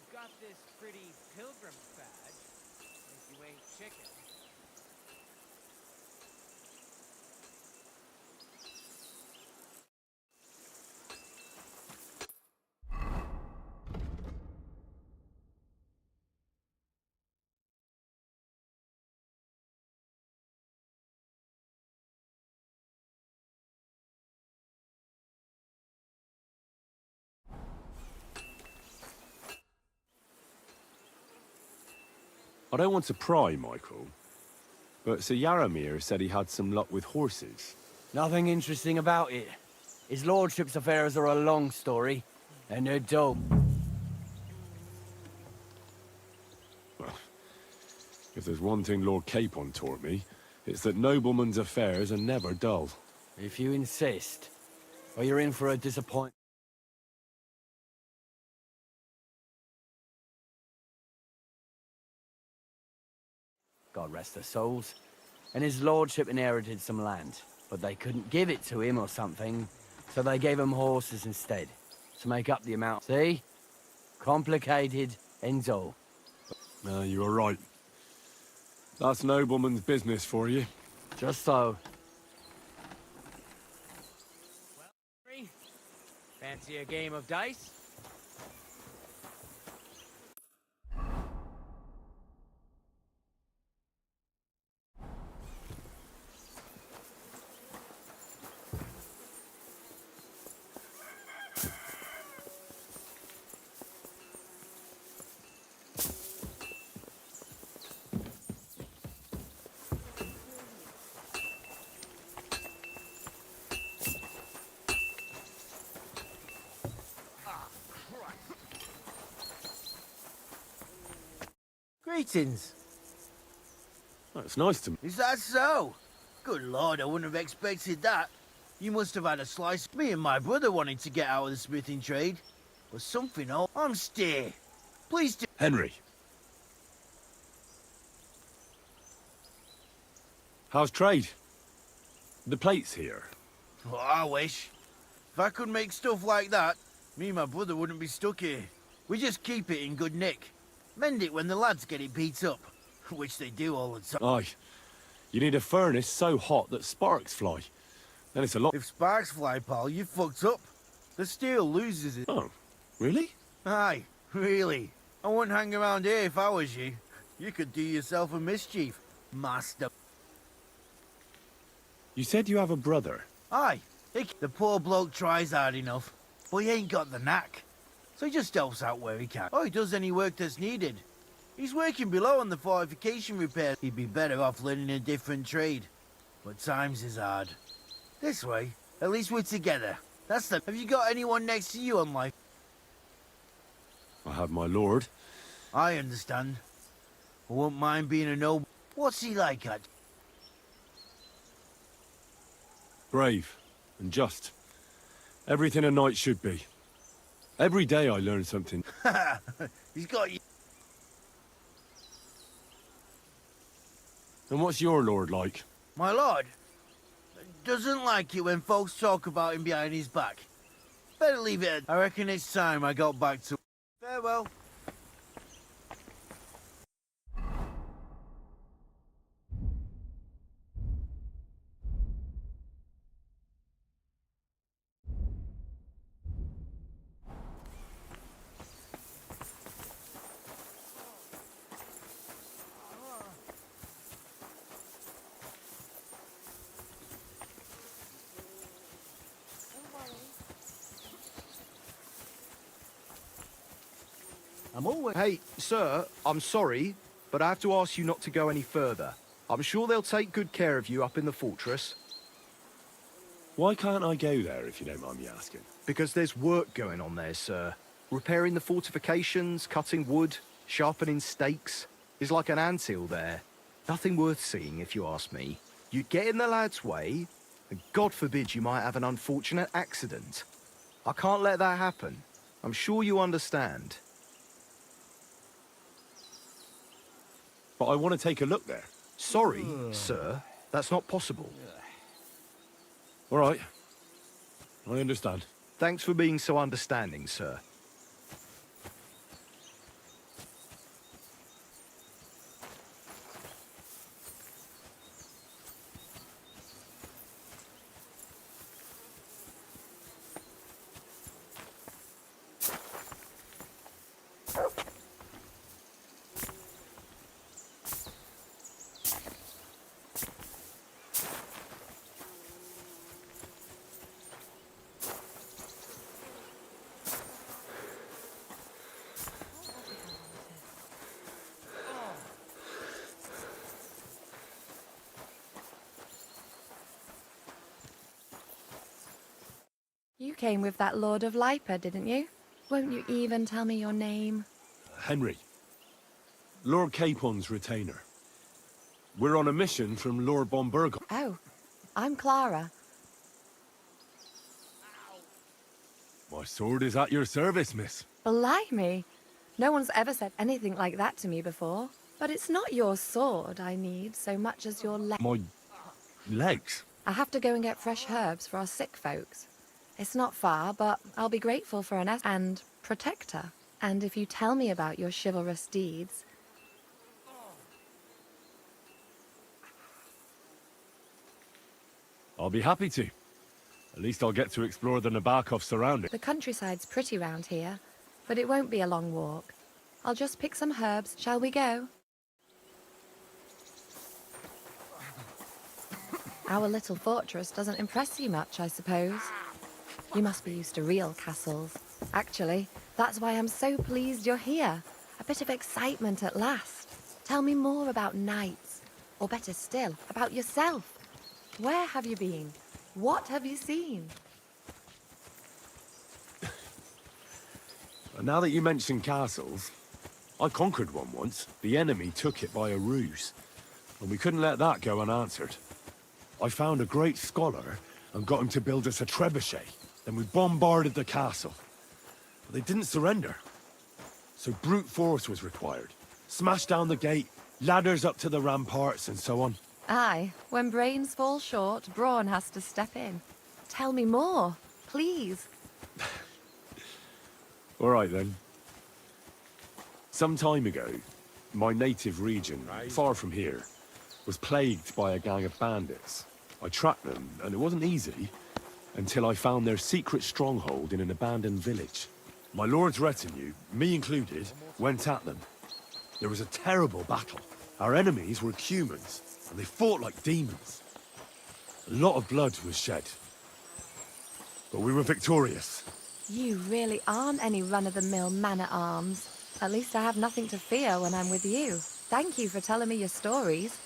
I've got this pretty pilgrim's badge. If you ain't chicken. I don't want to pry, Michael, but Sir Yaramir said he had some luck with horses. Nothing interesting about it. His lordship's affairs are a long story, and they're dull. Well, if there's one thing Lord Capon taught me, it's that noblemen's affairs are never dull. If you insist, or you're in for a disappointment. God rest their souls. And his lordship inherited some land, but they couldn't give it to him or something, so they gave him horses instead, to make up the amount. See? Complicated, ends all. You're right. That's nobleman's business for you. Just so. Well, fancy a game of dice? Greetings. That's nice to me. Is that so? Good lord, I wouldn't have expected that. You must have had a slice. Me and my brother wanted to get out of the smithing trade. But something else. I'm stay. Please do. Henry. How's trade? The plate's here. Oh, I wish. If I could make stuff like that, me and my brother wouldn't be stuck here. We just keep it in good nick. Mend it when the lads get it beat up. Which they do all the time. Aye. You need a furnace so hot that sparks fly. Then it's a lot. If sparks fly, pal, you fucked up. The steel loses it. Oh, really? Aye, really. I wouldn't hang around here if I was you. You could do yourself a mischief, master. You said you have a brother. Aye, the poor bloke tries hard enough, but he ain't got the knack. So he just helps out where he can. Or he does any work that's needed. He's working below on the fortification repair. He'd be better off learning a different trade. But times is hard. This way, at least we're together. That's the... Have you got anyone next to you on life? I have my lord. I understand. I won't mind being a noble. What's he like, at? Brave and just. Everything a knight should be. Every day I learn something. He's got you. And what's your lord like? My lord doesn't like it when folks talk about him behind his back. Better leave it. I reckon it's time I got back to... Farewell. I'm always... Hey, sir, I'm sorry, but I have to ask you not to go any further. I'm sure they'll take good care of you up in the fortress. Why can't I go there, if you don't mind me asking? Because there's work going on there, sir. Repairing the fortifications, cutting wood, sharpening stakes. There's like an anthill there. Nothing worth seeing, if you ask me. You get in the lad's way, and God forbid you might have an unfortunate accident. I can't let that happen. I'm sure you understand. But I want to take a look there. Sorry, sir. That's not possible. All right. I understand. Thanks for being so understanding, sir. You came with that Lord of Lipa, didn't you? Won't you even tell me your name? Henry. Lord Capon's retainer. We're on a mission from Lord Bomberg. Oh, I'm Clara. My sword is at your service, miss. Blimey! No one's ever said anything like that to me before. But it's not your sword I need so much as your leg. My legs? I have to go and get fresh herbs for our sick folks. It's not far, but I'll be grateful for an and protector. And if you tell me about your chivalrous deeds... I'll be happy to. At least I'll get to explore the Nabokov surroundings. The countryside's pretty round here, but it won't be a long walk. I'll just pick some herbs. Shall we go? Our little fortress doesn't impress you much, I suppose. You must be used to real castles. Actually, that's why I'm so pleased you're here. A bit of excitement at last. Tell me more about knights, or better still, about yourself. Where have you been? What have you seen? Now that you mention castles, I conquered one once. The enemy took it by a ruse, and we couldn't let that go unanswered. I found a great scholar and got him to build us a trebuchet. Then we bombarded the castle. But they didn't surrender. So brute force was required. Smash down the gate, ladders up to the ramparts, and so on. Aye, when brains fall short, brawn has to step in. Tell me more, please. All right, then. Some time ago, my native region, far from here, was plagued by a gang of bandits. I tracked them, and it wasn't easy, until I found their secret stronghold in an abandoned village. My lord's retinue, me included, went at them. There was a terrible battle. Our enemies were humans, and they fought like demons. A lot of blood was shed. But we were victorious. You really aren't any run-of-the-mill man-at-arms. At least I have nothing to fear when I'm with you. Thank you for telling me your stories.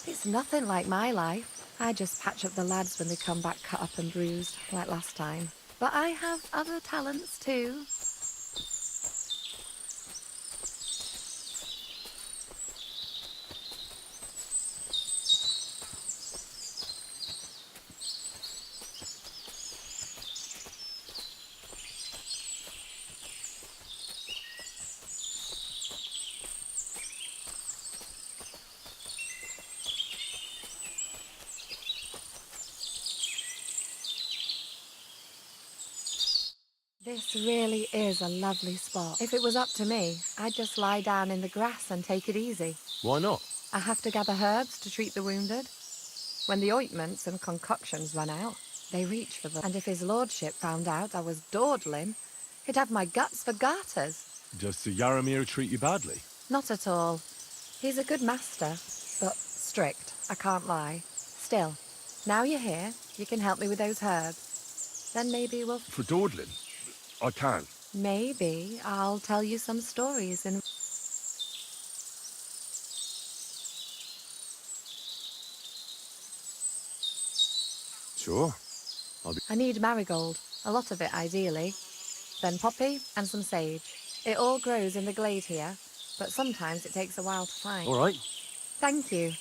It's nothing like my life. I just patch up the lads when they come back cut up and bruised, like last time. But I have other talents too. This really is a lovely spot. If it was up to me, I'd just lie down in the grass and take it easy. Why not? I have to gather herbs to treat the wounded. When the ointments and concoctions run out, they reach for them. And if his lordship found out I was dawdling, he'd have my guts for garters. Does Sir Yaramir treat you badly? Not at all. He's a good master, but strict, I can't lie. Still, now you're here, you can help me with those herbs. Then maybe we'll... For dawdling? I can. Maybe I'll tell you some stories in... Sure. I need marigold, a lot of it ideally. Then poppy and some sage. It all grows in the glade here, but sometimes it takes a while to find. All right. Thank you.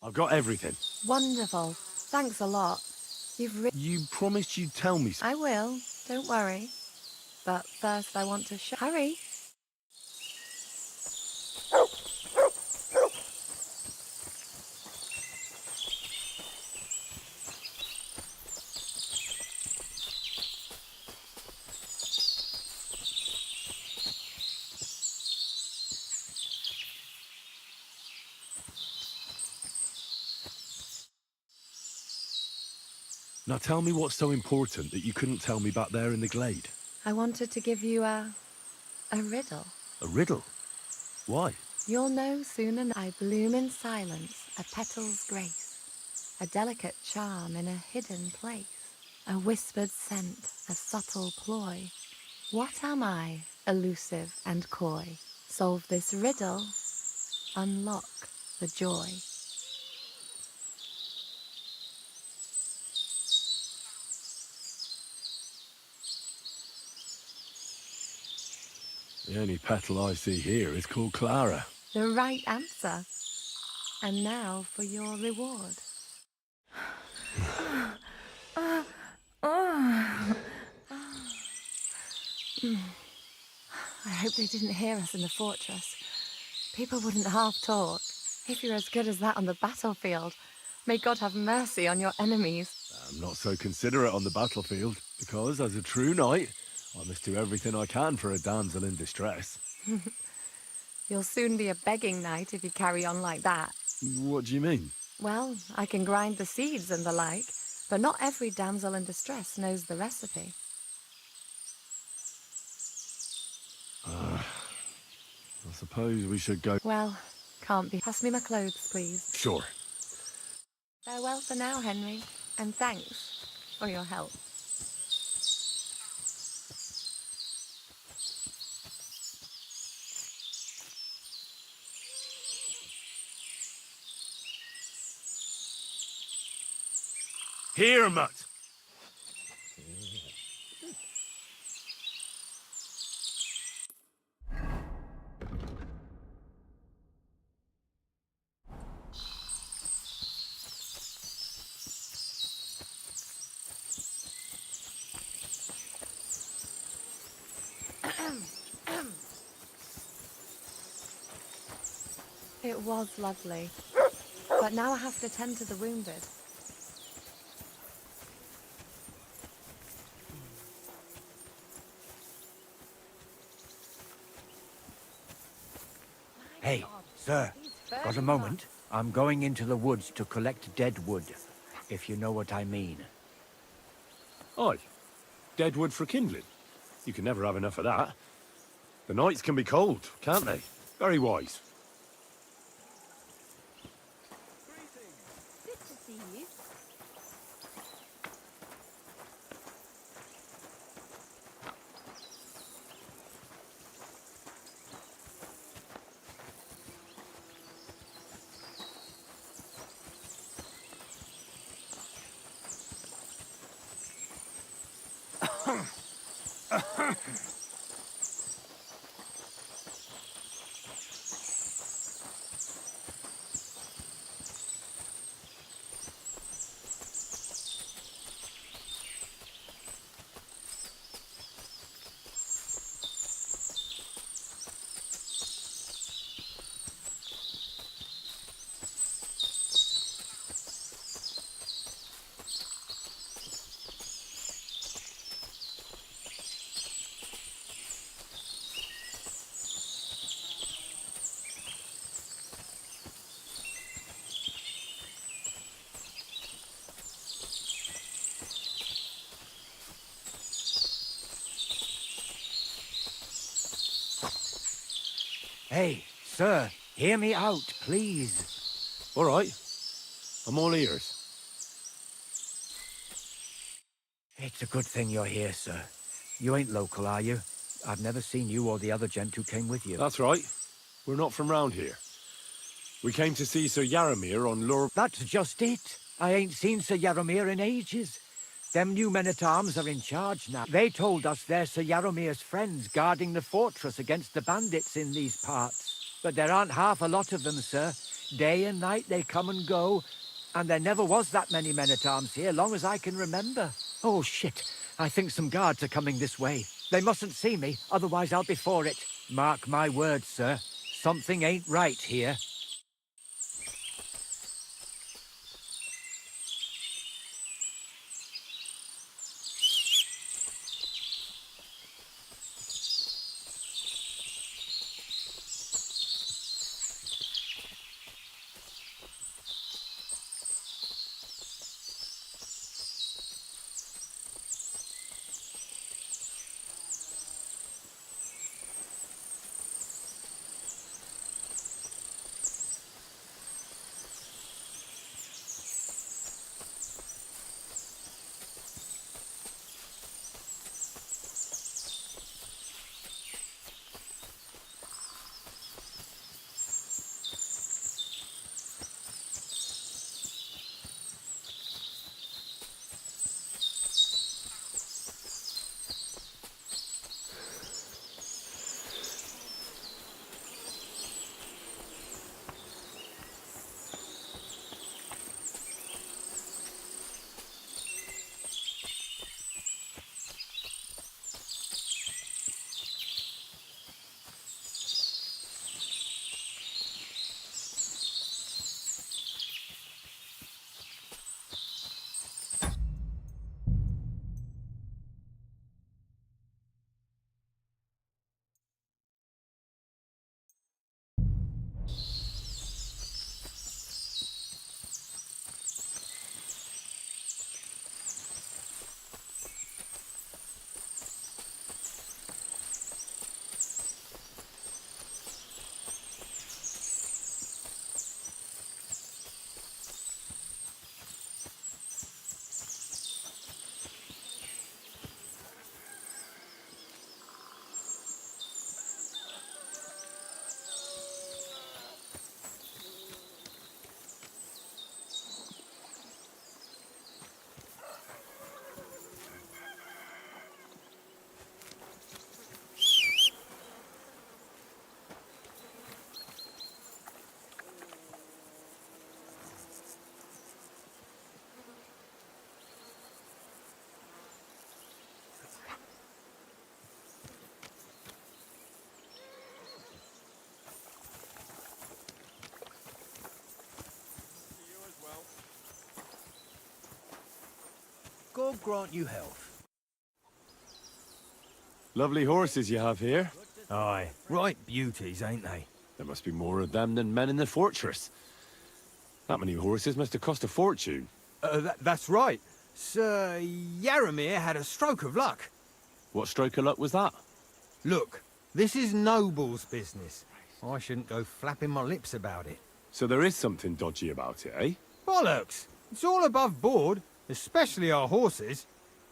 I've got everything. Wonderful. Thanks a lot. You promised you'd tell me. I will. Don't worry. But first I want to Hurry. Now tell me what's so important that you couldn't tell me back there in the glade. I wanted to give you a riddle. A riddle? Why? You'll know soon enough. I bloom in silence, a petal's grace, a delicate charm in a hidden place, a whispered scent, a subtle ploy. What am I, elusive and coy? Solve this riddle, unlock the joy. The only petal I see here is called Clara. The right answer. And now for your reward. I hope they didn't hear us in the fortress. People wouldn't half talk. If you're as good as that on the battlefield, may God have mercy on your enemies. I'm not so considerate on the battlefield, because as a true knight, I must do everything I can for a damsel in distress. You'll soon be a begging knight if you carry on like that. What do you mean? Well, I can grind the seeds and the like, but not every damsel in distress knows the recipe. I suppose we should go. Well, can't be. Pass me my clothes, please. Sure. Farewell for now, Henry, and thanks for your help. Here, Mutt! It was lovely, but now I have to tend to the wounded. Hey, sir, got a moment? I'm going into the woods to collect dead wood, if you know what I mean. Aye. Dead wood for kindling. You can never have enough of that. The nights can be cold, can't they? Very wise. Good to see you. Hey, sir, hear me out, please. All right. I'm all ears. It's a good thing you're here, sir. You ain't local, are you? I've never seen you or the other gent who came with you. That's right. We're not from round here. We came to see Sir Yaramir on Lure... That's just it. I ain't seen Sir Yaramir in ages. Them new men-at-arms are in charge now. They told us they're Sir Yaramir's friends guarding the fortress against the bandits in these parts. But there aren't half a lot of them, sir. Day and night they come and go, and there never was that many men-at-arms here, long as I can remember. Oh, shit. I think some guards are coming this way. They mustn't see me, otherwise I'll be for it. Mark my words, sir. Something ain't right here. God grant you health. Lovely horses you have here. Aye, right beauties, ain't they? There must be more of them than men in the fortress. That many horses must have cost a fortune. That's right. Sir Yaramir had a stroke of luck. What stroke of luck was that? Look, this is Noble's business. I shouldn't go flapping my lips about it. So there is something dodgy about it, eh? Bollocks! It's all above board, especially our horses.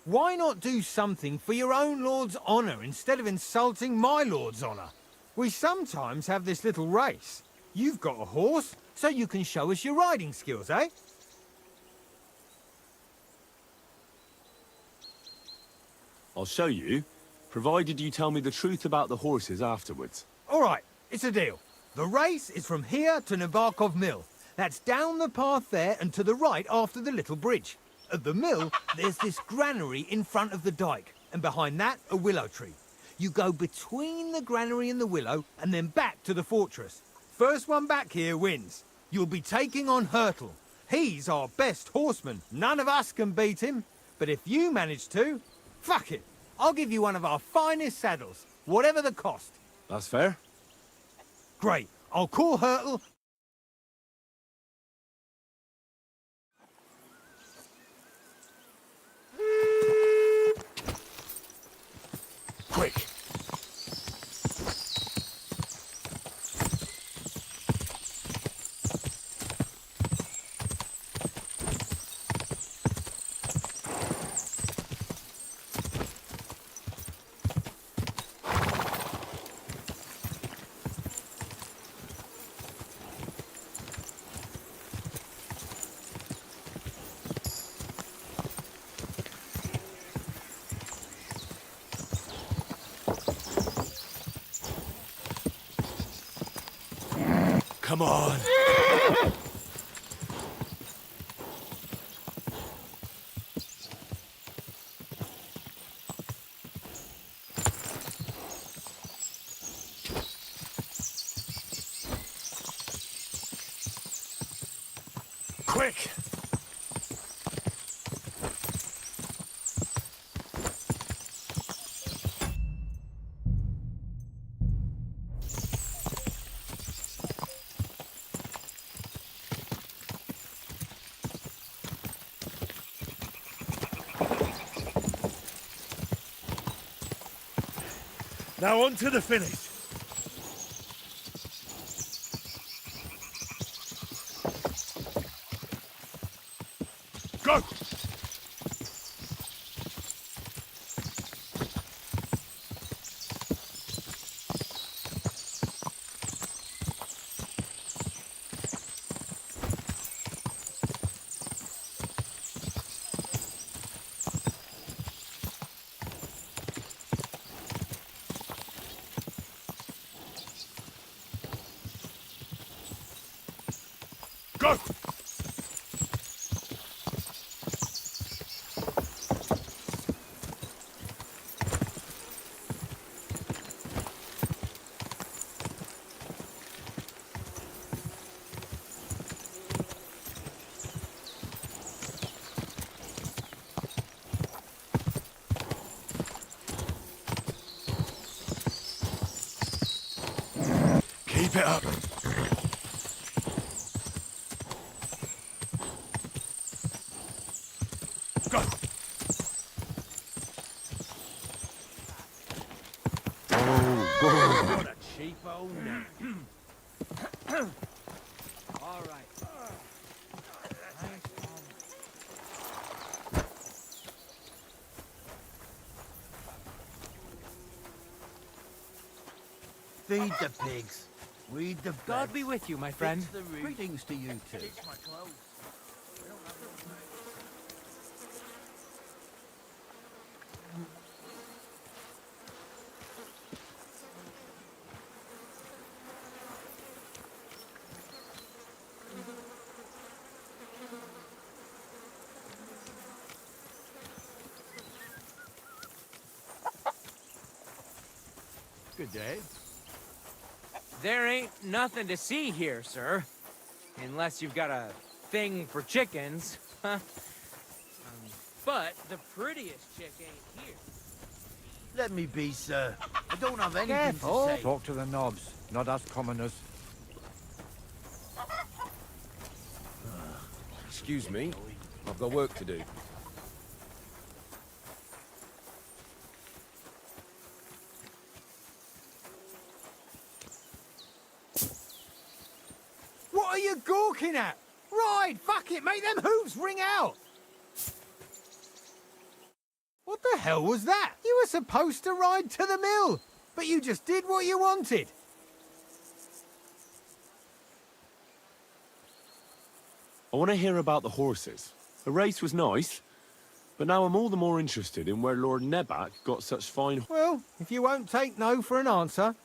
Why not do something for your own lord's honour instead of insulting my lord's honour? We sometimes have this little race. You've got a horse, so you can show us your riding skills, eh? I'll show you, provided you tell me the truth about the horses afterwards. All right, it's a deal. The race is from here to Nabarkov Mill. That's down the path there and to the right after the little bridge. At the mill, there's this granary in front of the dike, and behind that, a willow tree. You go between the granary and the willow, and then back to the fortress. First one back here wins. You'll be taking on Hurtle. He's our best horseman. None of us can beat him. But if you manage to, fuck it. I'll give you one of our finest saddles, whatever the cost. That's fair. Great. I'll call Hurtle. Quick! Come on! Quick! Now on to the finish. Go! Go! Keep it up. Go. What a cheapo name. All right. Feed the pigs. Weed the God beds, be with you, my friend. fix the roof, Greetings to you too. fix my clothes. Good day. There ain't nothing to see here, sir. Unless you've got a thing for chickens. But the prettiest chick ain't here. Let me be, sir. I don't have anything Careful. to say. Talk to the knobs, not us commoners. Excuse me, I've got work to do. What are you gawking at? Right, fuck it, make them hooves ring out! What the hell was that? You were supposed to ride to the mill, but you just did what you wanted. I want to hear about the horses. The race was nice, but now I'm all the more interested in where Lord Nebat got such fine... Well, if you won't take no for an answer,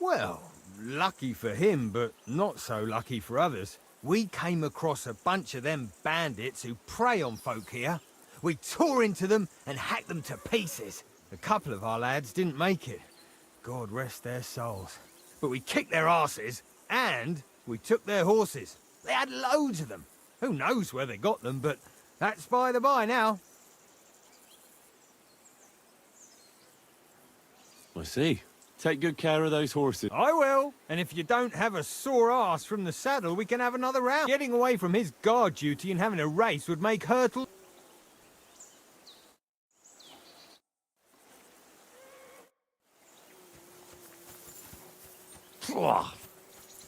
well, lucky for him, but not so lucky for others. We came across a bunch of them bandits who prey on folk here. We tore into them and hacked them to pieces. A couple of our lads didn't make it. God rest their souls. But we kicked their asses, and we took their horses. They had loads of them. Who knows where they got them, but that's by the by now. I see. Take good care of those horses. I will. And if you don't have a sore ass from the saddle, we can have another round. Getting away from his guard duty and having a race would make Hurtle...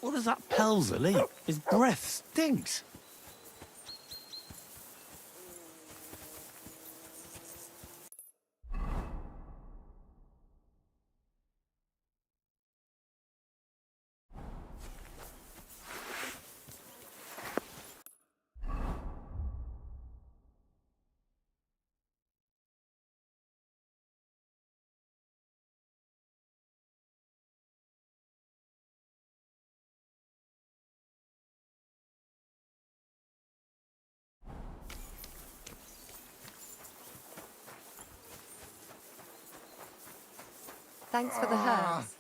What does that Pelzel eat? His breath stinks. Thanks for the herbs.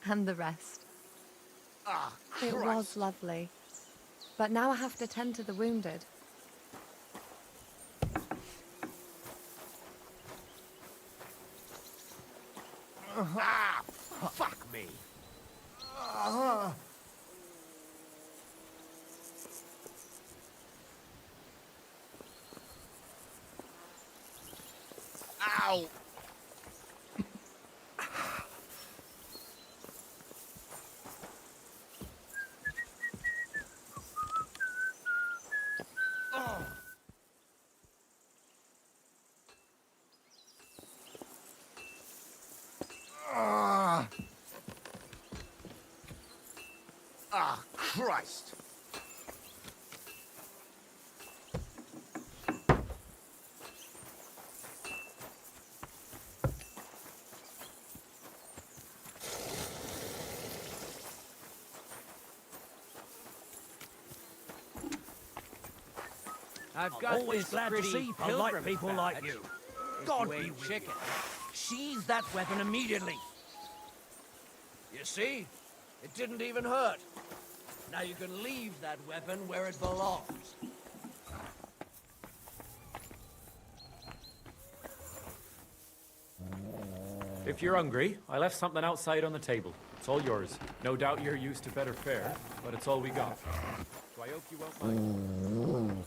And the rest. It was lovely. But now I have to tend to the wounded. Fuck me. Ow! Christ! I've got Always this glad to pretty see polite pilgrim's people like badge. you. If God you be ain't with chicken. Seize that weapon immediately. You see? It didn't even hurt. Now you can leave that weapon where it belongs. If you're hungry, I left something outside on the table. It's all yours. No doubt you're used to better fare, but it's all we got. So I hope you won't mind.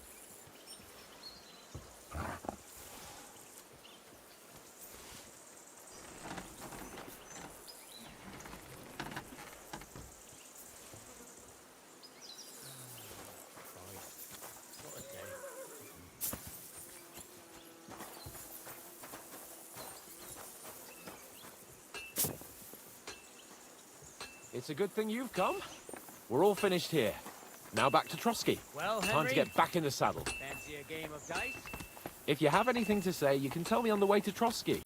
It's a good thing you've come. We're all finished here. Now back to Trotsky. Well, Time Henry, to get back in the saddle. fancy a game of dice? If you have anything to say, you can tell me on the way to Trotsky.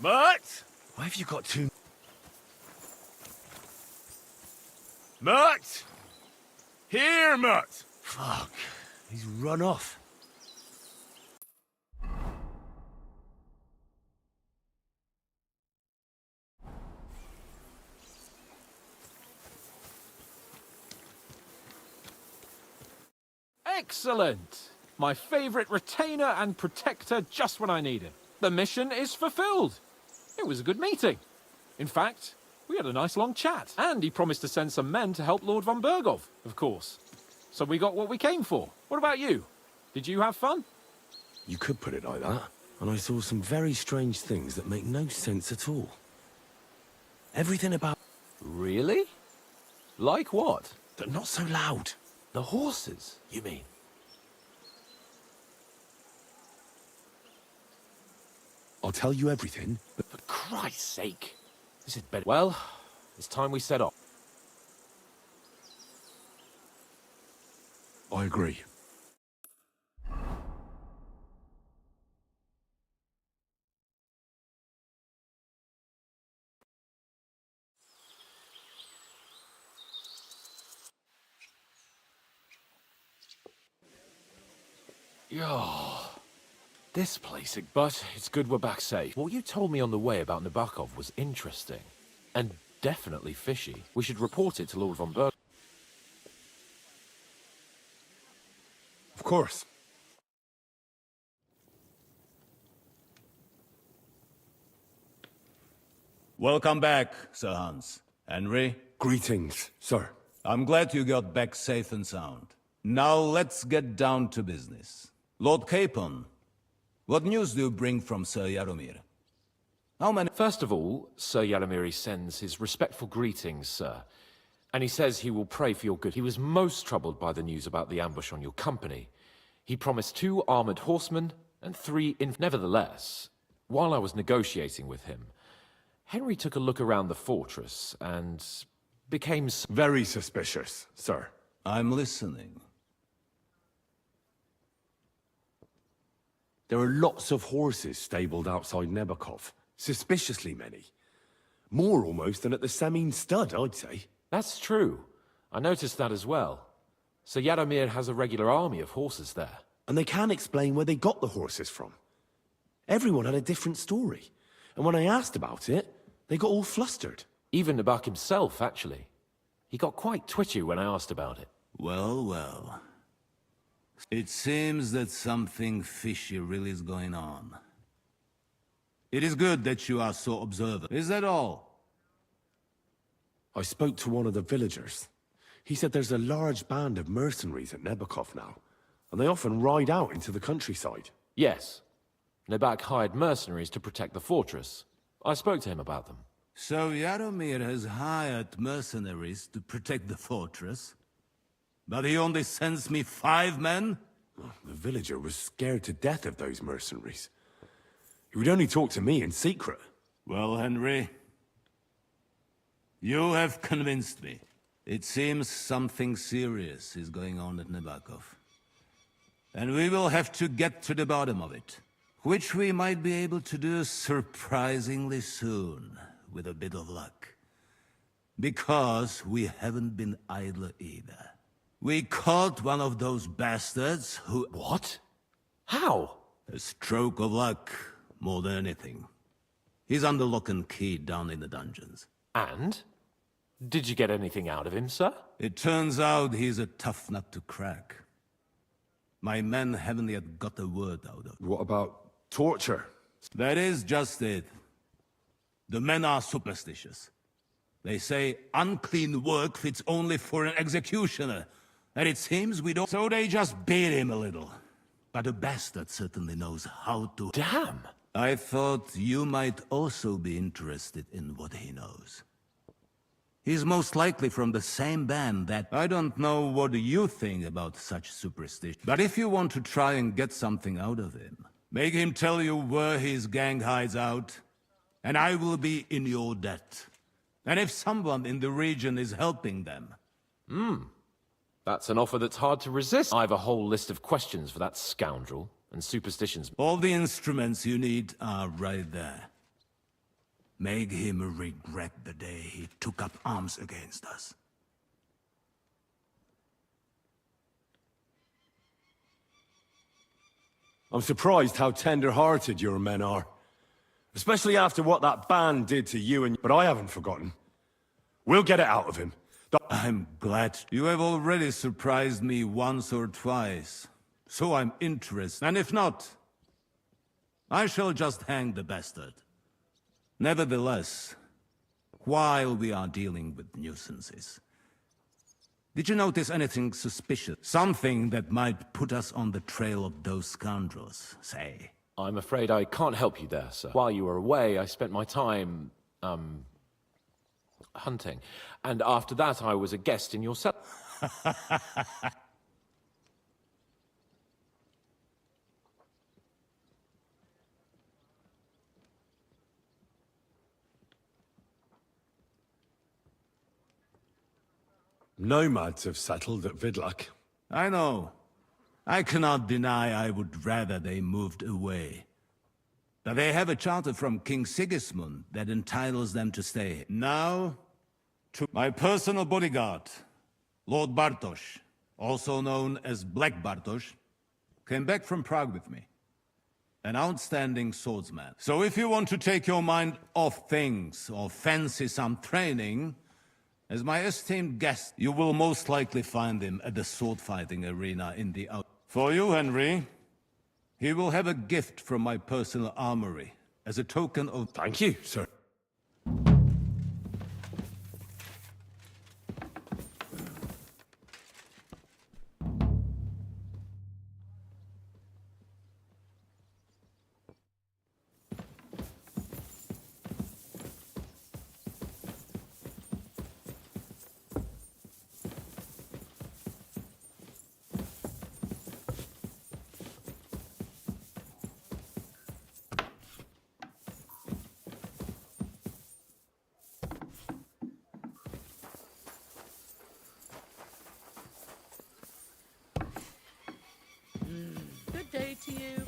Mutt! Why have you got two... Mutt! Here, Mutt! Fuck. He's run off. Excellent! My favorite retainer and protector just when I need him. The mission is fulfilled. It was a good meeting. In fact, we had a nice long chat. And he promised to send some men to help Lord von Bergov, of course. So we got what we came for. What about you? Did you have fun? You could put it like that. And I saw some very strange things that make no sense at all. Everything about... Really? Like what? But not so loud. The horses, you mean? I'll tell you everything, but... For Christ's sake. This is better. Well, it's time we set off. I agree. Yo, this place, but it's good we're back safe. What you told me on the way about Nabokov was interesting, and definitely fishy. We should report it to Lord von Berg. Of course. Welcome back, Sir Hans. Henry, Greetings, sir. I'm glad you got back safe and sound. Now let's get down to business. Lord Capon, what news do you bring from Sir Yaromir? How many— First of all, Sir Yalamiri sends his respectful greetings, sir. And he says he will pray for your good. He was most troubled by the news about the ambush on your company. He promised 2 armored horsemen and 3 Nevertheless, while I was negotiating with him, Henry took a look around the fortress and became Very suspicious, sir. I'm listening. There are lots of horses stabled outside Nebakov. Suspiciously many. More almost than at the Samin stud, I'd say. That's true. I noticed that as well. Sir Yadomir has a regular army of horses there. And they can't explain where they got the horses from. Everyone had a different story. And when I asked about it, they got all flustered. Even Nabak himself, actually. He got quite twitchy when I asked about it. Well, well. It seems that something fishy really is going on. It is good that you are so observant. Is that all? I spoke to one of the villagers. He said there's a large band of mercenaries at Nebakov now, and they often ride out into the countryside. Yes. Nabak hired mercenaries to protect the fortress. I spoke to him about them. So Yaromir has hired mercenaries to protect the fortress? But he only sends me 5 men? The villager was scared to death of those mercenaries. He would only talk to me in secret. Well, Henry, you have convinced me. It seems something serious is going on at Nebakov. And we will have to get to the bottom of it. Which we might be able to do surprisingly soon, with a bit of luck. Because we haven't been idle either. We caught one of those bastards who— What? How? A stroke of luck, more than anything. He's under lock and key down in the dungeons. And? Did you get anything out of him, sir? It turns out he's a tough nut to crack. My men haven't yet got a word out of him. What about torture? That is just it. The men are superstitious. They say unclean work fits only for an executioner. And it seems we don't— So they just beat him a little. But the bastard certainly knows how to— Damn! I thought you might also be interested in what he knows. He's most likely from the same band that— I don't know what you think about such superstition. But if you want to try and get something out of him, make him tell you where his gang hides out, and I will be in your debt. And if someone in the region is helping them— That's an offer that's hard to resist. I have a whole list of questions for that scoundrel, and superstitions. all the instruments you need are right there. Make him regret the day he took up arms against us. I'm surprised how tender-hearted your men are. Especially after what that band did to you and— But I haven't forgotten. We'll get it out of him. I'm glad you have already surprised me once or twice, so I'm interested. And if not, I shall just hang the bastard. Nevertheless, while we are dealing with nuisances, did you notice anything suspicious? Something that might put us on the trail of those scoundrels, say? I'm afraid I can't help you there, sir. While you were away, I spent my time, hunting. And after that, I was a guest in your cell. Nomads have settled at Vidlak. I know. I cannot deny I would rather they moved away. But they have a charter from King Sigismund that entitles them to stay. Now, to my personal bodyguard, Lord Bartosz, also known as Black Bartosz, came back from Prague with me. An outstanding swordsman. So if you want to take your mind off things or fancy some training, as my esteemed guest, you will most likely find him at the sword-fighting arena in the out. For you, Henry, he will have a gift from my personal armory as a token of— Thank you, sir. to you.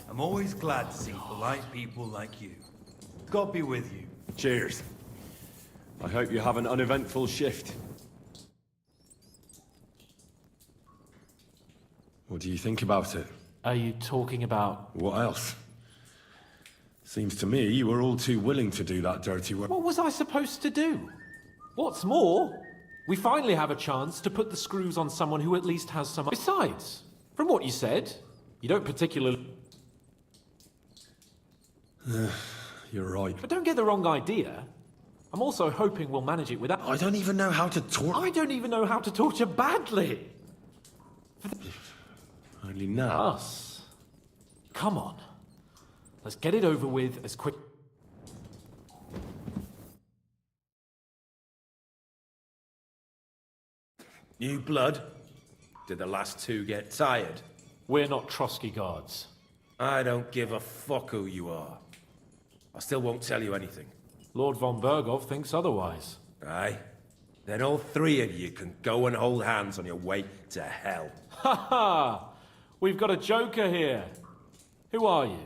I'm always glad to see polite people like you. God be with you. Cheers. I hope you have an uneventful shift. What do you think about it? Are you talking about... What else? Seems to me you were all too willing to do that dirty work. What was I supposed to do? What's more, we finally have a chance to put the screws on someone who at least has some... Besides, from what you said, you don't particularly... You're right. But don't get the wrong idea. I'm also hoping we'll manage it without... I don't even know how to torture... I don't even know how to torture badly. Only now. Us. Come on. Let's get it over with as quick... New blood? Did the last two get tired? We're not Trotsky guards. I don't give a fuck who you are. I still won't tell you anything. Lord von Berghoff thinks otherwise. Aye? Then all three of you can go and hold hands on your way to hell. Ha ha! We've got a joker here. Who are you?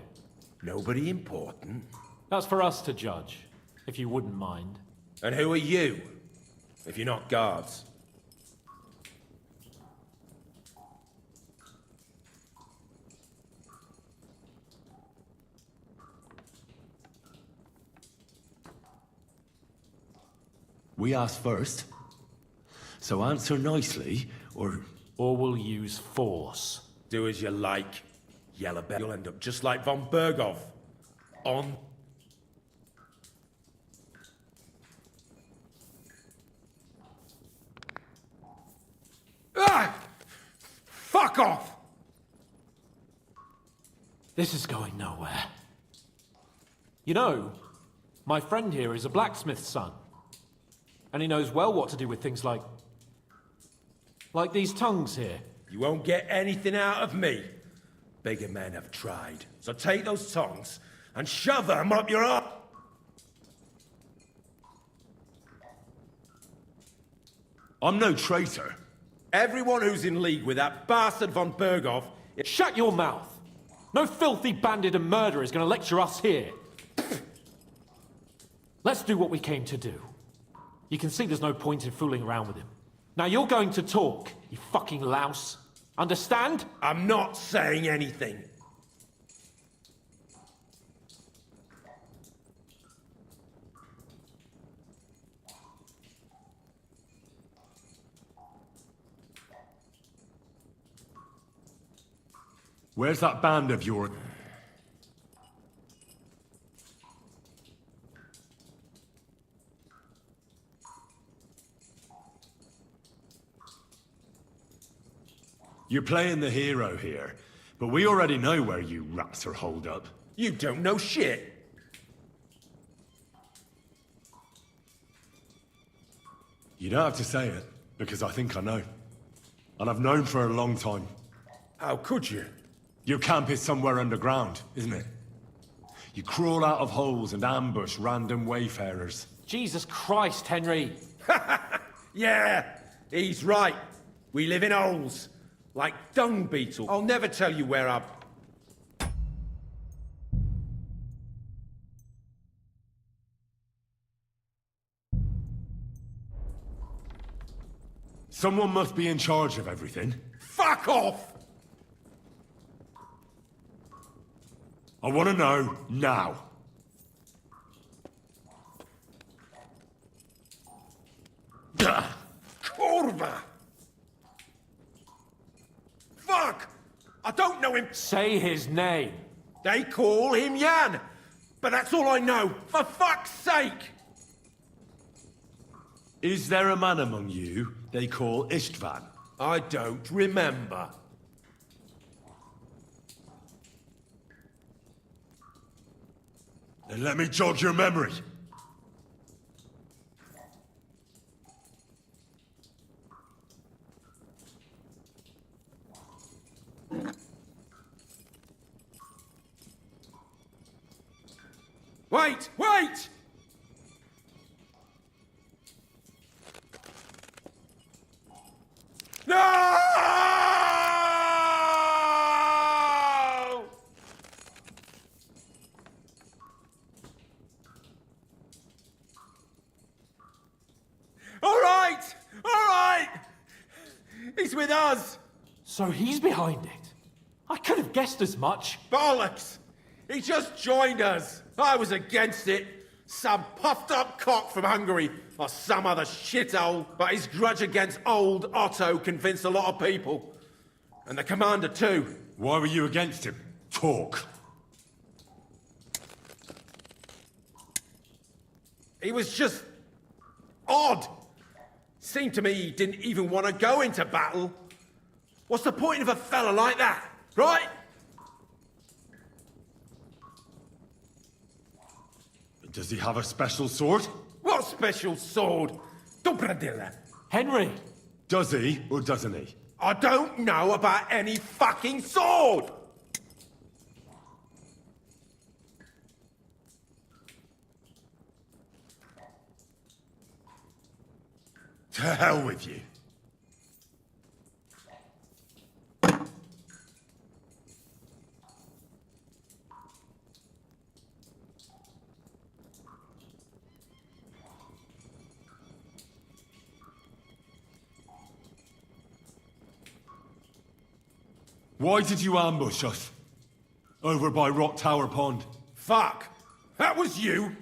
Nobody important. That's for us to judge, if you wouldn't mind. And who are you, if you're not guards? We asked first. So answer nicely, or... Or we'll use force. Do as you like, Yellowbell. You'll end up just like von Berghoff. On... Ah! Fuck off! This is going nowhere. You know, my friend here is a blacksmith's son. And he knows well what to do with things like these tongues here. You won't get anything out of me. Bigger men have tried. So take those tongs and shove them up your arse. I'm no traitor. Everyone who's in league with that bastard von Berghoff... Shut your mouth! No filthy bandit and murderer is going to lecture us here. Let's do what we came to do. You can see there's no point in fooling around with him. Now you're going to talk, you fucking louse. Understand? I'm not saying anything. Where's that band of yours? You're playing the hero here, but we already know where you rats are holed up. You don't know shit. You don't have to say it, because I think I know. And I've known for a long time. How could you? Your camp is somewhere underground, isn't it? You crawl out of holes and ambush random wayfarers. Jesus Christ, Henry! Yeah, he's right. We live in holes. Like dung beetles. I'll never tell you where I... Someone must be in charge of everything. Fuck off! I want to know now. Kurva! Fuck! I don't know him. Say his name. They call him Jan. But that's all I know. For fuck's sake! Is there a man among you they call Istvan? I don't remember. Then let me jog your memory. Wait! Wait! No! All right! All right! He's with us! So he's behind it. I could have guessed as much. Bollocks! He just joined us. I was against it. Some puffed up cock from Hungary or some other shithole, but his grudge against old Otto convinced a lot of people. And the commander too. Why were you against him? Talk. He was just odd. Seemed to me he didn't even want to go into battle. What's the point of a fella like that, right? Does he have a special sword? What special sword? Dobradilla. Henry! Does he, or doesn't he? I don't know about any fucking sword! To hell with you. Why did you ambush us? Over by Rock Tower Pond. Fuck! That was you!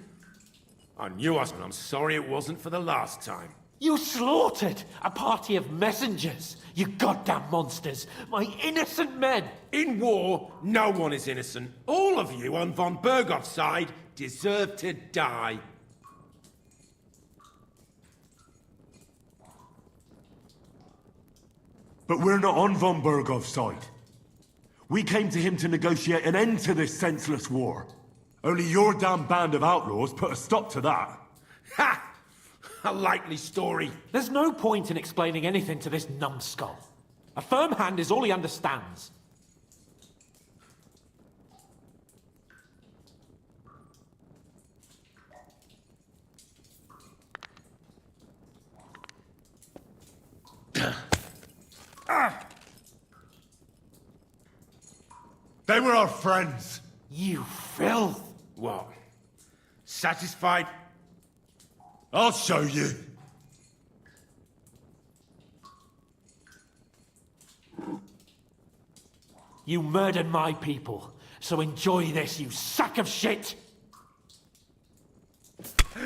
I knew us, and I'm sorry it wasn't for the last time. You slaughtered a party of messengers, you goddamn monsters! My innocent men! In war, no one is innocent. All of you on von Bergov's side deserve to die. But we're not on von Bergov's side. We came to him to negotiate an end to this senseless war. Only your damn band of outlaws put a stop to that. Ha! A likely story. There's no point in explaining anything to this numbskull. A firm hand is all he understands. They were our friends. You filth! What? Satisfied? I'll show you. You murdered my people, so enjoy this, you sack of shit!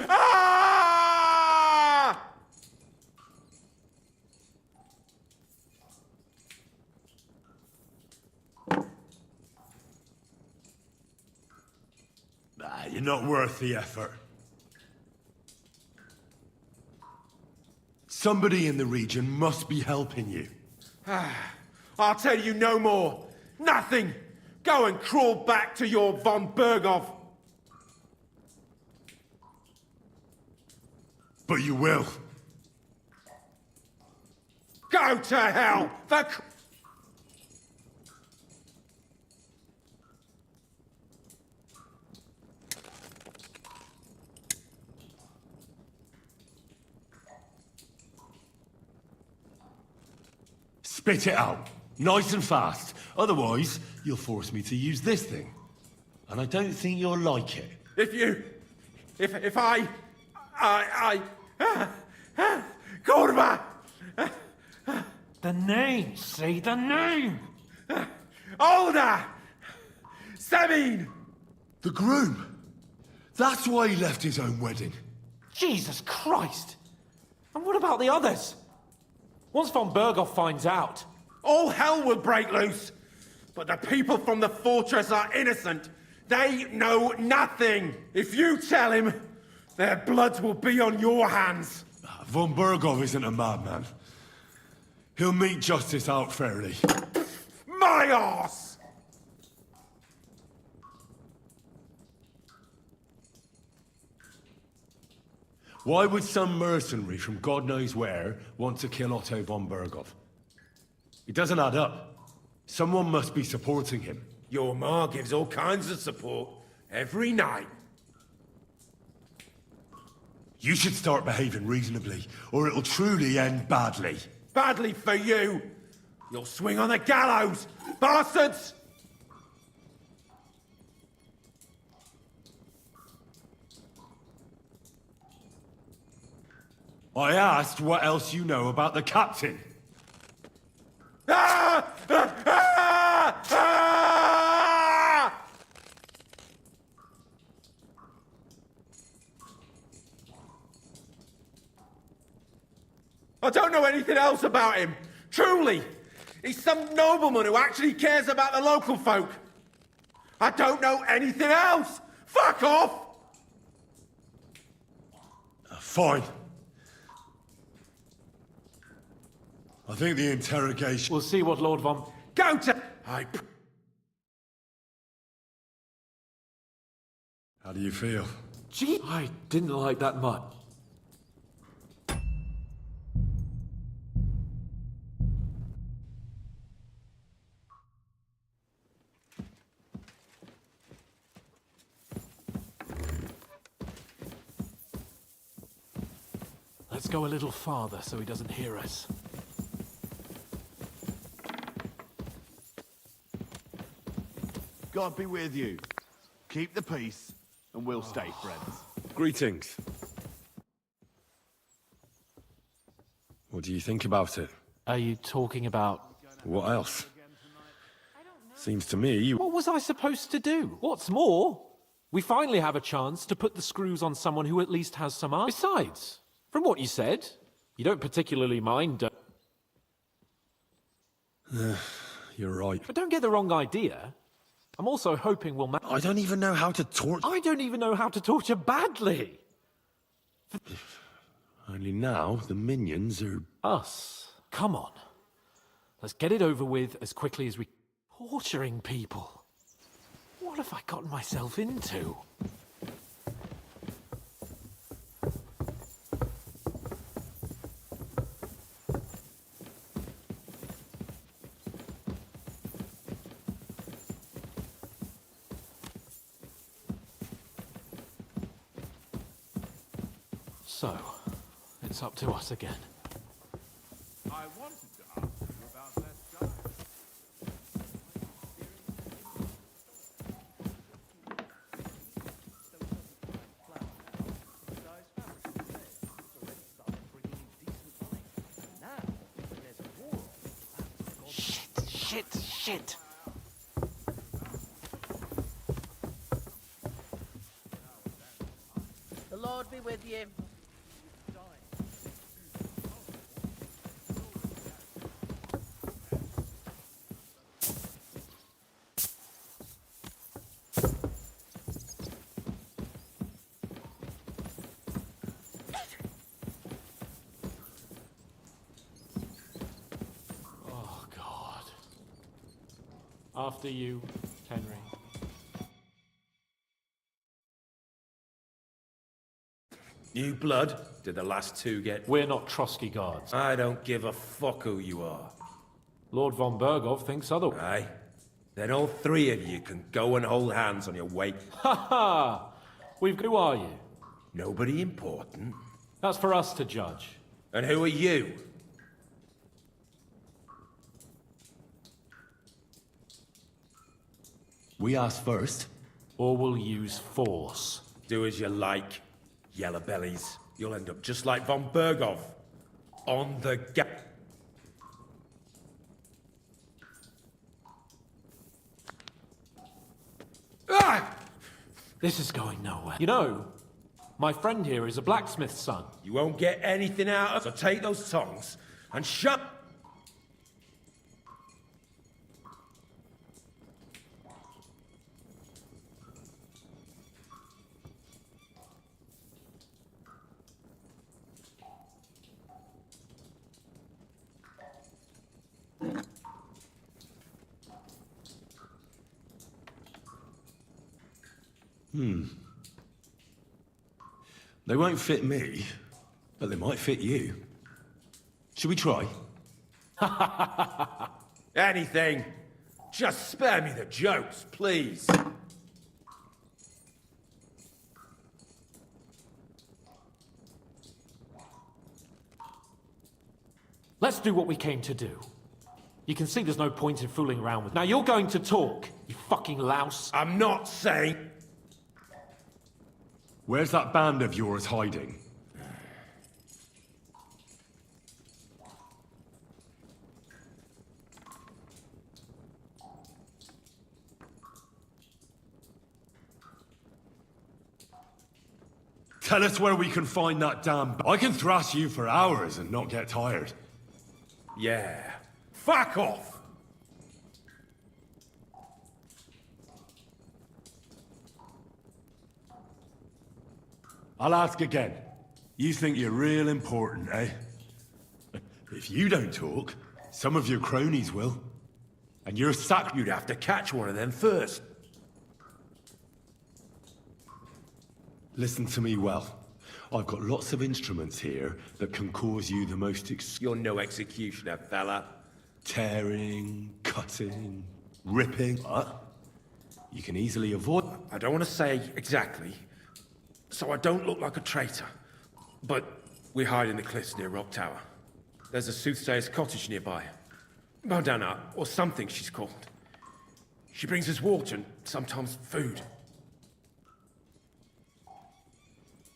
Ah! Nah, you're not worth the effort. Somebody in the region must be helping you. I'll tell you no more. Nothing. Go and crawl back to your von Bergov. But you will. Go to hell. Spit it out. Nice and fast. Otherwise, you'll force me to use this thing. And I don't think you'll like it. If I... Kurwa! The name! Say the name! Older! Sabine! The groom. That's why he left his own wedding. Jesus Christ! And what about the others? Once von Berghoff finds out... All hell will break loose! But the people from the fortress are innocent. They know nothing. If you tell him, their blood will be on your hands. Von Berghoff isn't a madman. He'll mete justice out fairly. My arse! Why would some mercenary from God knows where want to kill Otto von Berghoff? It doesn't add up. Someone must be supporting him. Your ma gives all kinds of support every night. You should start behaving reasonably, or it'll truly end badly. Badly for you! You'll swing on the gallows, bastards! I asked what else you know about the captain. Ah! Ah! Ah! Ah! I don't know anything else about him. Truly. He's some nobleman who actually cares about the local folk. I don't know anything else. Fuck off! Fine. I think the interrogation... We'll see what Lord von... Go to... How do you feel? Gee, I didn't like that much. Let's go a little farther so he doesn't hear us. God be with you. Keep the peace, and we'll stay friends. Greetings. What do you think about it? Are you talking about... What else? Seems to me you... What was I supposed to do? What's more, we finally have a chance to put the screws on someone who at least has some eyes. Besides, from what you said, you don't particularly mind... You're right. But don't get the wrong idea. I'm also hoping we'll... I don't even know how to torture... I don't even know how to torture badly. Only now, the minions are... Us. Come on. Let's get it over with as quickly as we... Torturing people. What have I gotten myself into? So, it's up to us again. I wanted to ask you about that guy. Shit. The Lord be with you. Oh, God. After you, Henry. New blood? Did the last two get... We're not Trotsky guards. I don't give a fuck who you are. Lord von Berghoff thinks otherwise. Aye. Then all three of you can go and hold hands on your way. Ha ha! Who are you? Nobody important. That's for us to judge. And who are you? We asked first. Or we'll use force. Do as you like, yellow bellies. You'll end up just like von Bergov. On the gap. Ah! This is going nowhere. You know, my friend here is a blacksmith's son. You won't get anything out of it, so take those tongs and shut. They won't fit me, but they might fit you. Should we try? Anything. Just spare me the jokes, please. Let's do what we came to do. You can see there's no point in fooling around with. Now you're going to talk, you fucking louse. I'm not saying. Where's that band of yours hiding? Tell us where we can find that damn... I can thrash you for hours and not get tired. Yeah. Fuck off! I'll ask again. You think you're real important, eh? If you don't talk, some of your cronies will. And you're sacked. You'd have to catch one of them first. Listen to me well. I've got lots of instruments here that can cause you the most You're no executioner, fella. tearing, cutting, ripping. What? You can easily avoid... I don't want to say exactly, so I don't look like a traitor. But we hide in the cliffs near Rock Tower. There's a soothsayer's cottage nearby. Modana, or something she's called. She brings us water and sometimes food.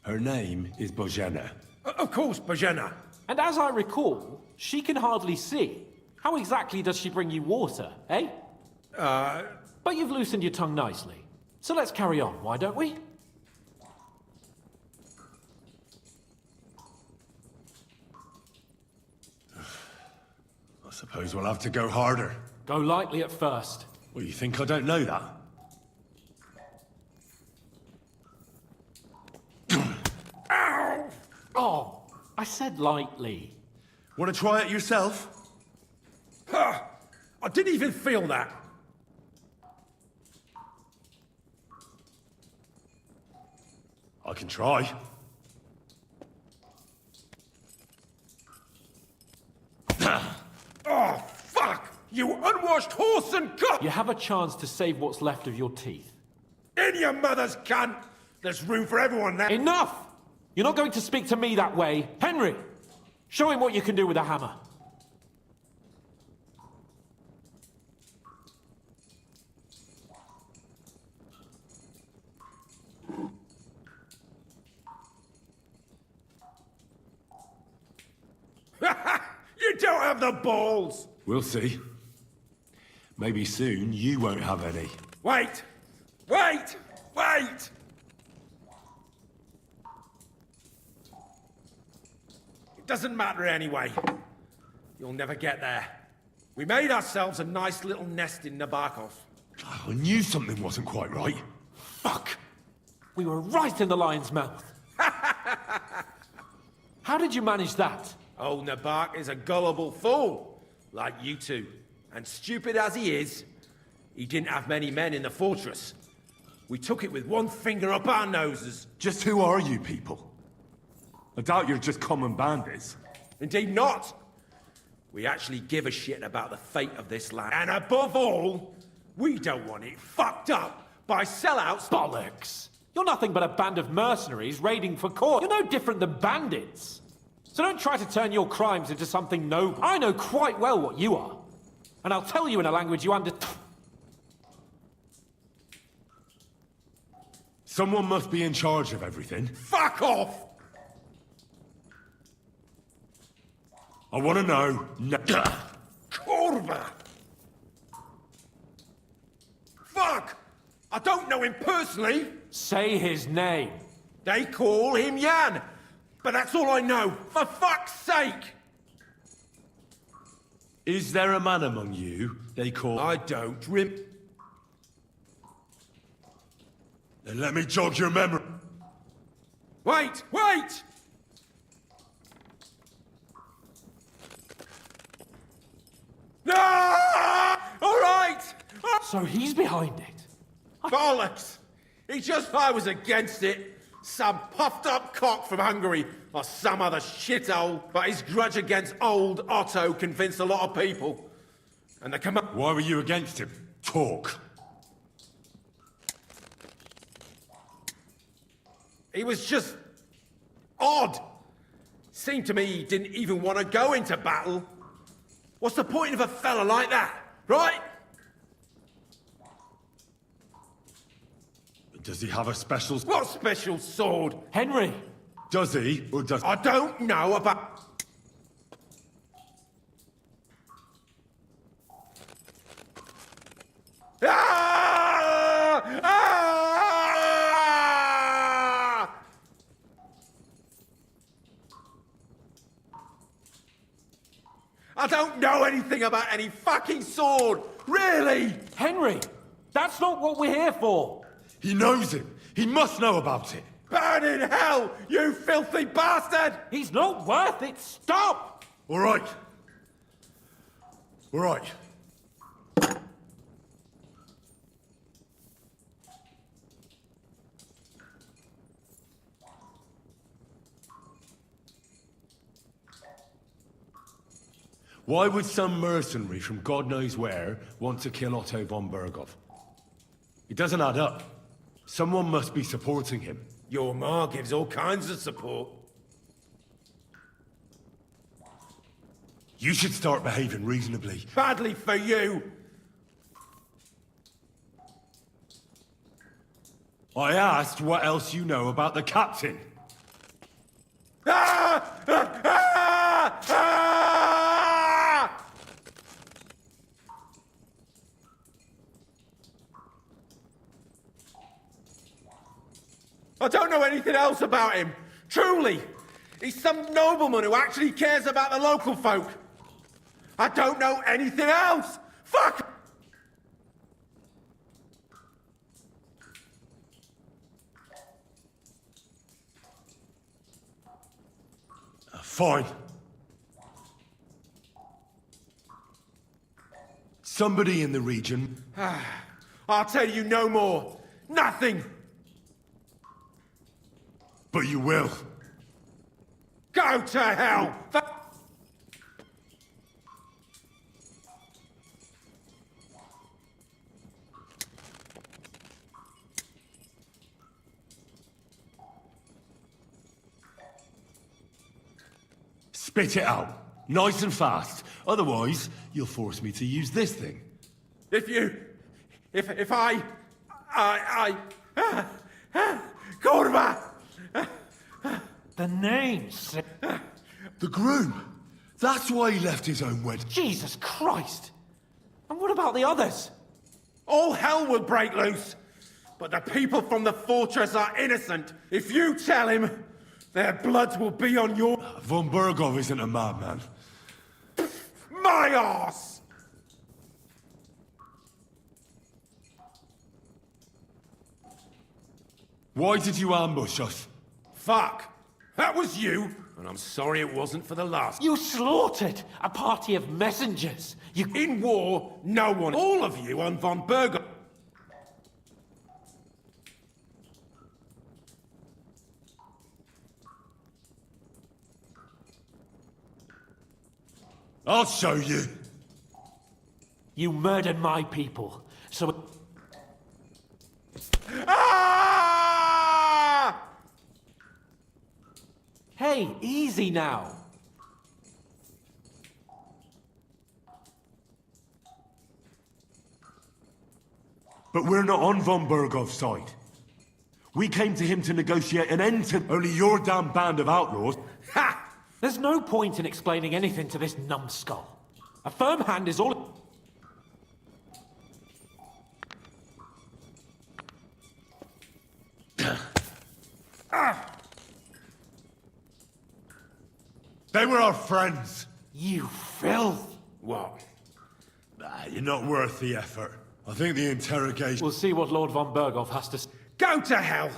Her name is Bojana. Of course, Bojana. And as I recall, she can hardly see. How exactly does she bring you water, eh? But you've loosened your tongue nicely. So let's carry on, why don't we? I suppose we'll have to go harder. Go lightly at first. Well, you think I don't know that? Ow! Oh, I said lightly. Want to try it yourself? Ha! I didn't even feel that. I can try. Oh, fuck! You unwashed horse and cunt! You have a chance to save what's left of your teeth. In your mother's cunt! There's room for everyone there. Enough! You're not going to speak to me that way. Henry, show him what you can do with a hammer. You don't have the balls! We'll see. Maybe soon you won't have any. Wait! Wait! Wait! It doesn't matter anyway. You'll never get there. We made ourselves a nice little nest in Nabokov. Oh, I knew something wasn't quite right. Fuck! We were right in the lion's mouth. How did you manage that? Old Nabok is a gullible fool, like you two. And stupid as he is, he didn't have many men in the fortress. We took it with one finger up our noses. Just who are you people? I doubt you're just common bandits. Indeed not. We actually give a shit about the fate of this land. And above all, we don't want it fucked up by sellouts. Bollocks! You're nothing but a band of mercenaries raiding for court. You're no different than bandits. So don't try to turn your crimes into something noble. I know quite well what you are. And I'll tell you in a language you Someone must be in charge of everything. Fuck off! I want to know. Korva! Fuck! I don't know him personally. Say his name. They call him Jan. But that's all I know. For fuck's sake! Is there a man among you they call... I don't Then let me jog your memory. Wait! Wait! No! All right! So he's behind it. Bollocks! I was against it. Some puffed up cock from Hungary, or some other shithole, but his grudge against old Otto convinced a lot of people. And the command... Why were you against him? Talk. He was just... odd. Seemed to me he didn't even want to go into battle. What's the point of a fella like that, right? Does he have a special... What special sword? Henry! Does he, or does... I don't know about... Ah! Ah! I don't know anything about any fucking sword! Really! Henry! That's not what we're here for! He knows him. He must know about it. Burn in hell, you filthy bastard! He's not worth it! Stop! All right. All right. Why would some mercenary from God knows where want to kill Otto von Berghoff? It doesn't add up. Someone must be supporting him. Your ma gives all kinds of support. You should start behaving reasonably. Badly for you! I asked what else you know about the captain. Ah! Ah! Ah! Ah! I don't know anything else about him. Truly. He's some nobleman who actually cares about the local folk. I don't know anything else. Fuck! Fine. Somebody in the region. I'll tell you no more. Nothing. But you will. Go to hell! Spit it out. Nice and fast. Otherwise, you'll force me to use this thing. If I... Korva! The names! The groom. That's why he left his own wedding. Jesus Christ! And what about the others? All hell will break loose. But the people from the fortress are innocent. If you tell him, their blood will be on your... Von Berghoff isn't a madman. My arse! Why did you ambush us? Fuck! That was you, and I'm sorry it wasn't for the last. You slaughtered a party of messengers! You... In war, no one, all of you on von Berghoff... I'll show you. You murdered my people, so... Ah! Hey, easy now. But we're not on von Berghoff's side. We came to him to negotiate an end to only your damn band of outlaws. Ha! There's no point in explaining anything to this numbskull. A firm hand is all... They were our friends. You filth! What? You're not worth the effort. I think the interrogation... We'll see what Lord von Berghoff has to... Go to hell!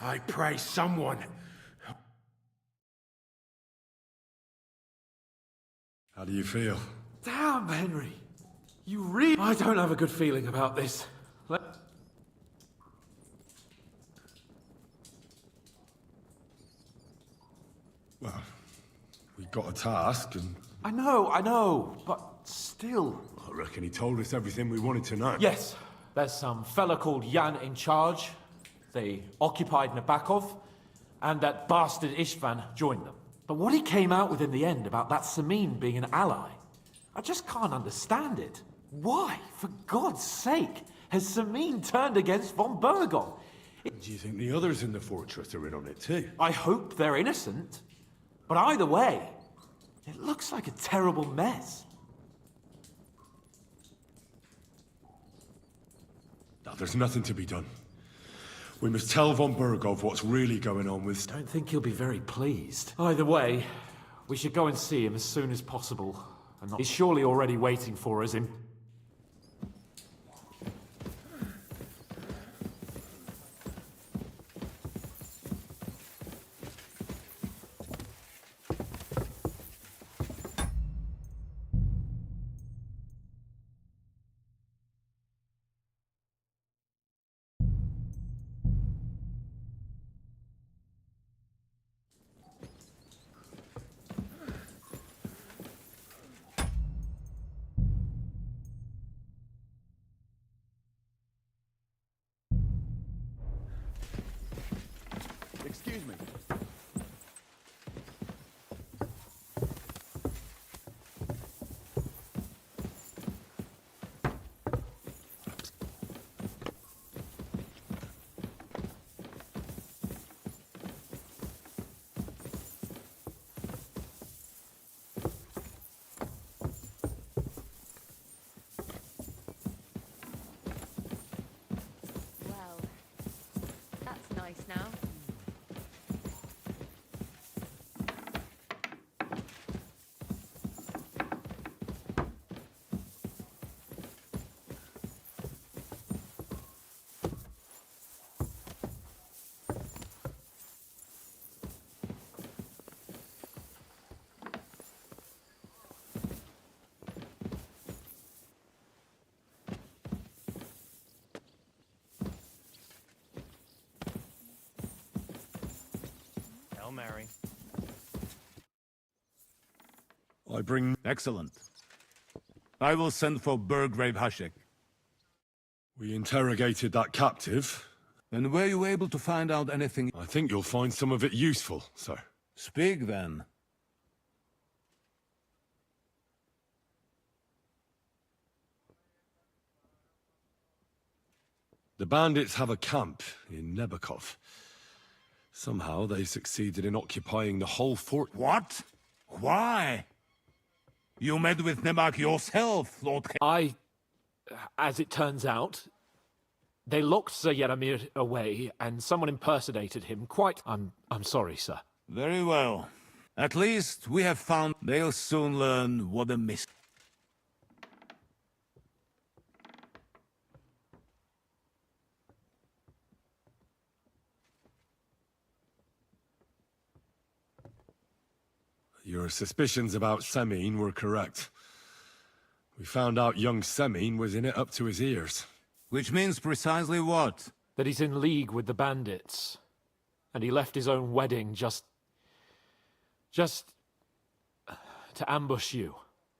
I pray someone... How do you feel? Damn, Henry. You really... I don't have a good feeling about this. Well, we got a task and... I know, but still... I reckon he told us everything we wanted to know. Yes, there's some fella called Jan in charge. They occupied Nabokov, and that bastard Istvan joined them. But what he came out with in the end about that Samin being an ally, I just can't understand it. Why, for God's sake, has Samin turned against von Berghoff? Do you think the others in the fortress are in on it too? I hope they're innocent. But either way, it looks like a terrible mess. No, there's nothing to be done. We must tell von Berghoff what's really going on with... Don't think he'll be very pleased. Either way, we should go and see him as soon as possible. And he's surely already waiting for us in... Excuse me. Well, that's nice now. Hail Mary. I bring... Excellent. I will send for Burgrave Hashek. We interrogated that captive. And were you able to find out anything? I think you'll find some of it useful, sir. Speak then. The bandits have a camp in Nabokov. Somehow they succeeded in occupying the whole fort. What? Why? You met with Nebak yourself, Lord... As it turns out, they locked Sir Yaramir away, and someone impersonated him quite... I'm sorry, sir. Very well. At least we have found... They'll soon learn what a miss... Your suspicions about Semin were correct. We found out young Semin was in it up to his ears. Which means precisely what? That he's in league with the bandits. And he left his own wedding just to ambush you.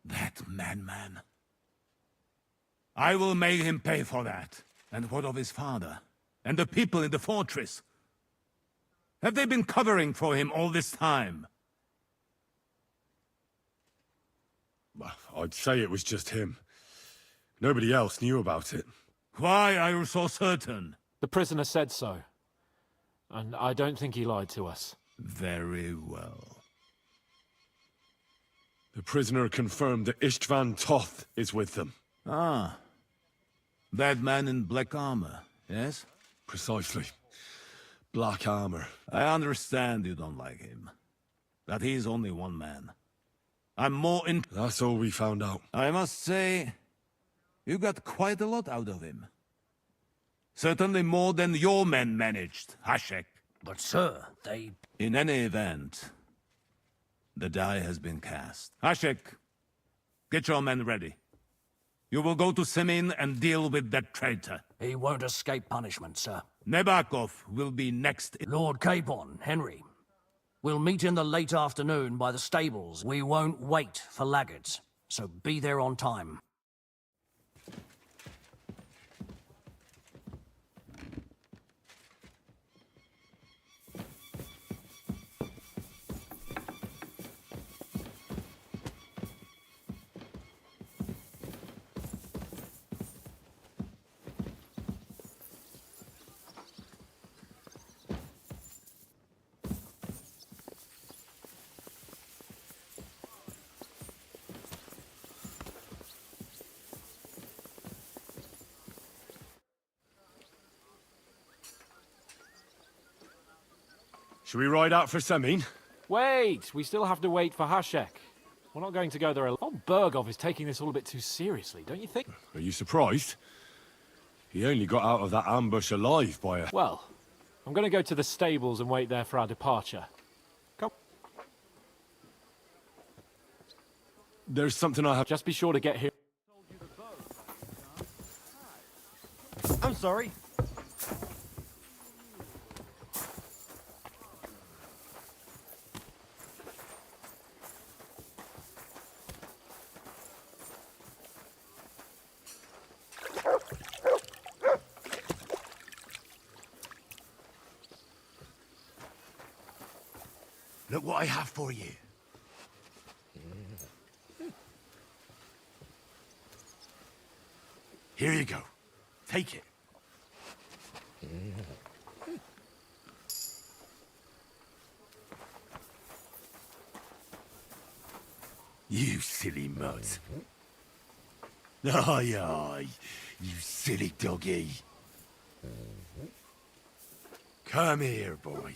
That madman. I will make him pay for that. And what of his father? And the people in the fortress? Have they been covering for him all this time? I'd say it was just him. Nobody else knew about it. Why are you so certain? The prisoner said so. And I don't think he lied to us. Very well. The prisoner confirmed that Istvan Toth is with them. Ah. That man in black armor, yes? Precisely. Black armor. I understand you don't like him. That he's only one man. I'm more in... That's all we found out. I must say, you got quite a lot out of him. Certainly more than your men managed, Hashek. But sir, they... In any event, the die has been cast. Hashek, get your men ready. You will go to Semin and deal with that traitor. He won't escape punishment, sir. Nebakov will be next. Lord Capon, Henry. We'll meet in the late afternoon by the stables. We won't wait for laggards, so be there on time. Should we ride out for Semin? Wait! We still have to wait for Hashek. We're not going to go there alone. Von Bergov is taking this all a bit too seriously, don't you think? Are you surprised? He only got out of that ambush alive by a... Well, I'm going to go to the stables and wait there for our departure. Come. There's something I have... Just be sure to get here. I'm sorry. Look what I have for you. Here you go. Take it. You silly mutt. Aye, aye, you silly doggy. Come here, boy.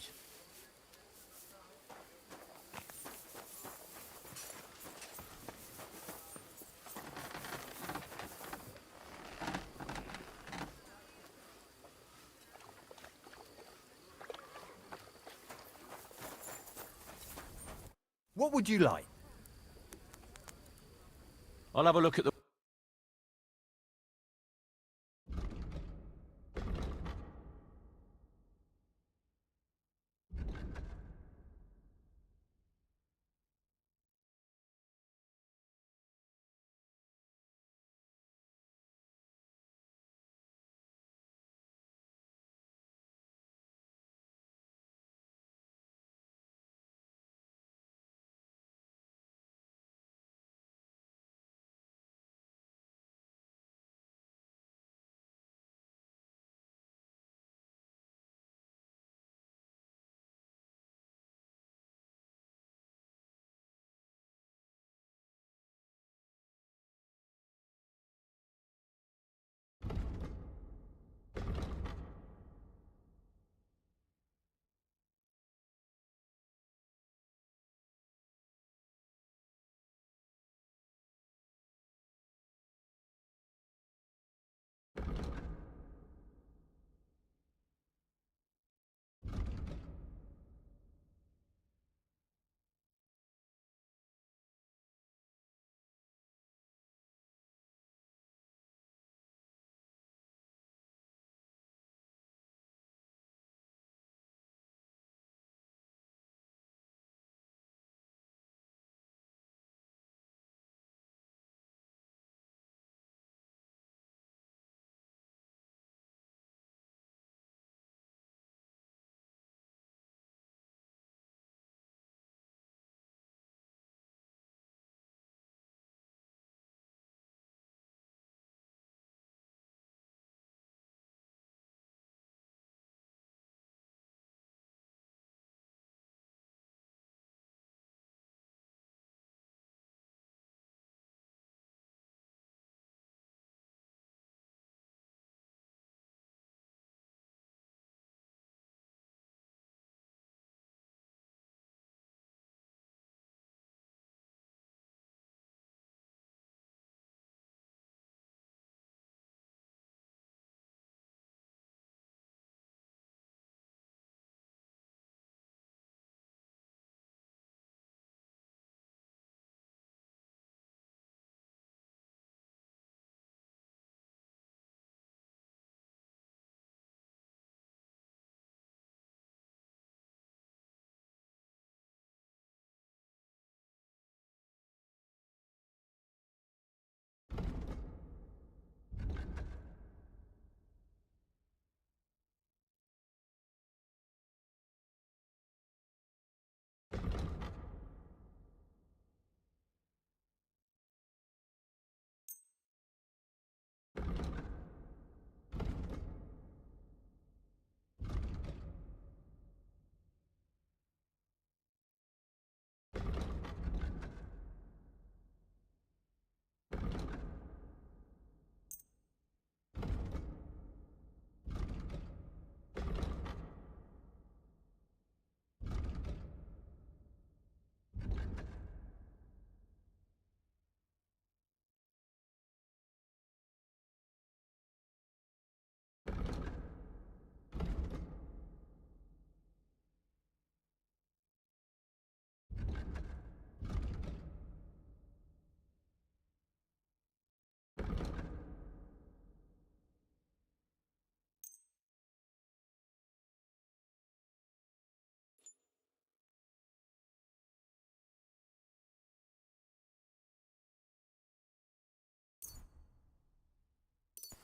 What would you like? I'll have a look at the...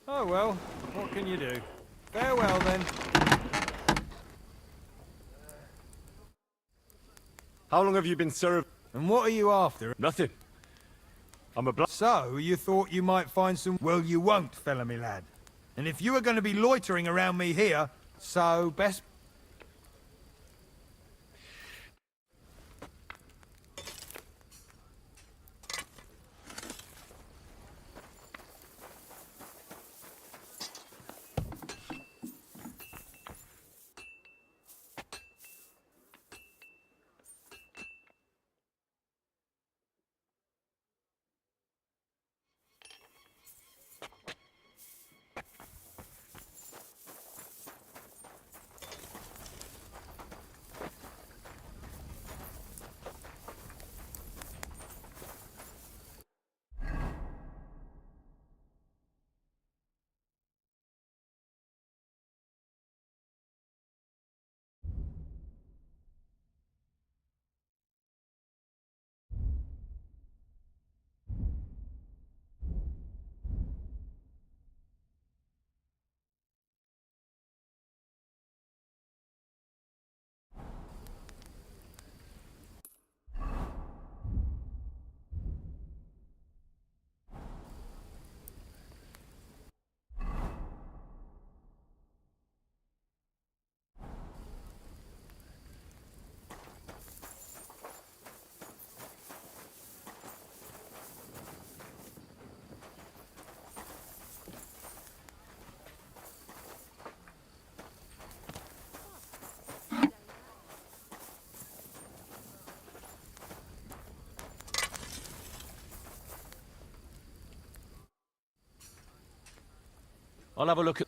Oh well, what can you do? Farewell then. How long have you been served? And what are you after? Nothing. I'm a So, you thought you might find some... Well, you won't, fella me lad. And if you are going to be loitering around me here, so best... I'll have a look at...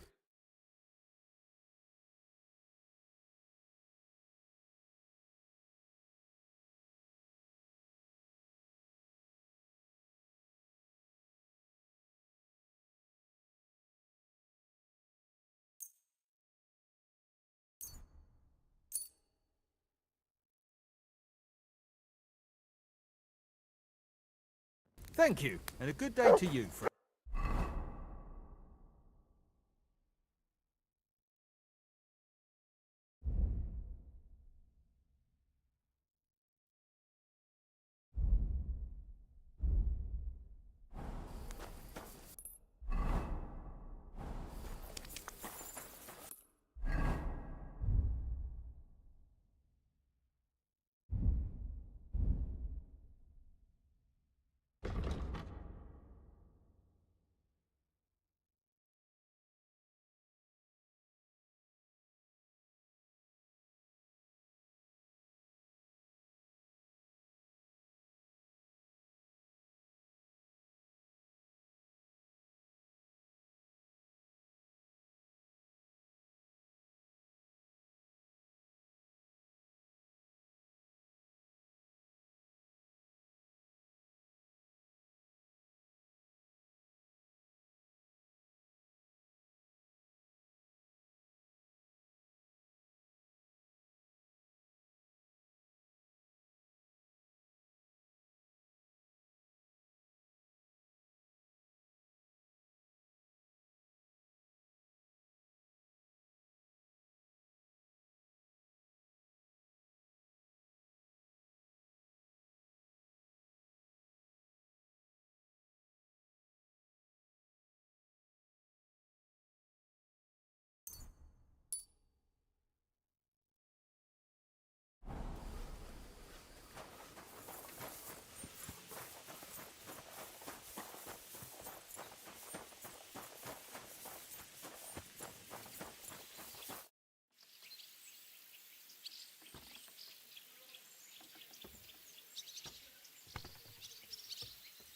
Thank you, and a good day to you, friend.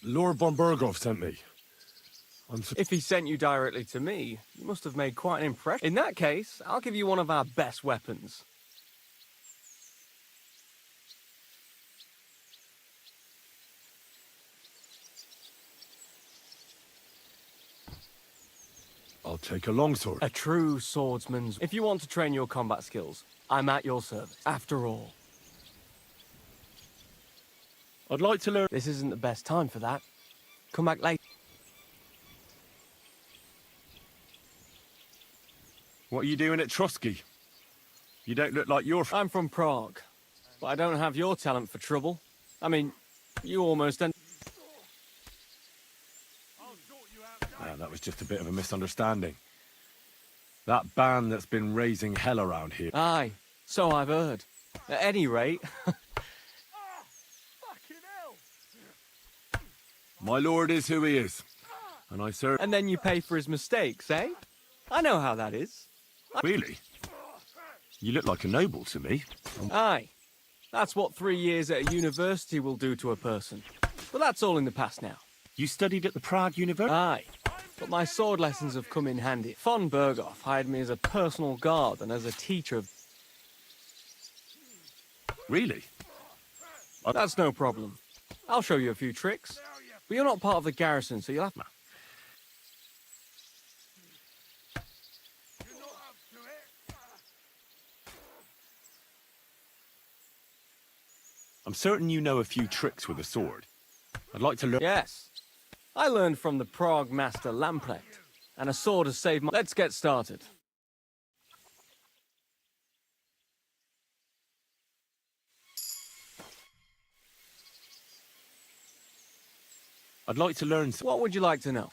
Lord von Berghoff sent me. If he sent you directly to me, you must have made quite an impression. In that case, I'll give you one of our best weapons. I'll take a longsword. A true swordsman's... If you want to train your combat skills, I'm at your service. After all. I'd like to learn... This isn't the best time for that. Come back later. What are you doing at Trotsky? You don't look like you're... I'm from Prague, but I don't have your talent for trouble. I mean, you almost end... That was just a bit of a misunderstanding. That band that's been raising hell around here. Aye, so I've heard. At any rate... My lord is who he is. And I serve... And then you pay for his mistakes, eh? I know how that is. Really? You look like a noble to me. Aye. That's what 3 years at a university will do to a person. But that's all in the past now. You studied at the Prague University? Aye. But my sword lessons have come in handy. Von Berghoff hired me as a personal guard and as a teacher of... Really? That's no problem. I'll show you a few tricks. But you're not part of the garrison, so you'll have to... I'm certain you know a few tricks with a sword. I'd like to learn... Yes. I learned from the Prague master Lamprecht, and a sword has saved my... Let's get started. I'd like to learn... What would you like to know?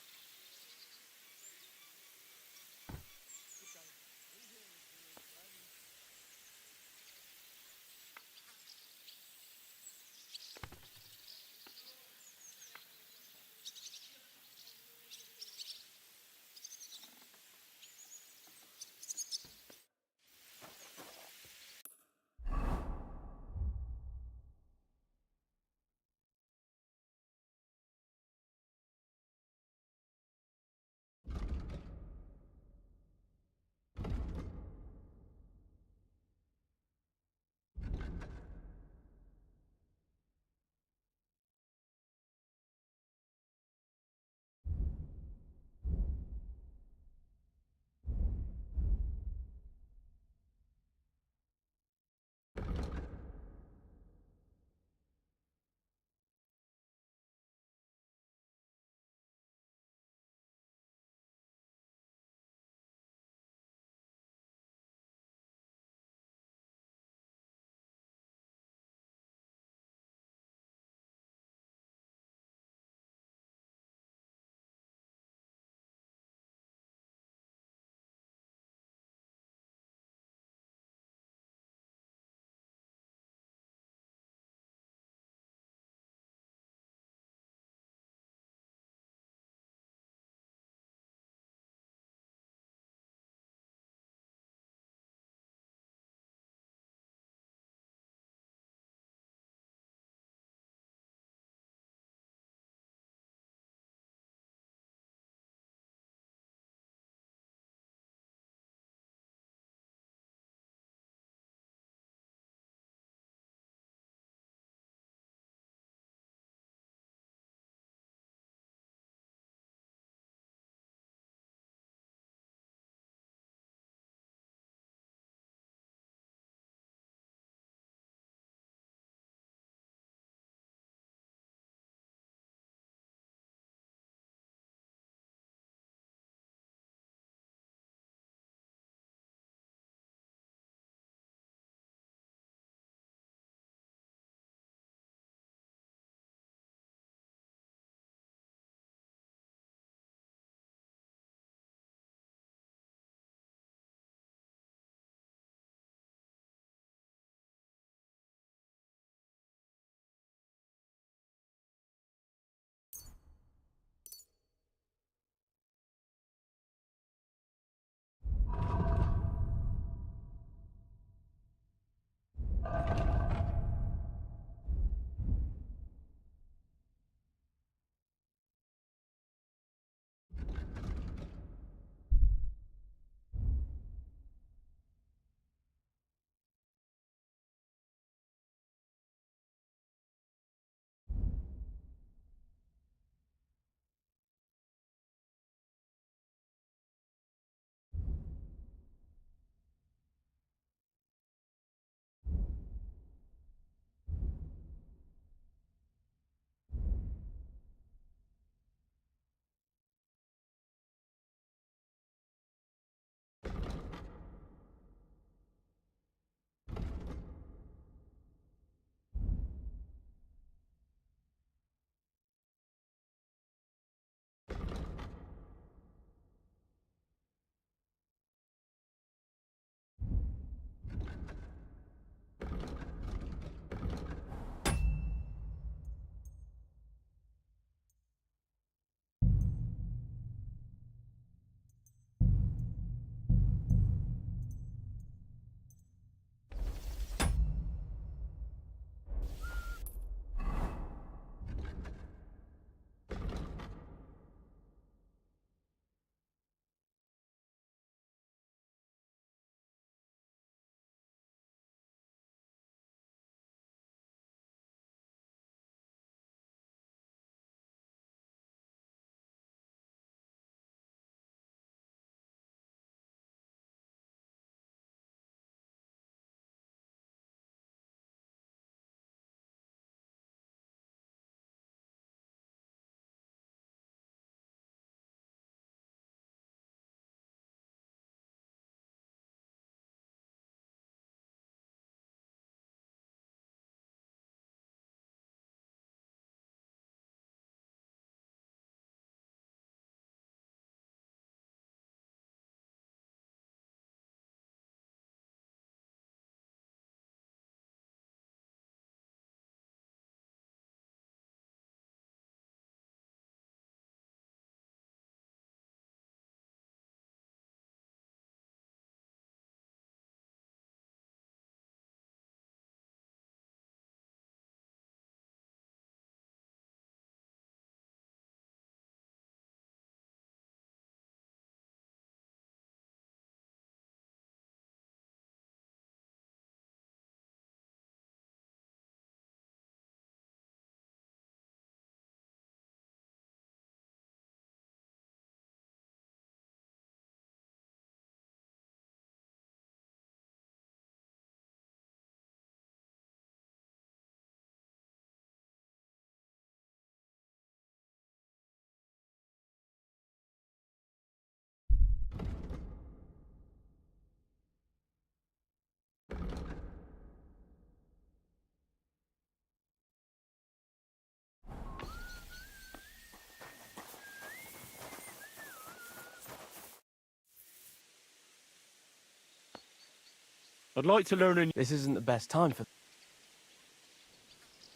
I'd like to learn a... This isn't the best time for...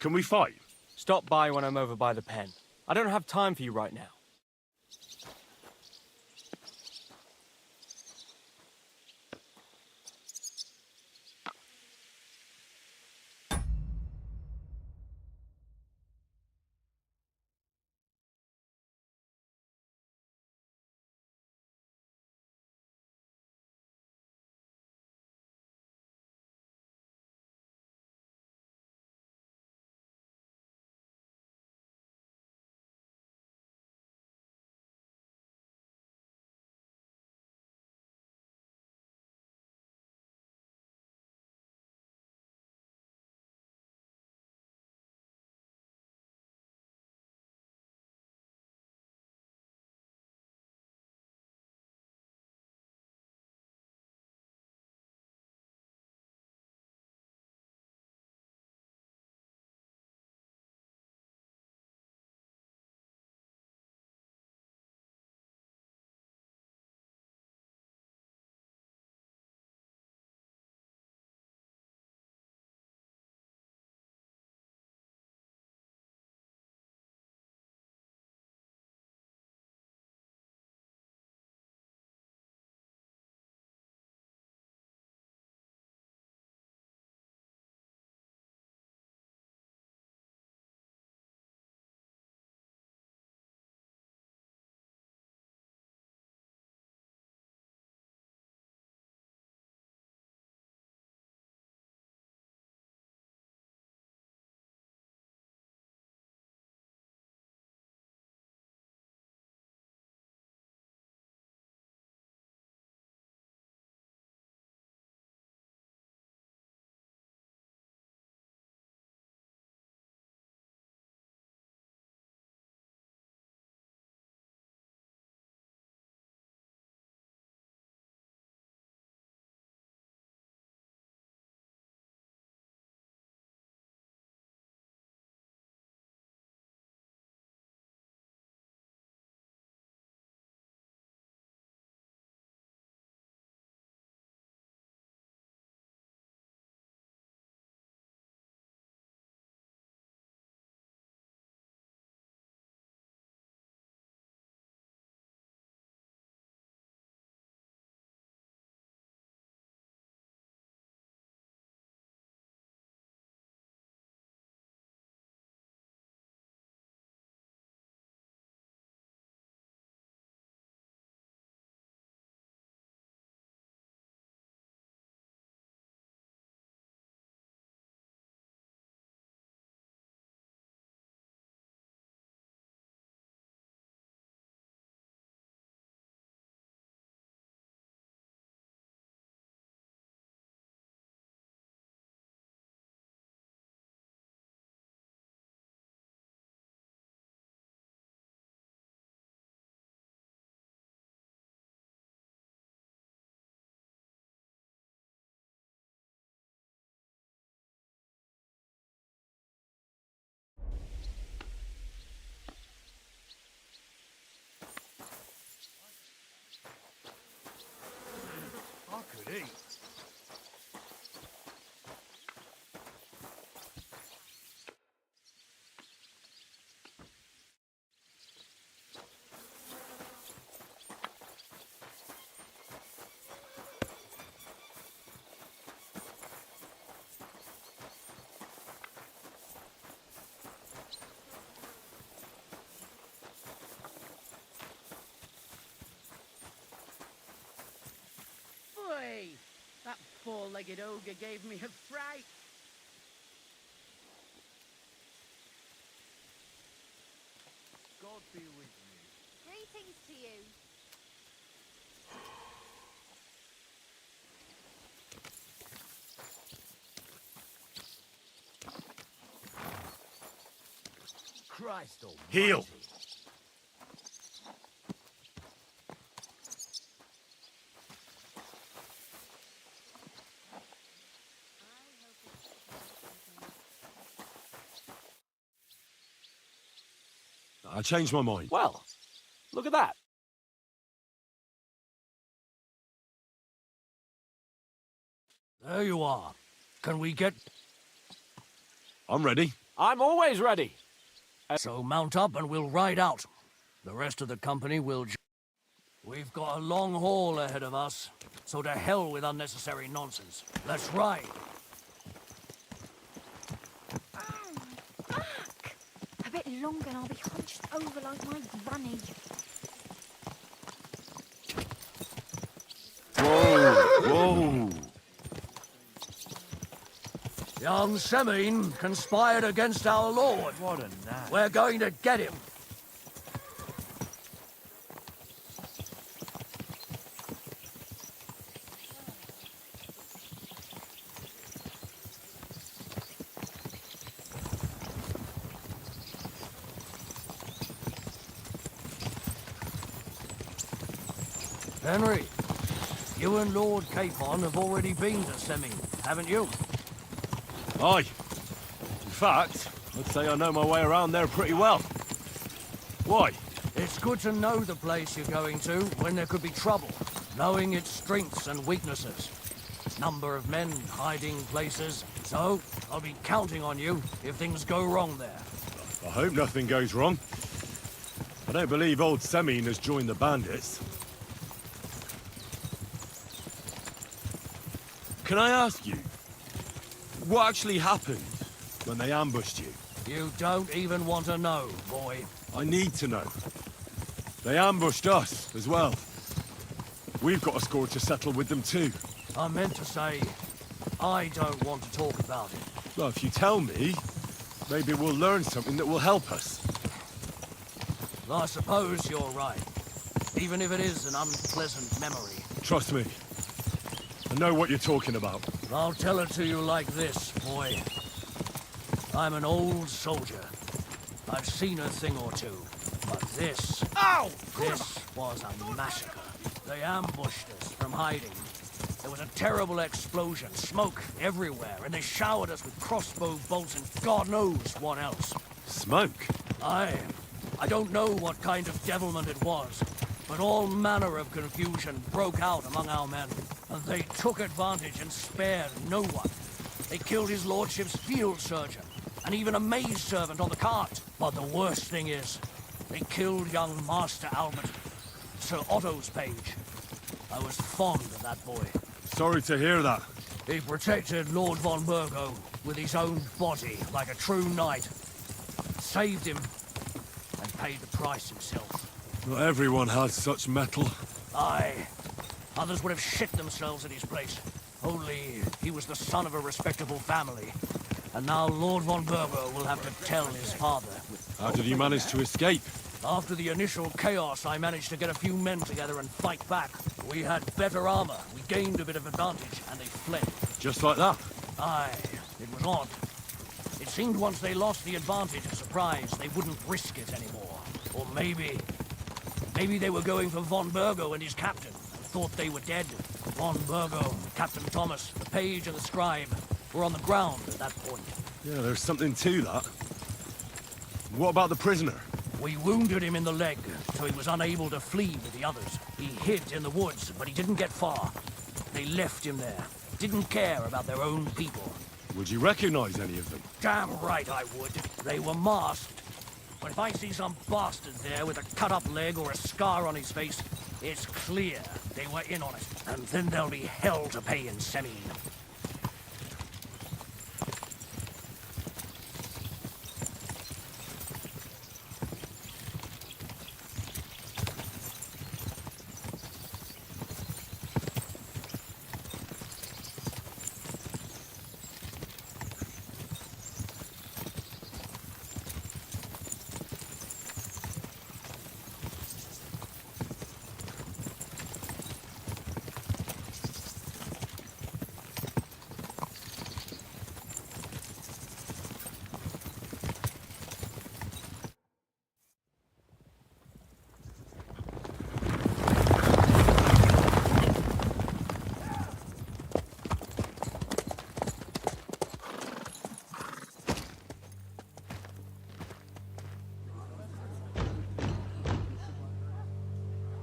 Can we fight? Stop by when I'm over by the pen. I don't have time for you right now. I could eat. Oi! That four-legged ogre gave me a fright. God be with you. Greetings to you. Christ almighty. Heal! I changed my mind. Well, look at that. There you are. Can we get... I'm ready. I'm always ready. So mount up and we'll ride out. The rest of the company will... We've got a long haul ahead of us, so to hell with unnecessary nonsense. Let's ride. Back! A bit longer and I'll be hunched over like my granny. Whoa! Young Semine conspired against our lord. What a night. We're going to get him. Henry, you and Lord Capon have already been to Semine, haven't you? Aye. In fact, I'd say I know my way around there pretty well. Why? It's good to know the place you're going to when there could be trouble, knowing its strengths and weaknesses. Number of men, hiding places. So, I'll be counting on you if things go wrong there. I hope nothing goes wrong. I don't believe old Semine has joined the bandits. Can I ask you, what actually happened when they ambushed you? You don't even want to know, boy. I need to know. They ambushed us as well. We've got a score to settle with them too. I meant to say, I don't want to talk about it. Well, if you tell me, maybe we'll learn something that will help us. I suppose you're right. Even if it is an unpleasant memory. Trust me. I know what you're talking about. I'll tell it to you like this, boy. I'm an old soldier. I've seen a thing or two. But this... Ow! This was a massacre. They ambushed us from hiding. There was a terrible explosion, smoke everywhere, and they showered us with crossbow bolts and God knows what else. Smoke? I don't know what kind of devilment it was, but all manner of confusion broke out among our men, and they took advantage and spared no one. They killed his lordship's field surgeon, and even a maid servant on the cart. But the worst thing is, they killed young Master Albert, Sir Otto's page. I was fond of that boy. Sorry to hear that. He protected Lord von Burgo with his own body like a true knight. Saved him, and paid the price himself. Not everyone has such mettle. Aye. Others would have shit themselves at his place. Only he was the son of a respectable family. And now Lord von Burgo will have to tell his father. How did he manage to escape? After the initial chaos, I managed to get a few men together and fight back. We had better armor, we gained a bit of advantage, and they fled. Just like that? Aye, it was odd. It seemed once they lost the advantage of surprise, they wouldn't risk it anymore. Or maybe they were going for von Burgo and his captain, and thought they were dead. Von Burgo, Captain Thomas, the page and the scribe were on the ground at that point. Yeah, there's something to that. What about the prisoner? We wounded him in the leg, so he was unable to flee with the others. He hid in the woods, but he didn't get far. They left him there. Didn't care about their own people. Would you recognize any of them? Damn right I would. They were masked. But if I see some bastard there with a cut-up leg or a scar on his face, it's clear they were in on it. And then there'll be hell to pay in Semine.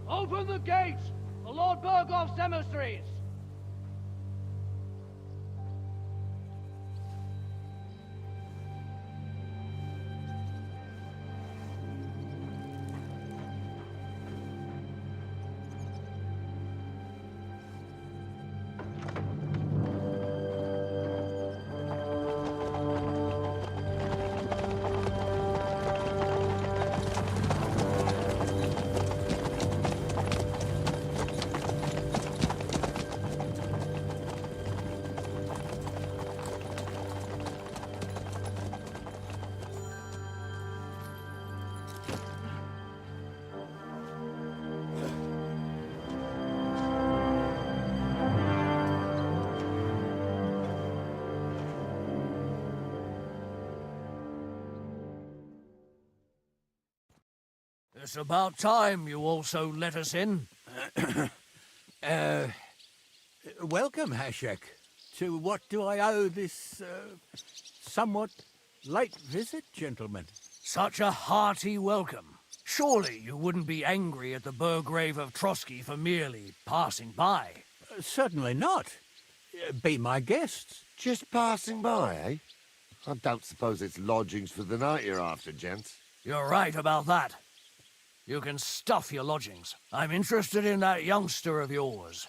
Open the gates! The Lord Burgoff's emissaries! It's about time you also let us in. Welcome, Hashek. To what do I owe this, somewhat late visit, gentlemen? Such a hearty welcome. Surely you wouldn't be angry at the Burgrave of Trotsky for merely passing by. Certainly not. Be my guests. Just passing by, eh? I don't suppose it's lodgings for the night you're after, gents. You're right about that. You can stuff your lodgings. I'm interested in that youngster of yours.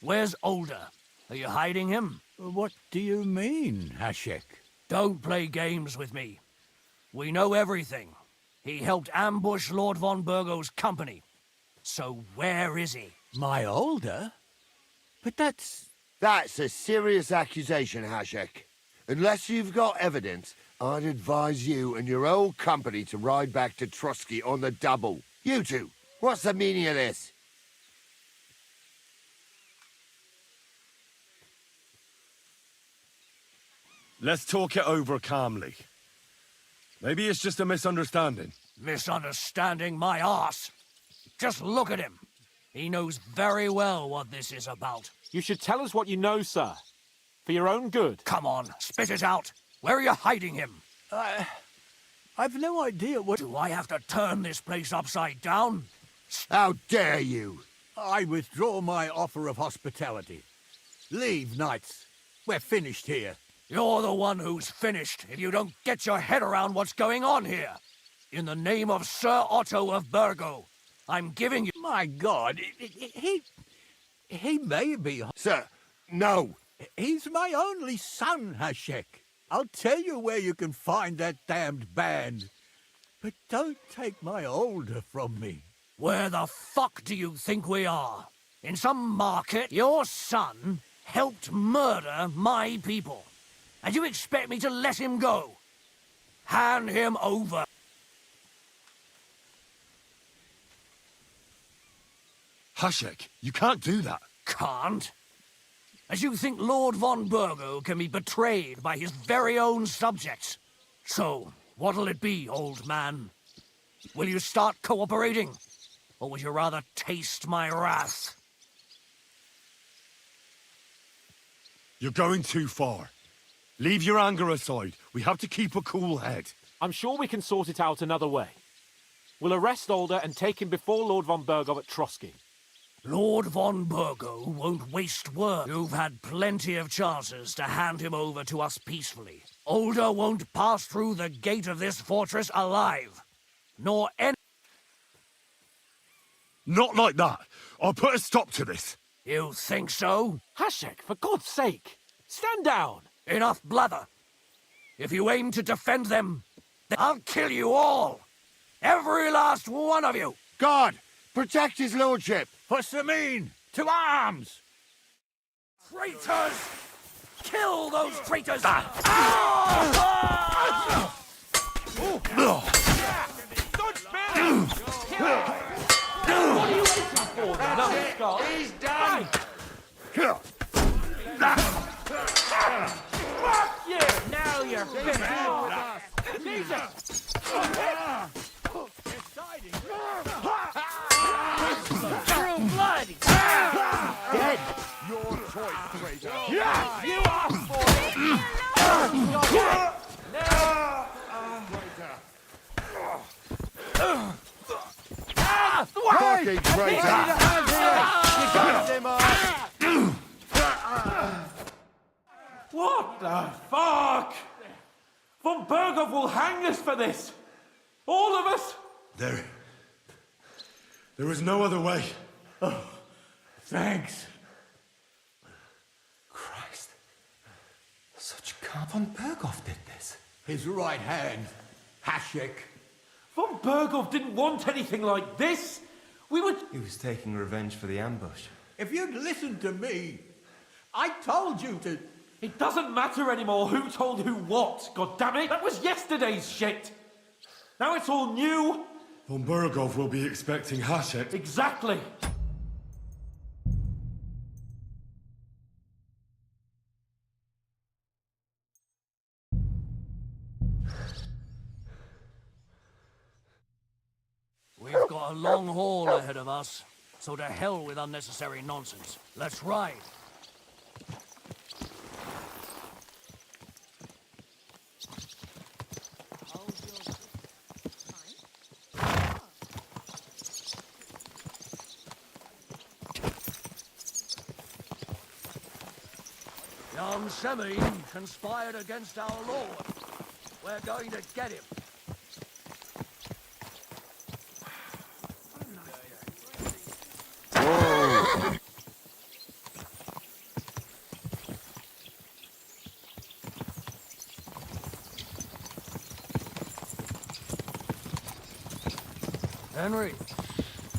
Where's Older? Are you hiding him? What do you mean, Hashek? Don't play games with me. We know everything. He helped ambush Lord von Burgo's company. So where is he? My Older? But that's... That's a serious accusation, Hashek. Unless you've got evidence, I'd advise you and your old company to ride back to Trotsky on the double. You two, what's the meaning of this? Let's talk it over calmly. Maybe it's just a misunderstanding. Misunderstanding my arse. Just look at him. He knows very well what this is about. You should tell us what you know, sir. For your own good. Come on, spit it out. Where are you hiding him? I've no idea what... Do I have to turn this place upside down? How dare you! I withdraw my offer of hospitality. Leave, knights. We're finished here. You're the one who's finished if you don't get your head around what's going on here. In the name of Sir Otto of Burgo, I'm giving you... My God, he may be... Sir, no! He's my only son, Hashek. I'll tell you where you can find that damned band. But don't take my Older from me. Where the fuck do you think we are? In some market, your son helped murder my people. And you expect me to let him go? Hand him over. Hashek, you can't do that. Can't? As you think Lord von Burgo can be betrayed by his very own subjects. So, what'll it be, old man? Will you start cooperating? Or would you rather taste my wrath? You're going too far. Leave your anger aside. We have to keep a cool head. I'm sure we can sort it out another way. We'll arrest Older and take him before Lord von Burgo at Trotsky. Lord von Burgo won't waste words. You've had plenty of chances to hand him over to us peacefully. Older won't pass through the gate of this fortress alive. Nor any... Not like that. I'll put a stop to this. You think so? Hashek, for God's sake, stand down. Enough blather. If you aim to defend them, then I'll kill you all. Every last one of you. God, protect his lordship. For Sameen, to arms! Traitors! Kill those traitors! What are you waiting for, numbskull? He's done! Fuck you! Now you're finished! Jesus! True blood! Dead! Your choice, traitor. You asked for it! Fucking traitor! You got him, What the fuck? Von Burgo will hang us for this. All of us. There was no other way. Oh, thanks. Christ. Such Count von Burgo did this. His right hand, Hashek. Von Burgo didn't want anything like this. We would... He was taking revenge for the ambush. If you'd listened to me, I told you to... It doesn't matter anymore who told who what, goddammit. That was yesterday's shit. Now it's all new. Von Burgo will be expecting Hashek. Exactly. We've got a long haul ahead of us, so to hell with unnecessary nonsense. Let's ride. Young Semine conspired against our lord. We're going to get him. Henry,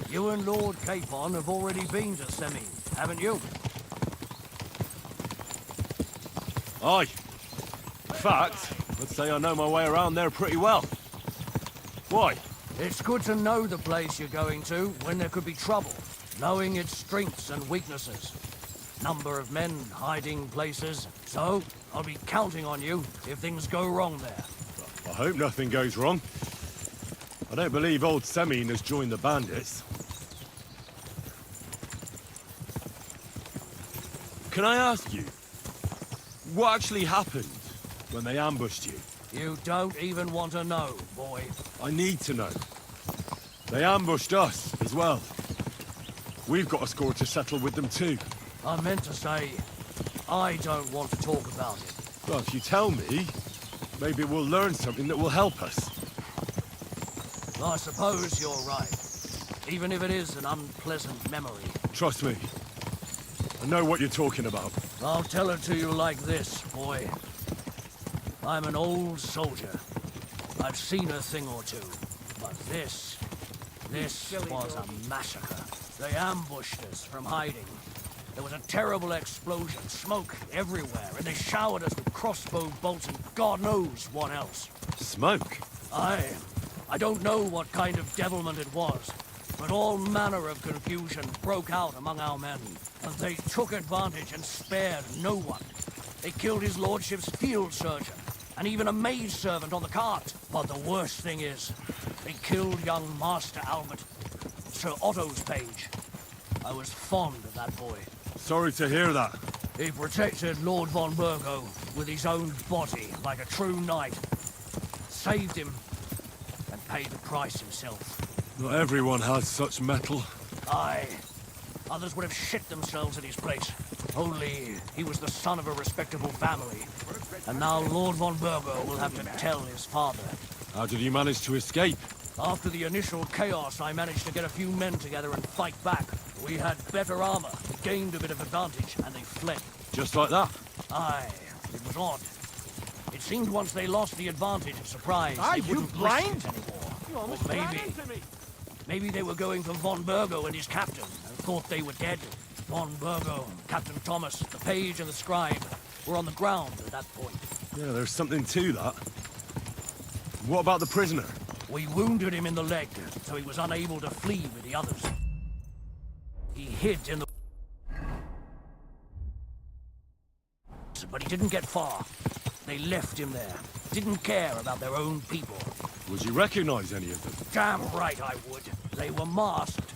you and Lord Capon have already been to Semine, haven't you? Aye. In fact, I'd say I know my way around there pretty well. Why? It's good to know the place you're going to when there could be trouble, knowing its strengths and weaknesses. Number of men, hiding places. So, I'll be counting on you if things go wrong there. I hope nothing goes wrong. I don't believe old Semine has joined the bandits. Can I ask you, what actually happened when they ambushed you? You don't even want to know, boy. I need to know. They ambushed us as well. We've got a score to settle with them too. I meant to say, I don't want to talk about it. Well, if you tell me, maybe we'll learn something that will help us. I suppose you're right. Even if it is an unpleasant memory. Trust me. I know what you're talking about. I'll tell it to you like this, boy. I'm an old soldier. I've seen a thing or two. But this was a massacre. They ambushed us from hiding. There was a terrible explosion, smoke everywhere, and they showered us with crossbow bolts and God knows what else. Smoke? I don't know what kind of devilment it was, but all manner of confusion broke out among our men, and they took advantage and spared no one. They killed his lordship's field surgeon, and even a maidservant on the cart. But the worst thing is, they killed young Master Albert, Sir Otto's page. I was fond of that boy. Sorry to hear that. He protected Lord von Burgo with his own body like a true knight. Saved him, and paid the price himself. Not everyone has such mettle. Aye. Others would have shit themselves at his place. Only he was the son of a respectable family. And now Lord von Burgo will have to tell his father. How did you manage to escape? After the initial chaos, I managed to get a few men together and fight back. We had better armor, gained a bit of advantage, and they fled. Just like that? Aye. It was odd. It seemed once they lost the advantage of surprise, they wouldn't risk it anymore. You almost Or ran into me. Maybe they were going for von Burgo and his captain, and thought they were dead. Von Burgo, Captain Thomas, the page and the scribe were on the ground at that point. Yeah, there's something to that. What about the prisoner? We wounded him in the leg, so he was unable to flee with the others. He hid in the... But he didn't get far. They left him there. Didn't care about their own people. Would you recognize any of them? Damn right I would. They were masked.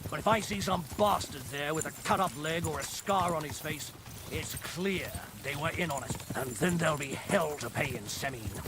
But if I see some bastard there with a cut-up leg or a scar on his face, it's clear they were in on it. And then there'll be hell to pay in Semine.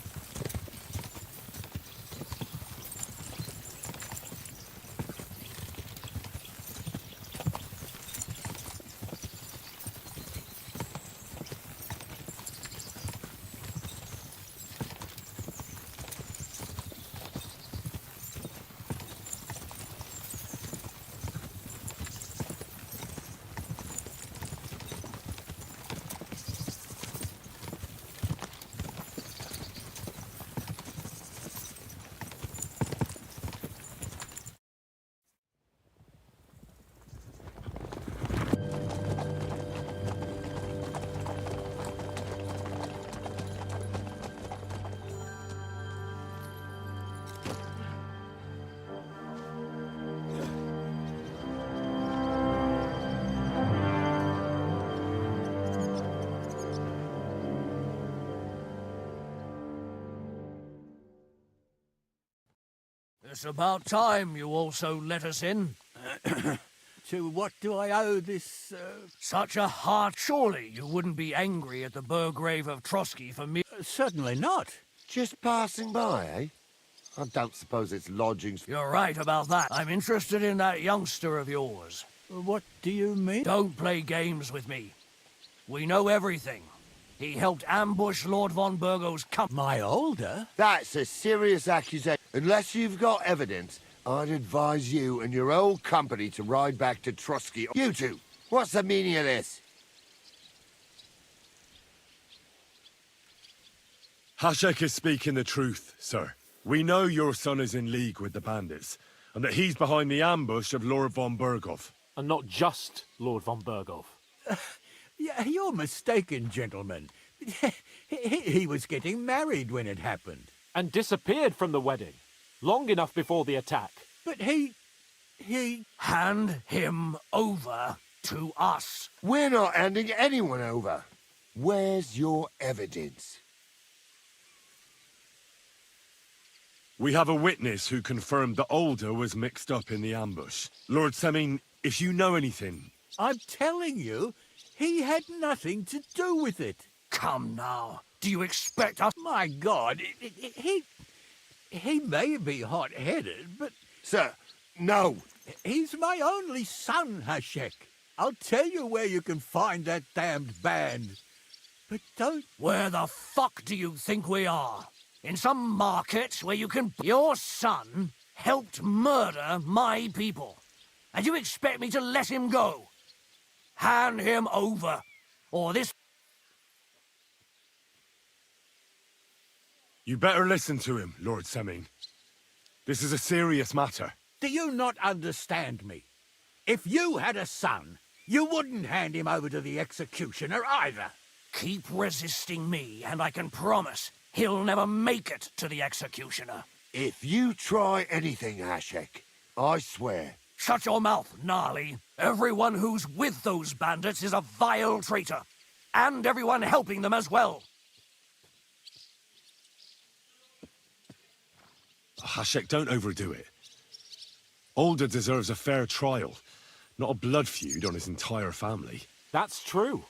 It's about time you also let us in. To what do I owe this, Such a heart. Surely you wouldn't be angry at the Burgrave of Trotsky for me. Certainly not. Just passing by, eh? I don't suppose it's lodgings. You're right about that. I'm interested in that youngster of yours. What do you mean? Don't play games with me. We know everything. He helped ambush Lord von Burgo's company. My older? That's a serious accusation. Unless you've got evidence, I'd advise you and your old company to ride back to Trotsky. You two, what's the meaning of this? Hashek is speaking the truth, sir. We know your son is in league with the bandits, and that he's behind the ambush of Lord von Burgov. And not just Lord von Burgov. Yeah, you're mistaken, gentlemen. He was getting married when it happened. And disappeared from the wedding, long enough before the attack. But he... Hand him over to us. We're not handing anyone over. Where's your evidence? We have a witness who confirmed that Older was mixed up in the ambush. Lord Semin, if you know anything... I'm telling you, he had nothing to do with it. Come now. Do you expect us... My God, he may be hot-headed, but... Sir, no. He's my only son, Hashek. I'll tell you where you can find that damned band. But don't... Where the fuck do you think we are? In some market where you can... Your son helped murder my people. And you expect me to let him go? Hand him over. Or this... You better listen to him, Lord Semin. This is a serious matter. Do you not understand me? If you had a son, you wouldn't hand him over to the executioner either. Keep resisting me, and I can promise he'll never make it to the executioner. If you try anything, Hashek, I swear... Shut your mouth, Gnarly. Everyone who's with those bandits is a vile traitor. And everyone helping them as well. Hashek, don't overdo it. Older deserves a fair trial, not a blood feud on his entire family. That's true.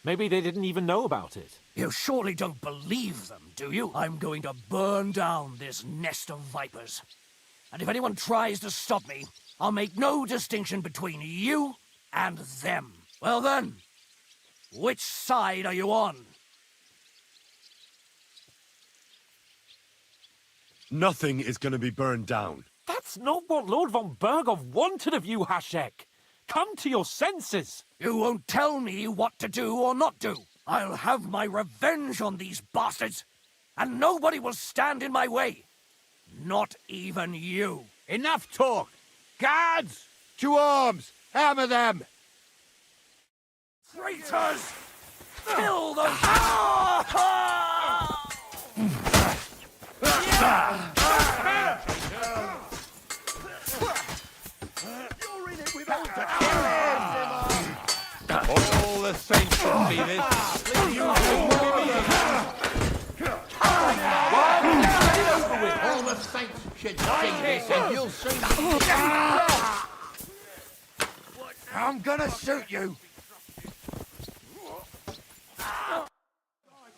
Maybe they didn't even know about it. You surely don't believe them, do you? I'm going to burn down this nest of vipers. And if anyone tries to stop me, I'll make no distinction between you and them. Well then, which side are you on? Nothing is going to be burned down. That's not what Lord von Burgov wanted of you, Hashek. Come to your senses. You won't tell me what to do or not do. I'll have my revenge on these bastards, and nobody will stand in my way. Not even you. Enough talk! Guards! To arms! Hammer them! Traitors! Kill them! You're in it without the all the saints should see this. All the saints should see this, and you'll see. I'm gonna shoot you!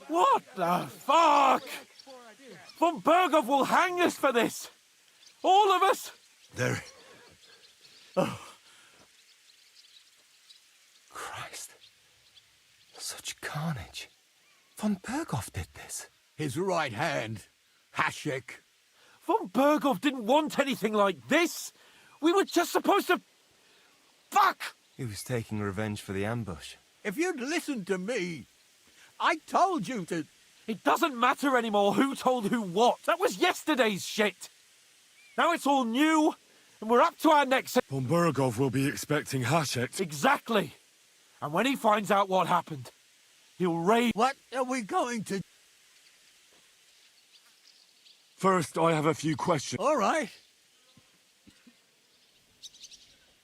What the fuck? Von Burgov will hang us for this. All of us. There... Oh. Christ. Such carnage. Von Burgov did this. His right hand, Hashek. Von Burgov didn't want anything like this. We were just supposed to... Fuck! He was taking revenge for the ambush. If you'd listened to me, I told you to... It doesn't matter anymore who told who what. That was yesterday's shit. Now it's all new, and we're up to our next... Von Burgov will be expecting Hashek. Exactly. And when he finds out what happened, he'll rage... What are we going to... First, I have a few questions. All right.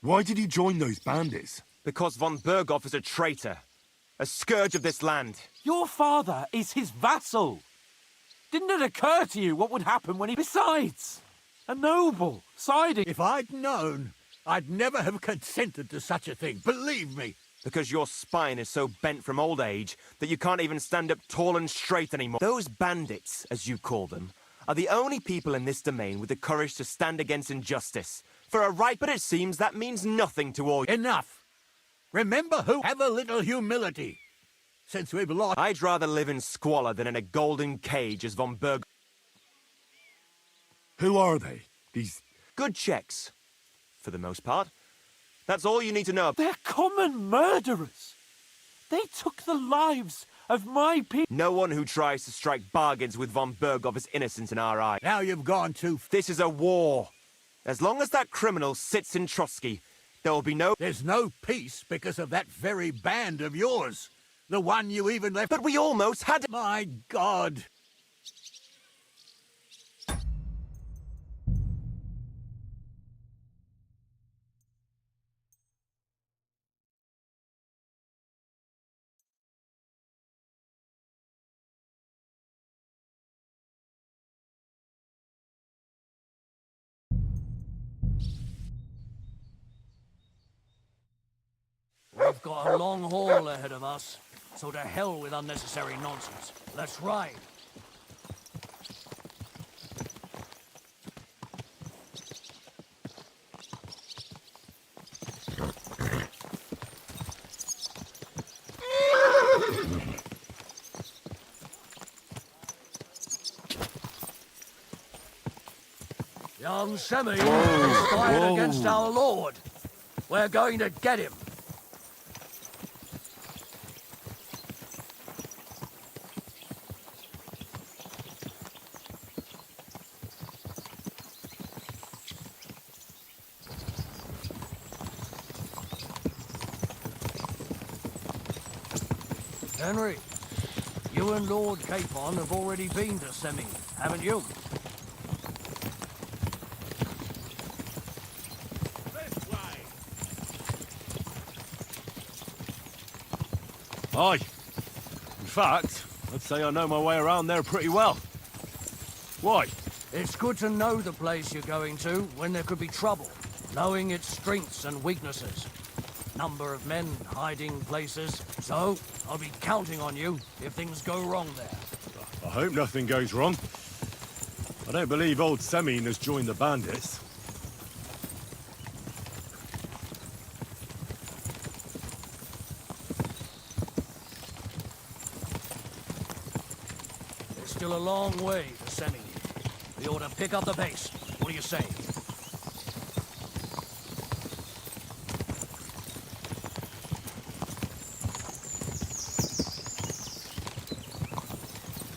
Why did you join those bandits? Because von Burgov is a traitor. A scourge of this land. Your father is his vassal. Didn't it occur to you what would happen when he... Besides, A noble, siding... If I'd known, I'd never have consented to such a thing, believe me. Because your spine is so bent from old age that you can't even stand up tall and straight anymore. Those bandits, as you call them, are the only people in this domain with the courage to stand against injustice. For a right, but it seems that means nothing to all... Enough! Remember who... Have a little humility. Since we've lost... I'd rather live in squalor than in a golden cage as von Berg... Who are they? These... Good checks, for the most part. That's all you need to know. They're common murderers. They took the lives of my people. No one who tries to strike bargains with von Berghoff is innocent in our eyes. Now you've gone too... This is a war. As long as that criminal sits in Trotsky, there will be no... There's no peace because of that very band of yours. The one you even left... But we almost had... My God! We've got a long haul ahead of us, so to hell with unnecessary nonsense. Let's ride. Young Semi is fired against our Lord. We're going to get him. Henry, you and Lord Capon have already been to Semi, haven't you? Aye. In fact, I'd say I know my way around there pretty well. Why? It's good to know the place you're going to when there could be trouble, knowing its strengths and weaknesses. Number of men, hiding places. So, I'll be counting on you if things go wrong there. I hope nothing goes wrong. I don't believe old Semine has joined the bandits. There's still a long way to Semi. We ought to pick up the pace. What do you say?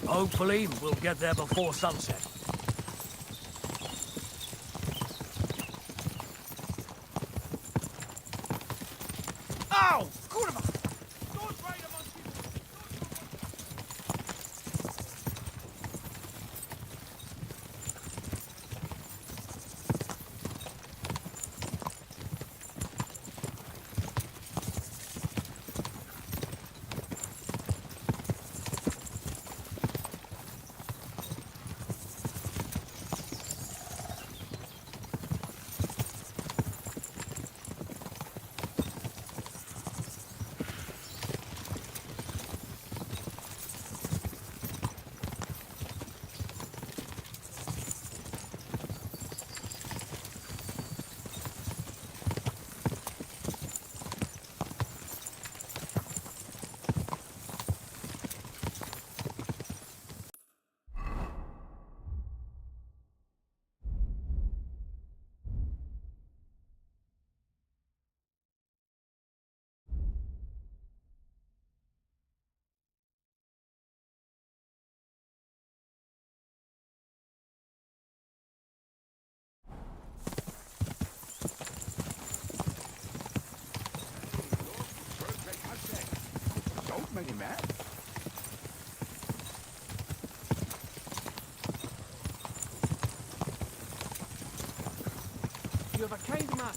Hopefully, we'll get there before sunset. Ow! Kurwa! Don't make him mad. You have a kind man.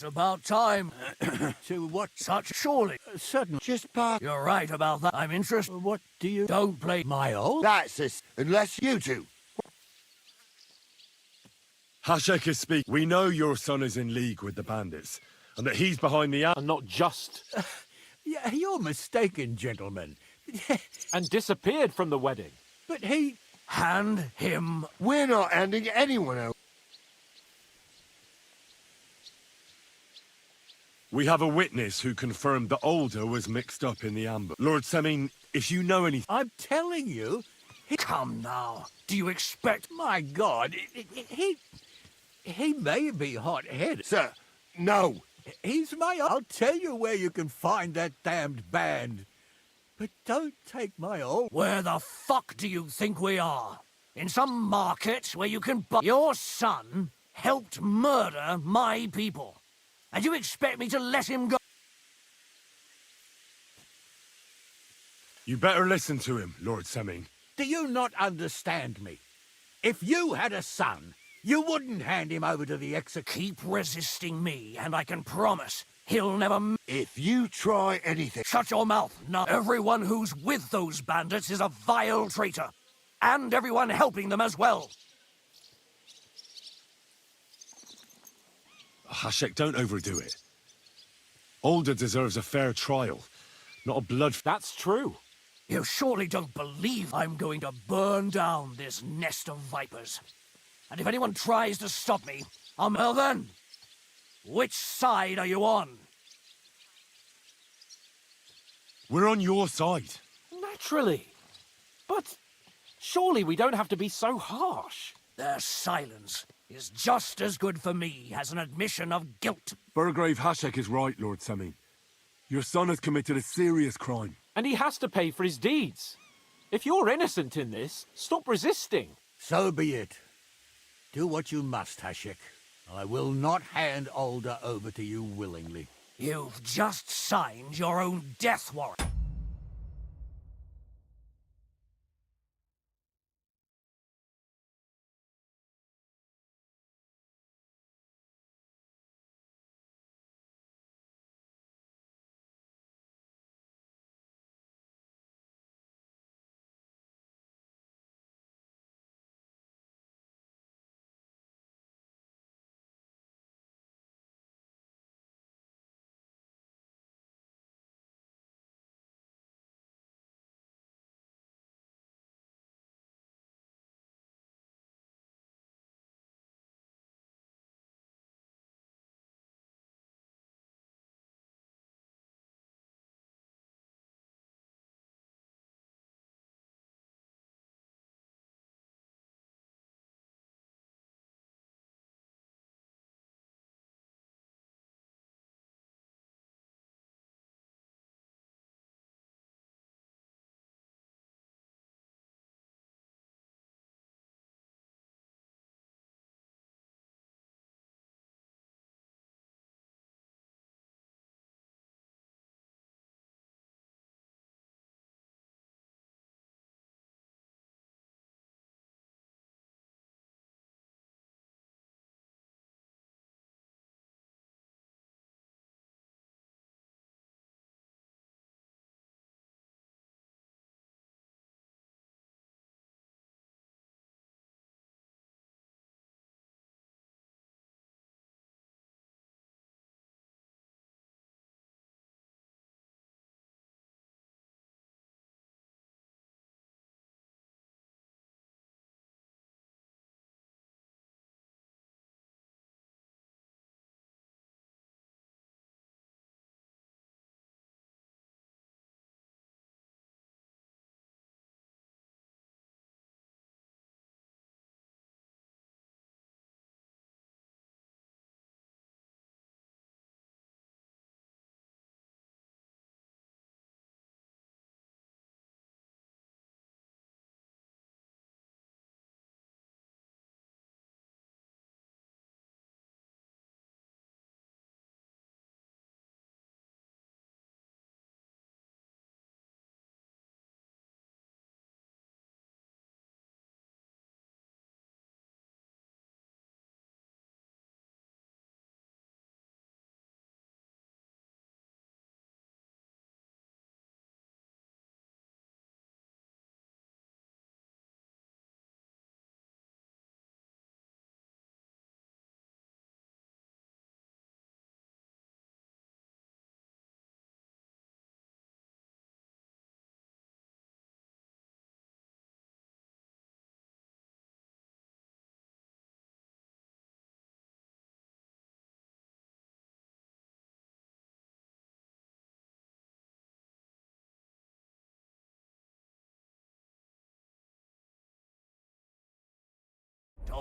about time. To what? Such surely. Certainly. Just park. You're right about that. I'm interested. What do you... Don't play my old. That's it. Unless you two. Hashek is speak. We know your son is in league with the bandits, and that he's behind the... And not just... Yeah, you're mistaken, gentlemen. and disappeared from the wedding. But he... Hand him... We're not handing anyone out. We have a witness who confirmed that Older was mixed up in the ambush. Lord Semin, if you know anything... I'm telling you... Come now. Do you expect... My God, he may be hot-headed. Sir, no. He's my... I'll tell you where you can find that damned band. But don't take my old... Where the fuck do you think we are? In some market where you can buy... Your son helped murder my people. And you expect me to let him go? You better listen to him, Lord Semin. Do you not understand me? If you had a son, you wouldn't hand him over to the Keep resisting me, and I can promise he'll never... If you try anything... Shut your mouth. No. Everyone who's with those bandits is a vile traitor. And everyone helping them as well. Hashek, don't overdo it. Older deserves a fair trial, not a blood... That's true. You surely don't believe I'm going to burn down this nest of vipers. And if anyone tries to stop me, well then, which side are you on? We're on your side. Naturally. But surely we don't have to be so harsh. Their silence is just as good for me as an admission of guilt. Burgrave Hashek is right, Lord Semin. Your son has committed a serious crime. And he has to pay for his deeds. If you're innocent in this, stop resisting. So be it. Do what you must, Hashek. I will not hand Older over to you willingly. You've just signed your own death warrant.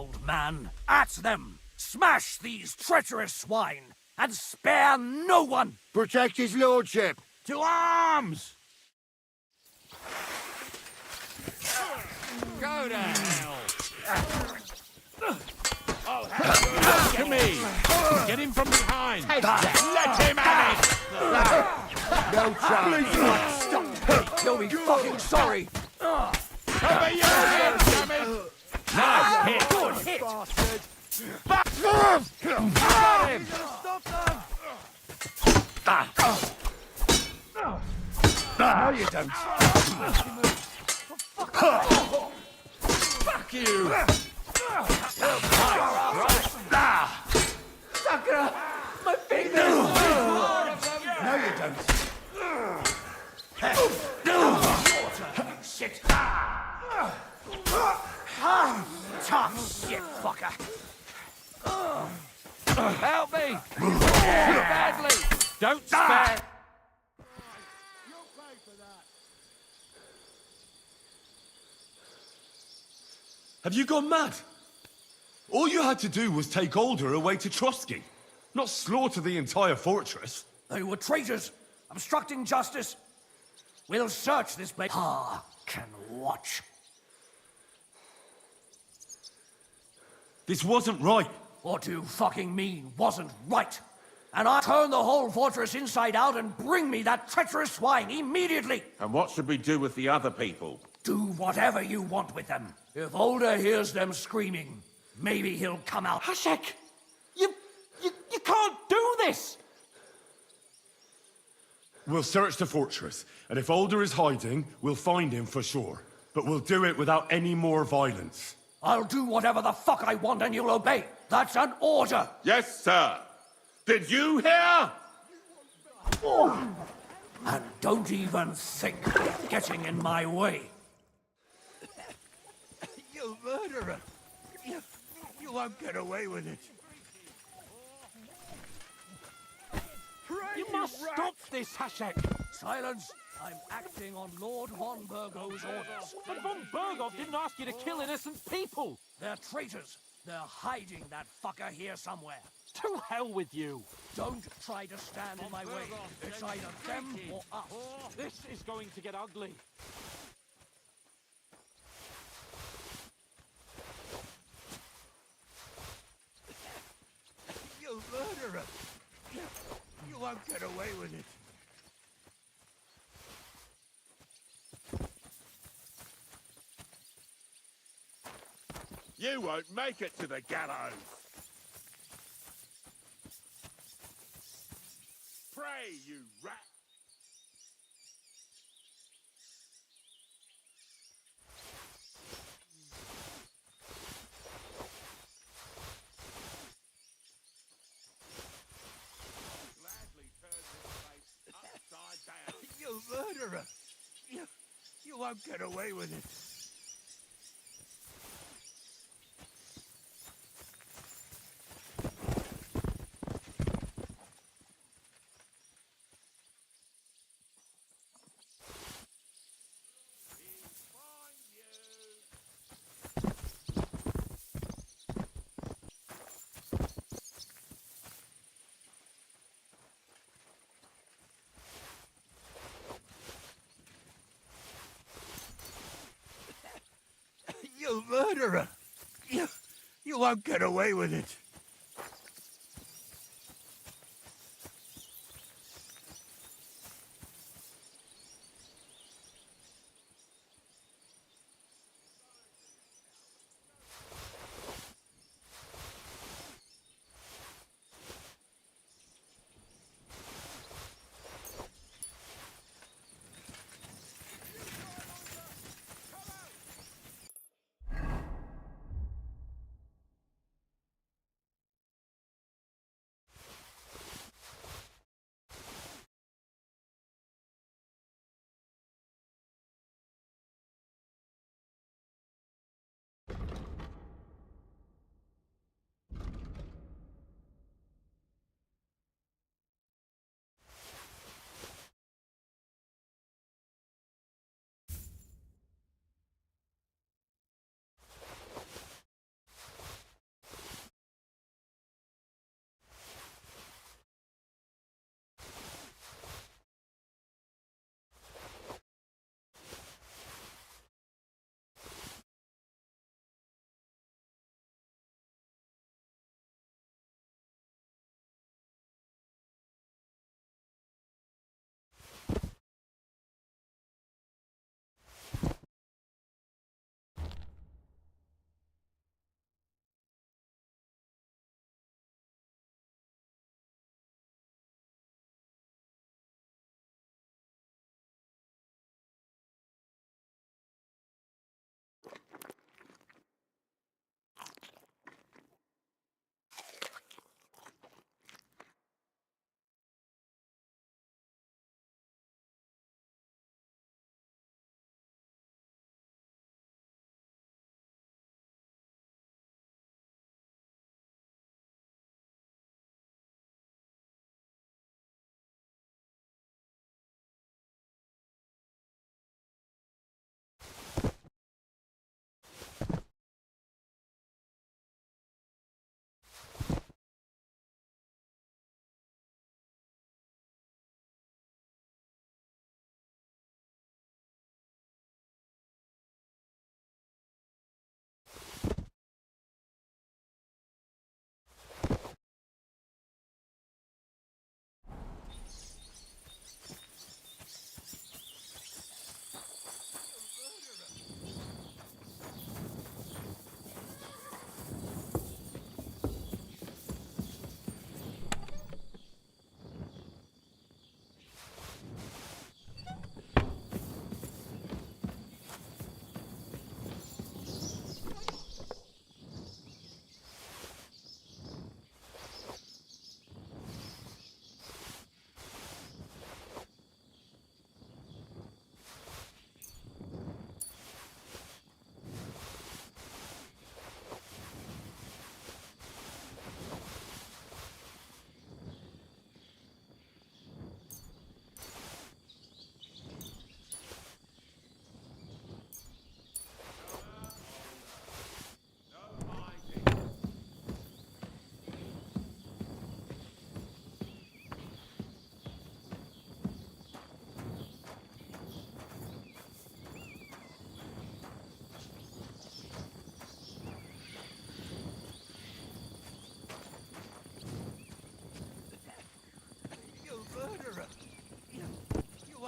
old man. At them! Smash these treacherous swine, and spare no one! Protect his lordship! To arms! Go to hell! To me! Get him from behind! Let him have it! No chance! Stop! You'll be fucking sorry! Cover your head, damn it! Nice hit! Good hit! Got him! No, you don't. Fuck you! Sucker! My fingers! No, you don't. Shit! Tough shit, fucker! Help me! Badly! Don't spare! Have you gone mad? All you had to do was take Alder away to Trotsky, not slaughter the entire fortress. They were traitors, obstructing justice. We'll search this place. Can watch. This wasn't right. What do you fucking mean, wasn't right? And I turn the whole fortress inside out and bring me that treacherous swine immediately! And what should we do with the other people? Do whatever you want with them. If Older hears them screaming, maybe he'll come out. Hashek! You can't do this! We'll search the fortress, and if Alder is hiding, we'll find him for sure. But we'll do it without any more violence. I'll do whatever the fuck I want and you'll obey. That's an order. Yes, sir. Did you hear? And don't even think of getting in my way. You murderer! You won't get away with it. You must stop this, Hashek! Silence! I'm acting on Lord von Burgo's orders. But von Burgov didn't ask you to kill innocent people! They're traitors. They're hiding that fucker here somewhere. To hell with you! Don't try to stand in my way. It's either them or us. This is going to get ugly. You murderer! You won't get away with it. You won't make it to the gallows. Pray, you rat. Gladly turn this place upside down. You murderer! You won't get away with it. You murderer! You won't get away with it.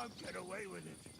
won't get away with it.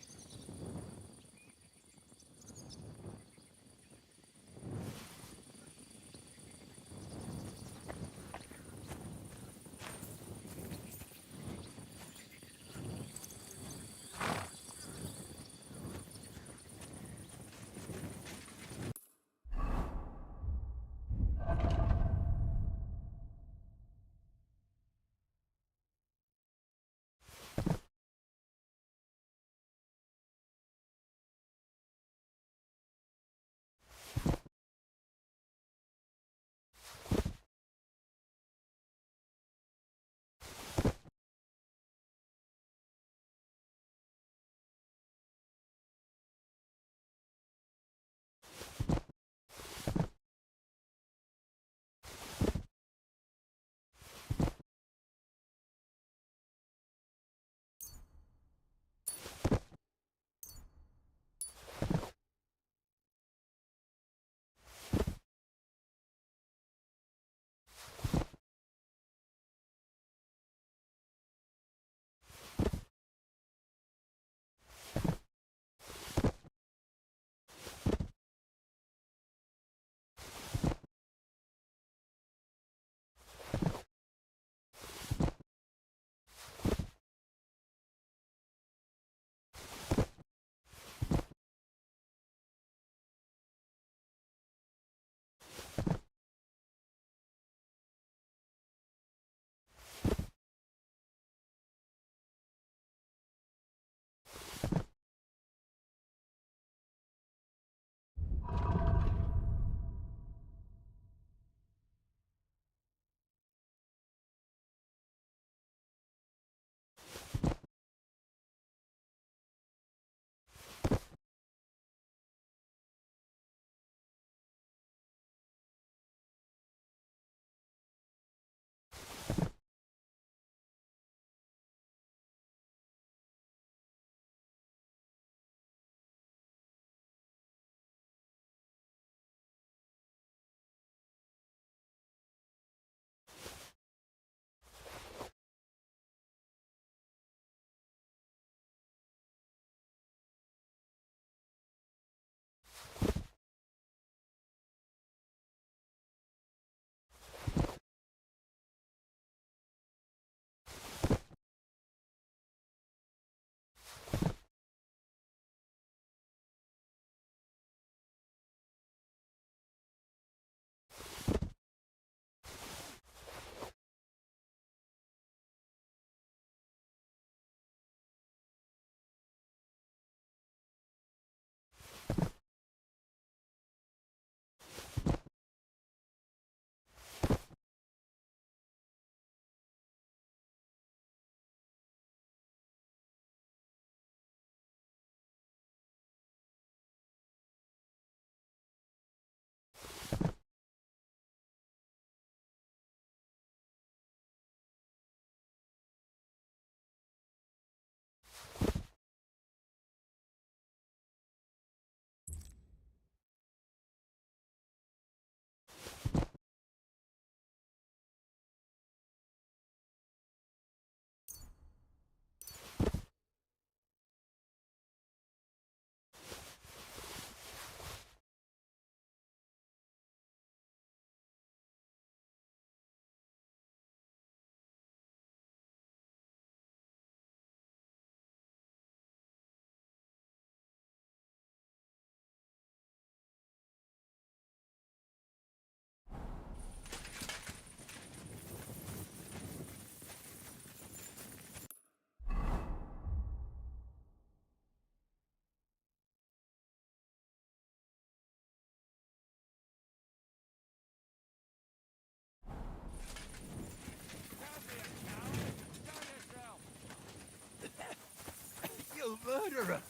You murderer!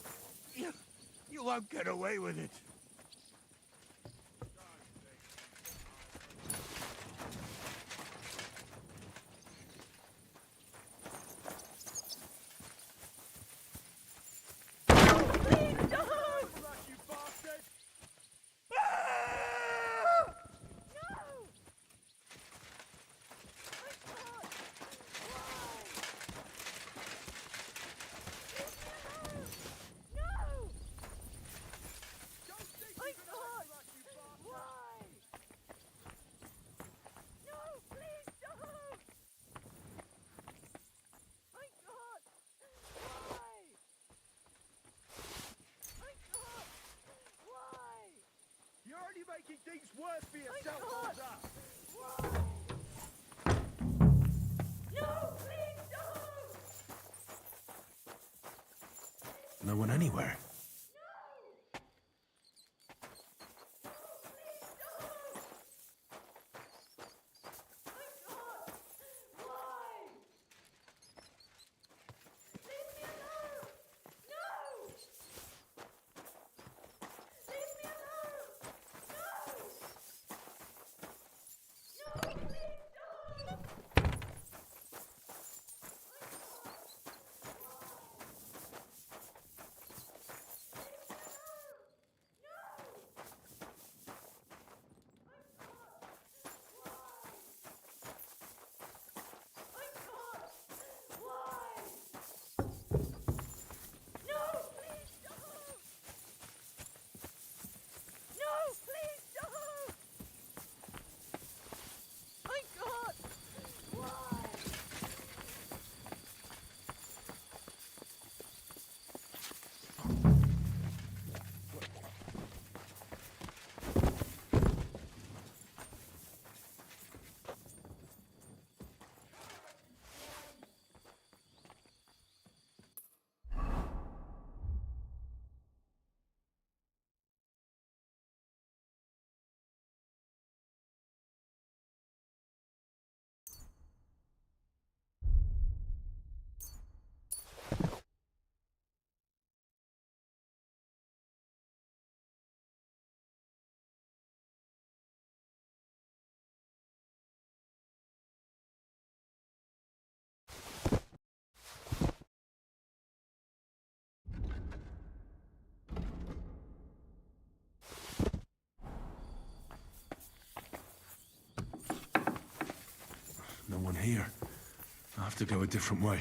You won't get away with it. making things worse for yourself, Older. No, please don't! No one anywhere. No one here. I have to go a different way.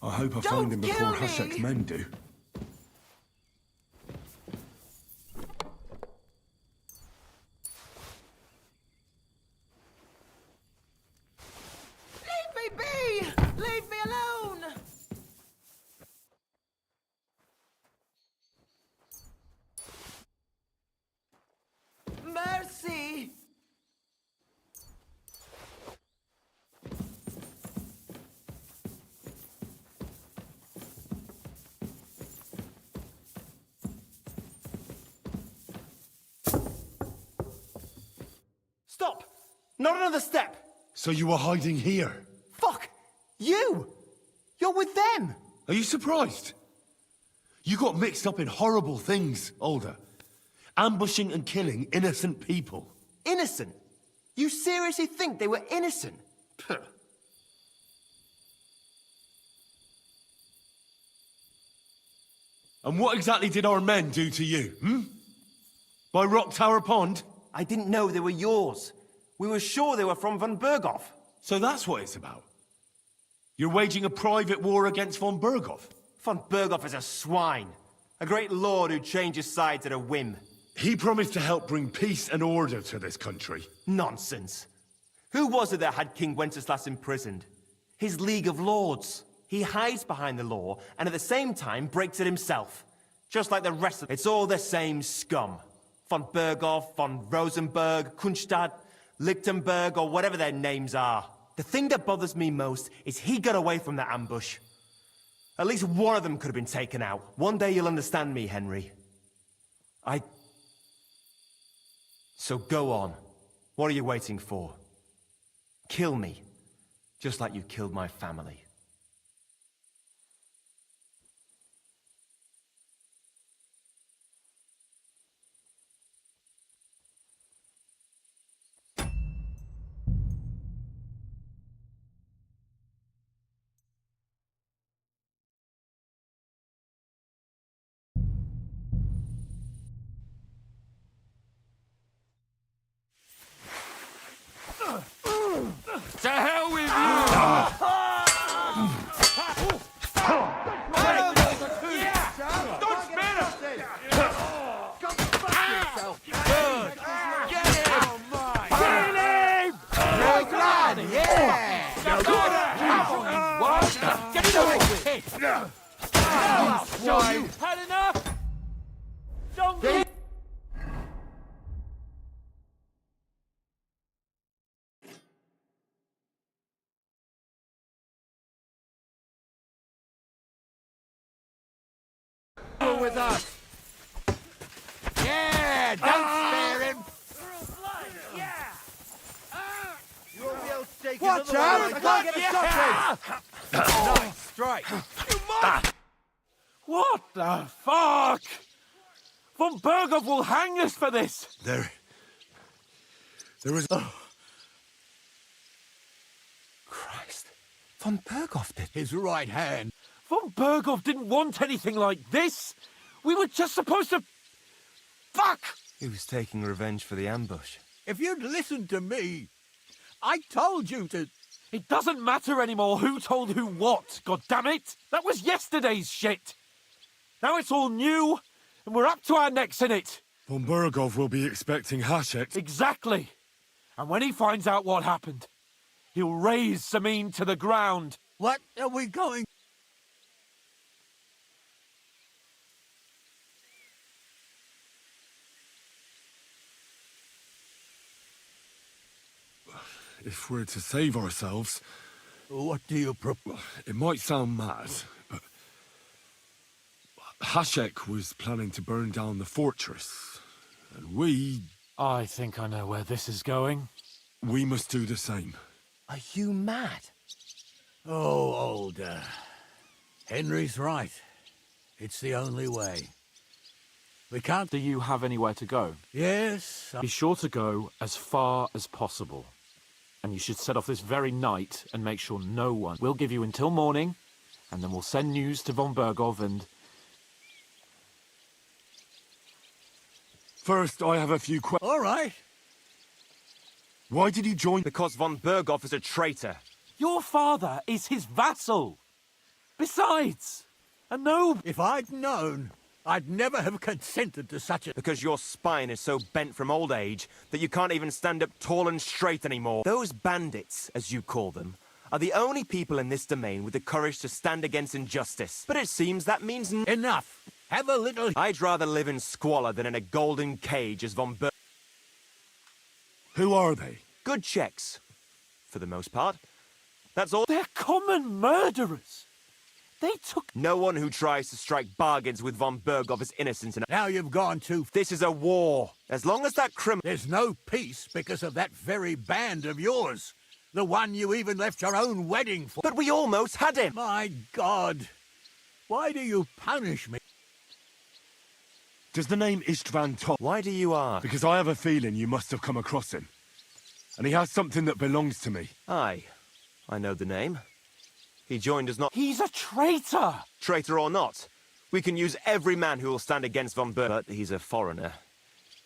I hope I find him before Hashek's men do. Leave me be! Leave me alone! Mercy! Stop! Not another step! So you were hiding here? Fuck! You! You're with them! Are you surprised? You got mixed up in horrible things, Older. Ambushing and killing innocent people. Innocent? You seriously think they were innocent? Puh. And what exactly did our men do to you, By Rock Tower Pond? I didn't know they were yours. We were sure they were from von Berghoff. So that's what it's about? You're waging a private war against von Berghoff? Von Berghoff is a swine. A great lord who changes sides at a whim. He promised to help bring peace and order to this country. Nonsense. Who was it that had King Wenceslas imprisoned? His League of Lords. He hides behind the law, and at the same time breaks it himself. Just like the rest of it. It's all the same scum. Von Berghoff, von Rosenberg, Kunstadt, Lichtenberg, or whatever their names are. The thing that bothers me most is he got away from that ambush. At least one of them could have been taken out. One day you'll understand me, Henry. So go on. What are you waiting for? Kill me. Just like you killed my family. To hell with you! Don't spare us! Good! Get him! Kill him! Good lad, yeah! What? Get it over with! Show you! Had enough? Don't get... With us. Yeah, don't spare him. You won't be able to take Watch another out! one I like can't that. get a shot in. Nice strike. What the fuck? Von Berghoff will hang us for this! There was... Christ. Von Berghoff did. His right hand. Von Berghoff didn't want anything like this! We were just supposed to... Fuck! He was taking revenge for the ambush. If you'd listened to me, I told you to... It doesn't matter anymore who told who what, goddammit! That was yesterday's shit! Now it's all new, and we're up to our necks in it! Von Berghoff will be expecting Hashek. Exactly! And when he finds out what happened, he'll raze Samin to the ground. What are we going... If we're to save ourselves... What do you propose? It might sound mad, but... Hashek was planning to burn down the fortress. And we... I think I know where this is going. We must do the same. Are you mad? Oh, older. Henry's right. It's the only way. We can't... Do you have anywhere to go? Yes. Be sure to go as far as possible. And you should set off this very night and make sure no one... We'll give you until morning, and then we'll send news to von Berghoff and... First, I have a few questions. All right. Why did you join? Because von Berghoff is a traitor. Your father is his vassal. Besides, a noble... If I'd known, I'd never have consented to such a... Because your spine is so bent from old age that you can't even stand up tall and straight anymore. Those bandits, as you call them, are the only people in this domain with the courage to stand against injustice. But it seems that means... Enough. Have a little... I'd rather live in squalor than in a golden cage as von Berghoff. Who are they? Good checks, for the most part. That's all. They're common murderers. They took... No one who tries to strike bargains with von Berghoff is innocent enough. Now you've gone too... This is a war. As long as that criminal... There's no peace because of that very band of yours. The one you even left your own wedding for. But we almost had him. My God. Why do you punish me? Does the name Istvan Top... Why do you ask? Because I have a feeling you must have come across him. And he has something that belongs to me. Aye. I know the name. He joined us not... He's a traitor! Traitor or not, we can use every man who will stand against von Berghoff. But he's a foreigner.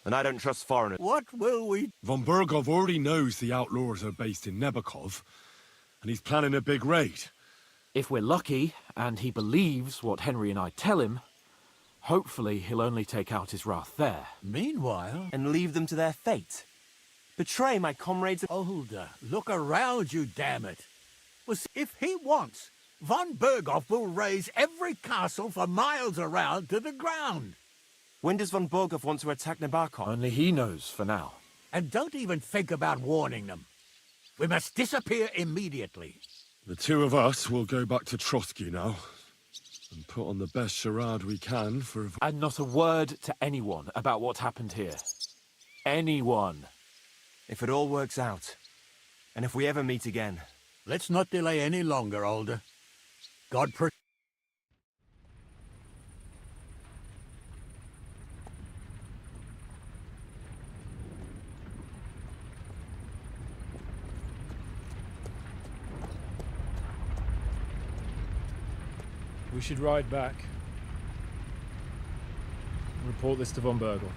And I don't trust foreigners. What will we... Von Berghoff already knows the outlaws are based in Nebakov. And he's planning a big raid. If we're lucky, and he believes what Henry and I tell him, hopefully he'll only take out his wrath there. Meanwhile... And leave them to their fate. Betray my comrades... Older, look around you, damn it. Well, if he wants, von Berghoff will raise every castle for miles around to the ground. When does von Berghoff want to attack Nabokov? Only he knows for now. And don't even think about warning them. We must disappear immediately. The two of us will go back to Trotsky now. And put on the best charade we can for... And not a word to anyone about what happened here. Anyone. If it all works out, and if we ever meet again... Let's not delay any longer, Alder. God protect... We should ride back. Report this to von Bergel.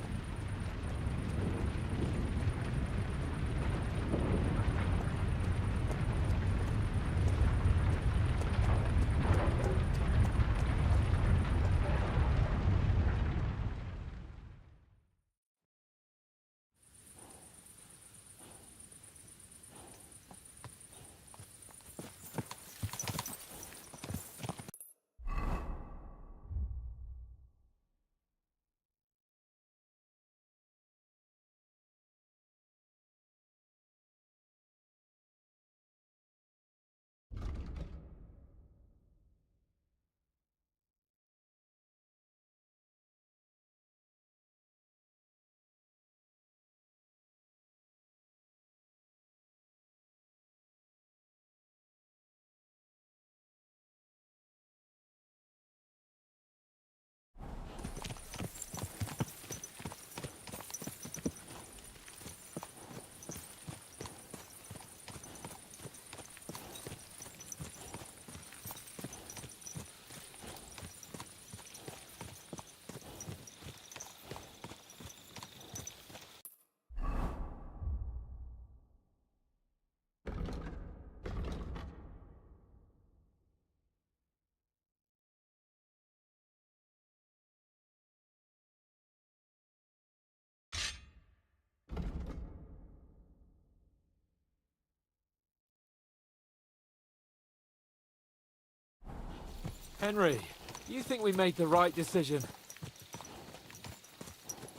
Henry, you think we made the right decision?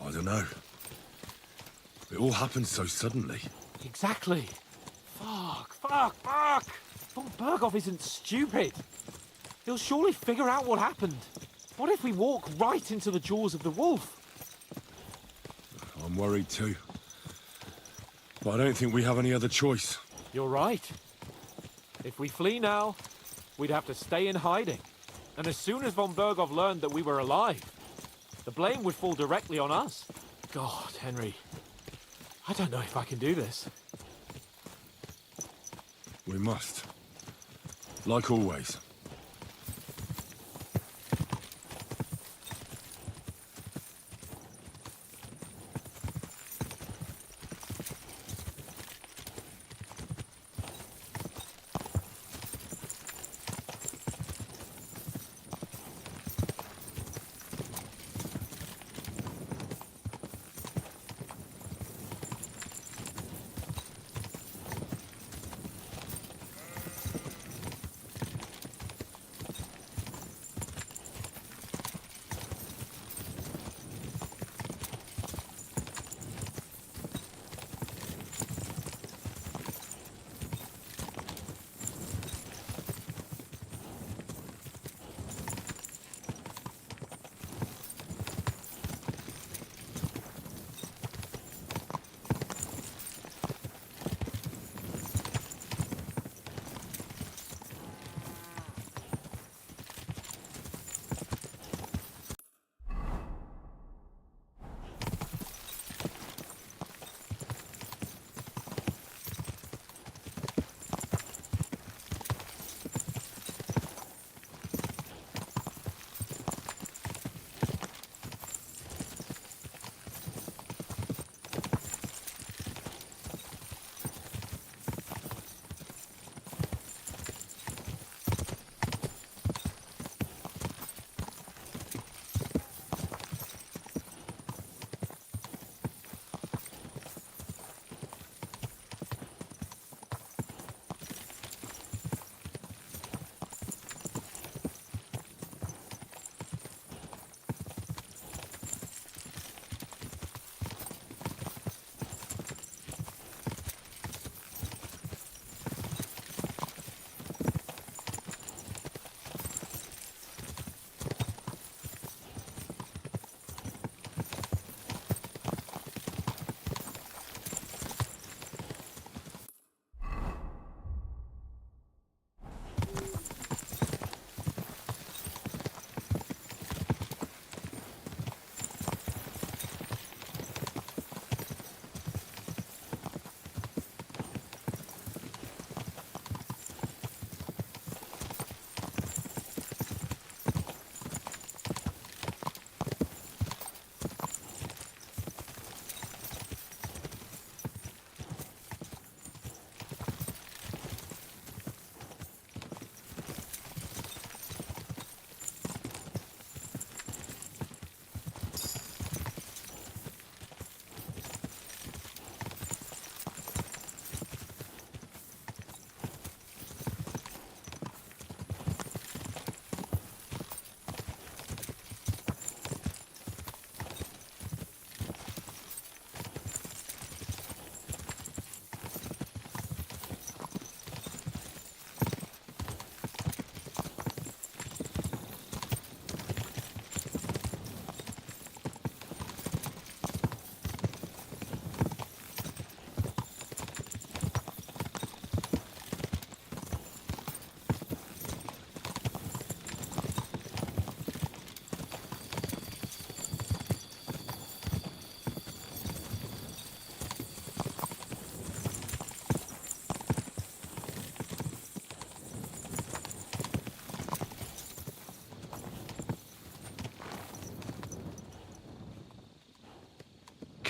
I don't know. It all happened so suddenly. Exactly. Fuck. Von Berghoff isn't stupid. He'll surely figure out what happened. What if we walk right into the jaws of the wolf? I'm worried too. But I don't think we have any other choice. You're right. If we flee now, we'd have to stay in hiding. And as soon as von Berghoff learned that we were alive, the blame would fall directly on us. God, Henry, I don't know if I can do this. We must. Like always.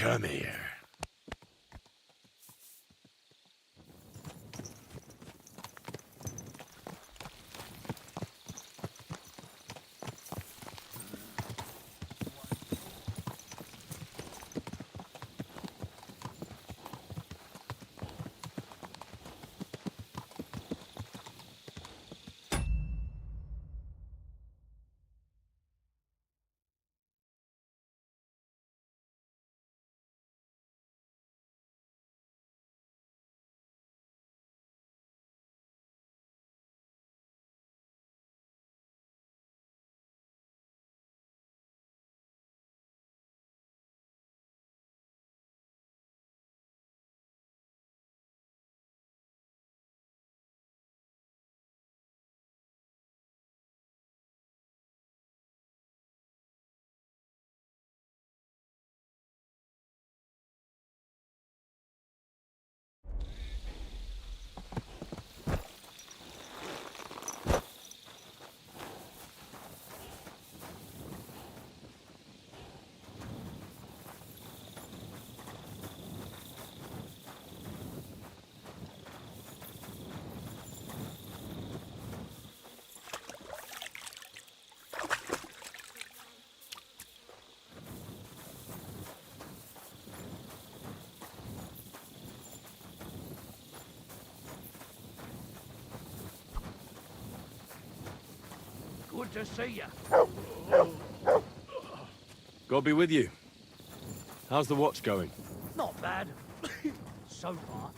Come here. Good to see you. God be with you. How's the watch going? Not bad. So far.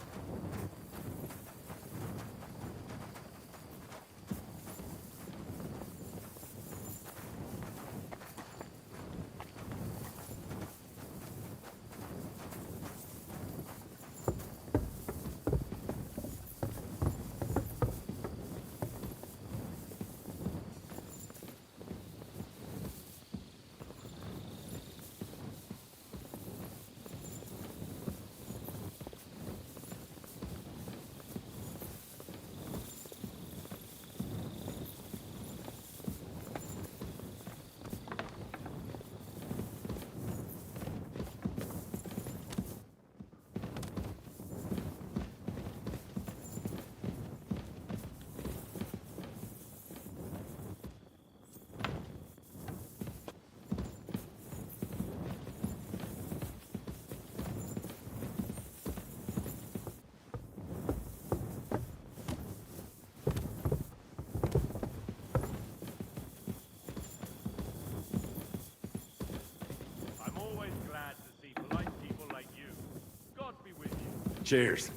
Cheers.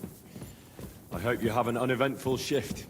I hope you have an uneventful shift.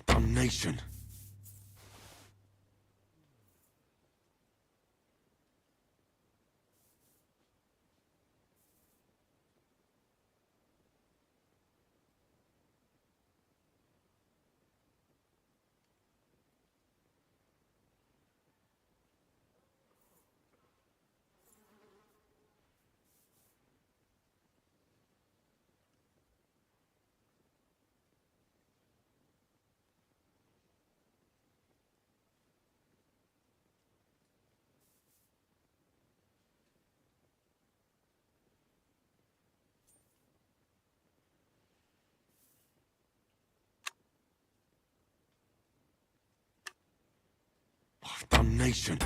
Damnation. Damnation.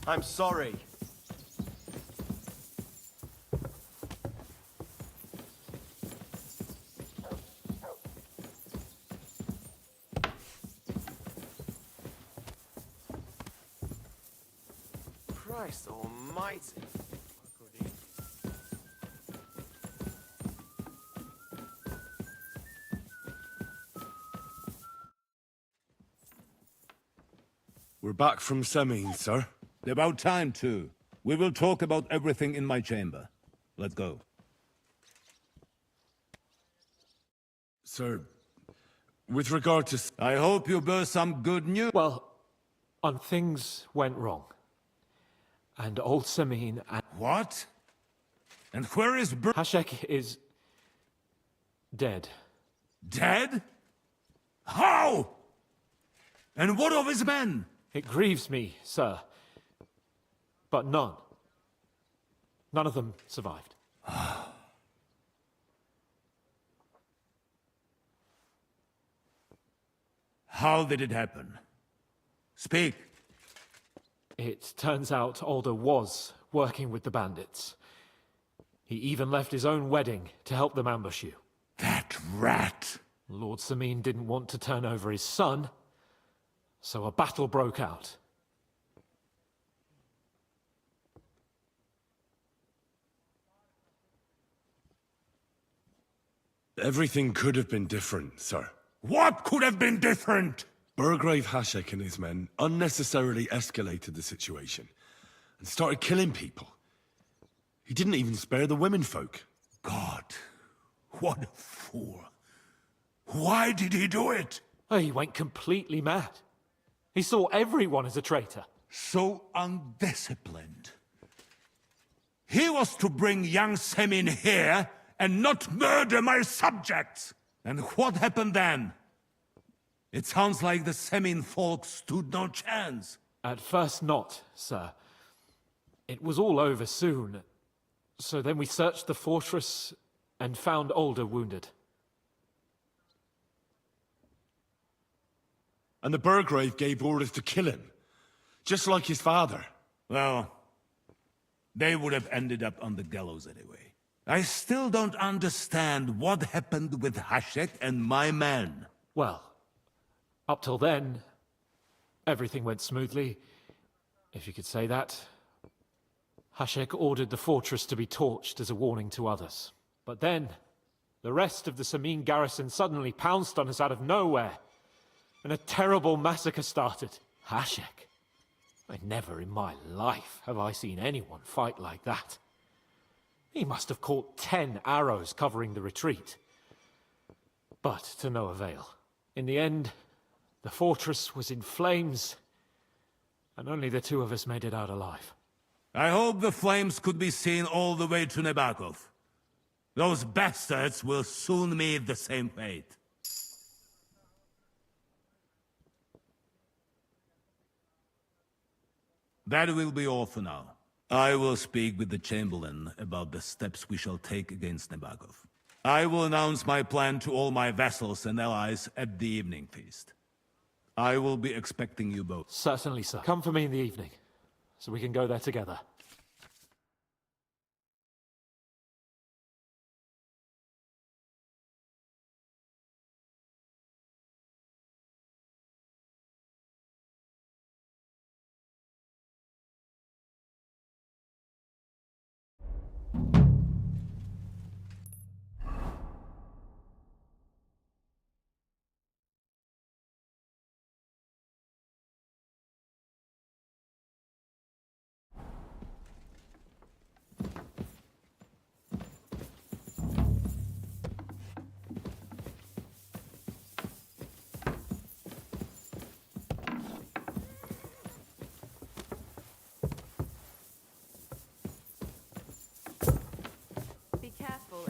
I'm sorry. Christ almighty. We're back from Semin, sir. About time, too. We will talk about everything in my chamber. Let's go. Sir, with regard to... I hope you bear some good news. Well, things went wrong. And old Samin and... What? And where is Hashek is... dead. Dead? How? And what of his men? It grieves me, sir. But none of them survived. How did it happen? Speak. It turns out Alder was working with the bandits. He even left his own wedding to help them ambush you. That rat! Lord Samin didn't want to turn over his son, so a battle broke out. Everything could have been different, sir. What could have been different? Burgrave Hashek and his men unnecessarily escalated the situation and started killing people. He didn't even spare the women folk. God, what a fool. Why did he do it? Oh, he went completely mad. He saw everyone as a traitor. So undisciplined. He was to bring young Semin here and not murder my subjects. And what happened then? It sounds like the Semin folk stood no chance. At first not, sir. It was all over soon. So then we searched the fortress and found Alder wounded. And the Burgrave gave orders to kill him, just like his father. Well, they would have ended up on the gallows anyway. I still don't understand what happened with Hashek and my men. Well, up till then, everything went smoothly, if you could say that. Hashek ordered the fortress to be torched as a warning to others. But then, The rest of the Sameen garrison suddenly pounced on us out of nowhere, and a terrible massacre started. Hashek. Never in my life have I seen anyone fight like that. He must have caught 10 arrows covering the retreat. But to no avail. In the end, the fortress was in flames, and only the two of us made it out alive. I hope the flames could be seen all the way to Nabokov. Those bastards will soon meet the same fate. That will be all for now. I will speak with the Chamberlain about the steps we shall take against Nabokov. I will announce my plan to all my vassals and allies at the evening feast. I will be expecting you both. Certainly, sir. Come for me in the evening, so we can go there together.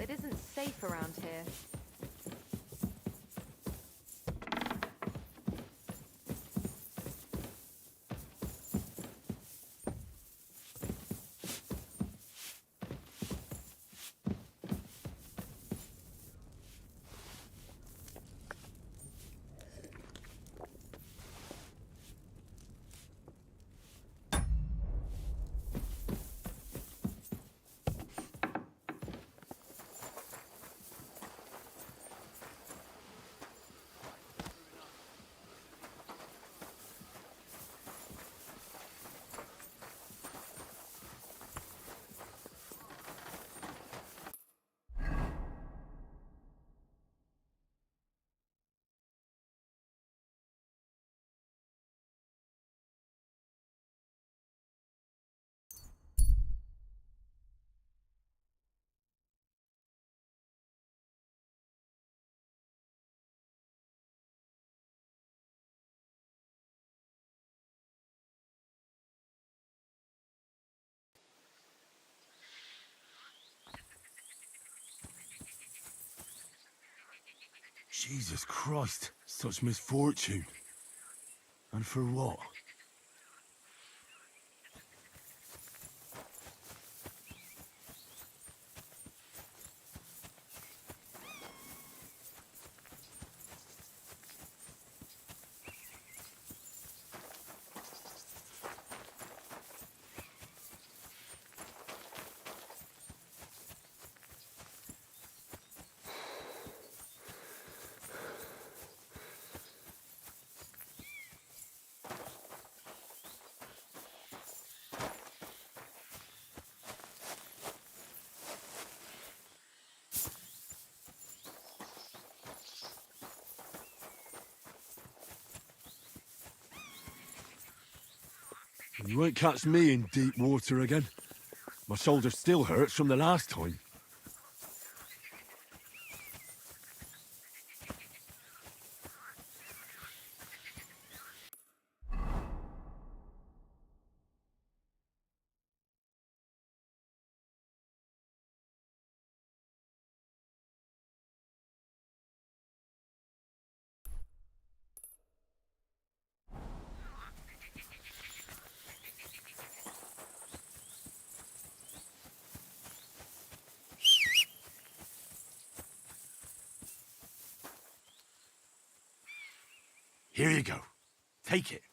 It isn't safe around here. Jesus Christ, such misfortune. And for what? You won't catch me in deep water again. My shoulder still hurts from the last time. Here you go. Take it.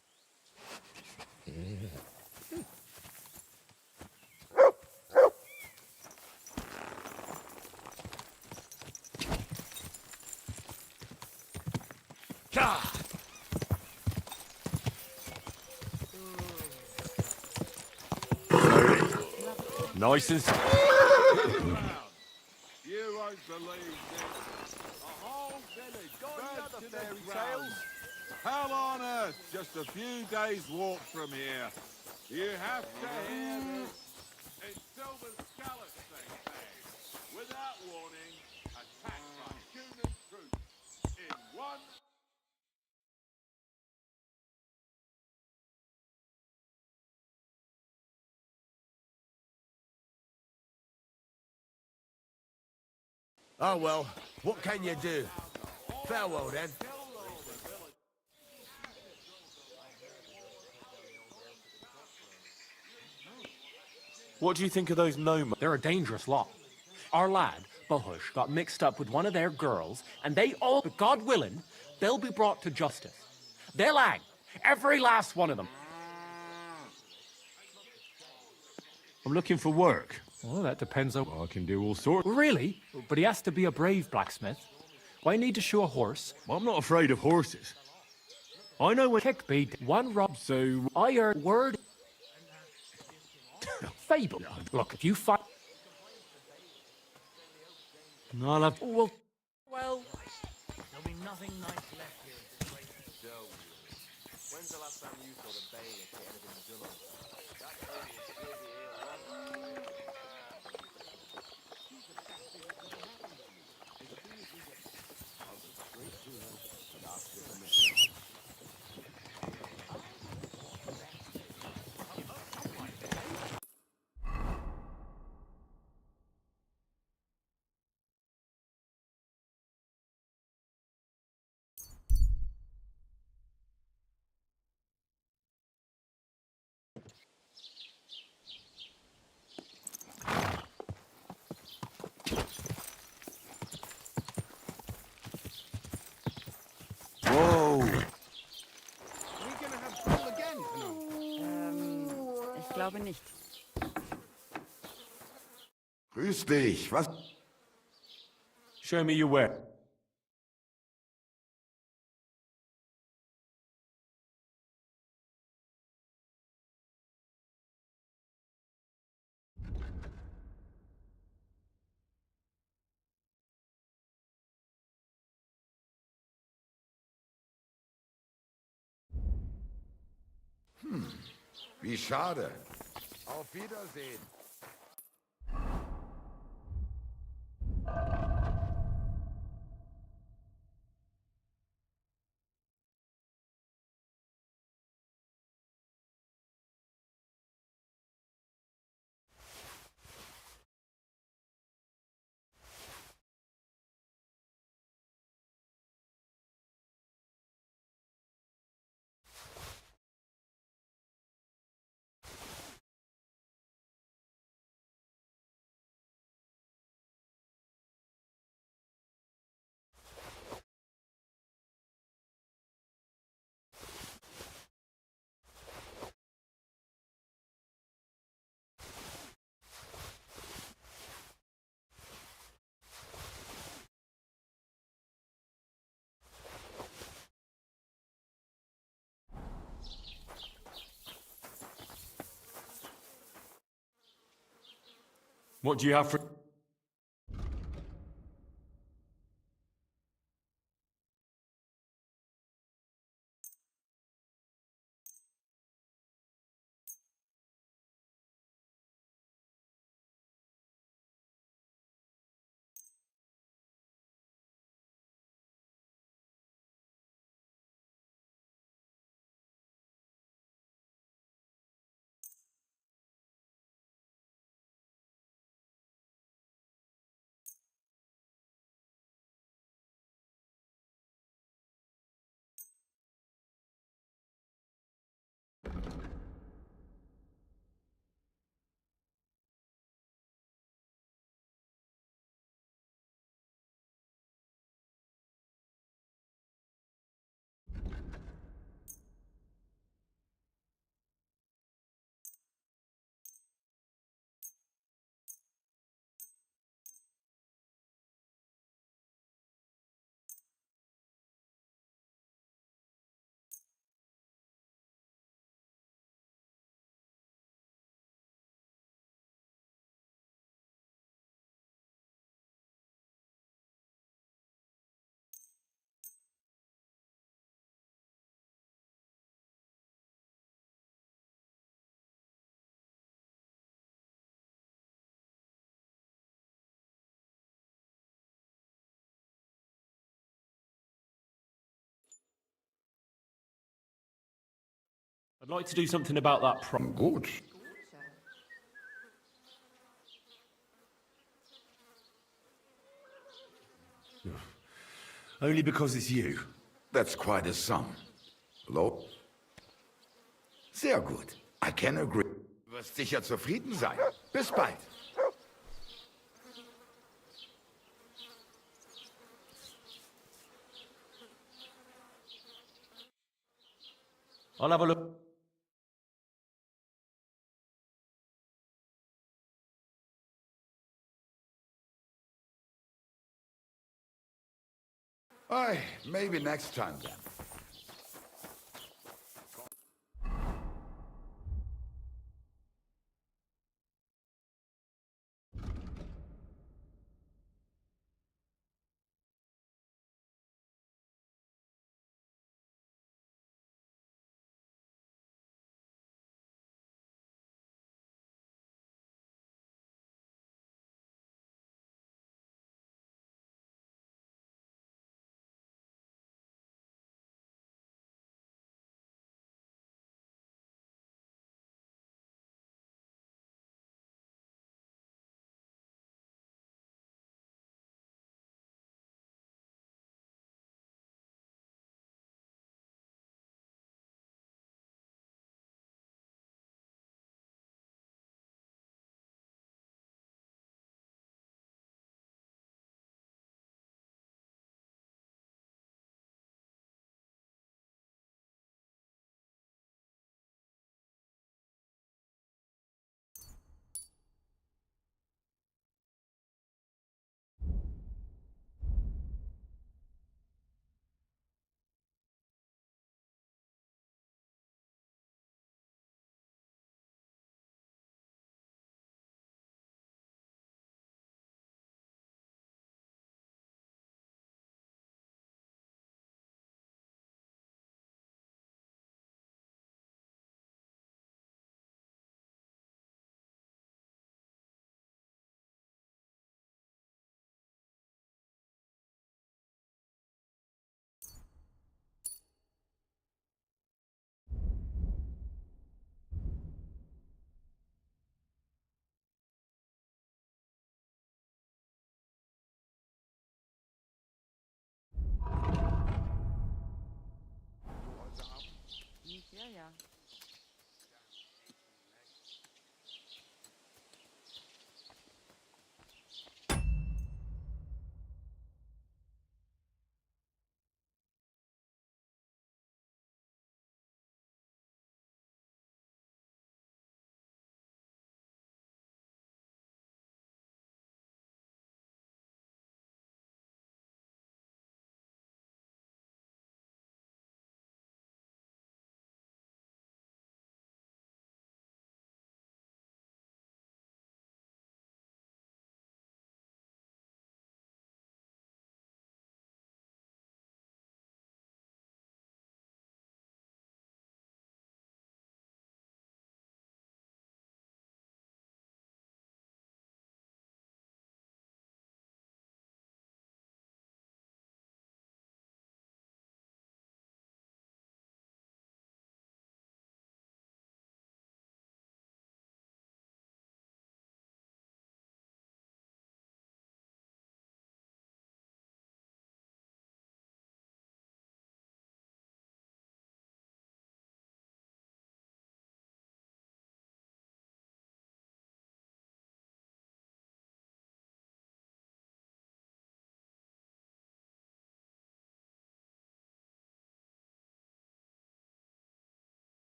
Nice and... You won't believe this. The whole village burnt to the fairy ground. tales? Hell on earth, just a few days' walk from here. You have to hear this. It's Silver's Scallop, they say. Without warning, attacked by human troops. In one... Oh well, what can you do? Farewell then. What do you think of those gnomes? They're a dangerous lot. Our lad, Bahush, got mixed up with one of their girls, and they all, but God willing, they'll be brought to justice. They'll hang. Every last one of them. I'm looking for work. Well, that depends on... I can do all sorts. Really? But he has to be a brave blacksmith. Why need to show a horse? Well, I'm not afraid of horses. I know when... Kick beat, one rub, So... I heard word... Fable. Look, if you fight... I'll have... Well... There'll be nothing nice left here at this rate. When's the last time you saw the bailiff get anything done? Whoa! Ich glaube nicht. Grüß dich, was? Show me your work. Wie schade. Auf Wiedersehen. What do you have for... I'd like to do something about that problem. Gut. Only because it's you. That's quite a sum. Hello? Sehr gut. I can agree. Du wirst sicher zufrieden sein. Bis bald. I'll have a look. Aye, maybe next time then.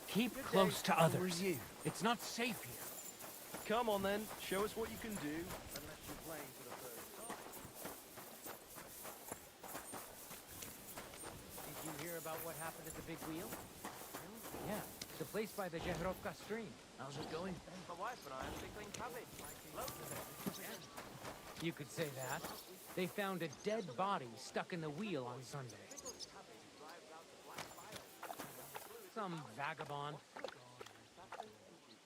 Keep close to others. It's not safe here. Come on then, show us what you can do. Unless you're playing for the first time. Did you hear about what happened at the big wheel? Yeah, the place by the Jehrovka stream. How's it going? My wife and I are pickling cabbage. Loads of it. You could say that. They found a dead body stuck in the wheel on Sunday. Some vagabond.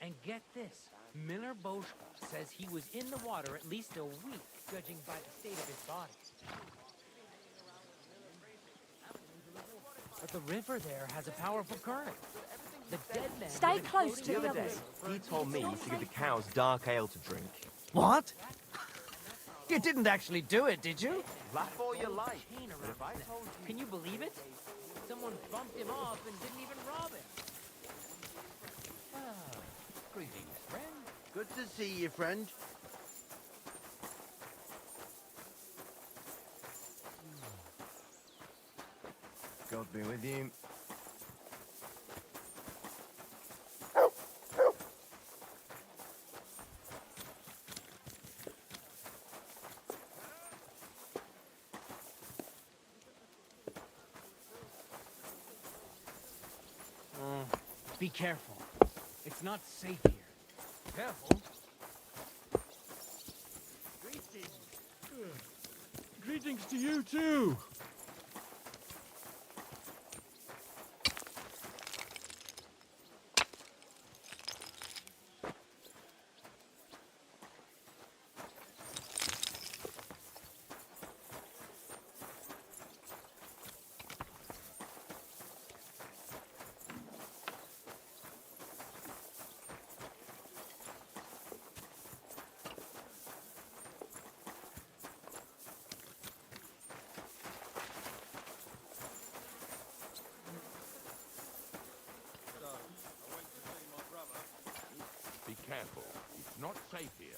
And get this, Miller Boschka says he was in the water at least a week, judging by the state of his body. But the river there has a powerful current. The dead man... Stay close to The the other day, others. he told me to give the cows dark ale to drink. What? You didn't actually do it, did you? Laugh all you like. But if I told you... Can you believe it? Someone bumped him off and didn't even rob him. Greetings, friend. Good to see you, friend. God be with you. Be careful. It's not safe here. Careful. Greetings to you too. Be careful. It's not safe here.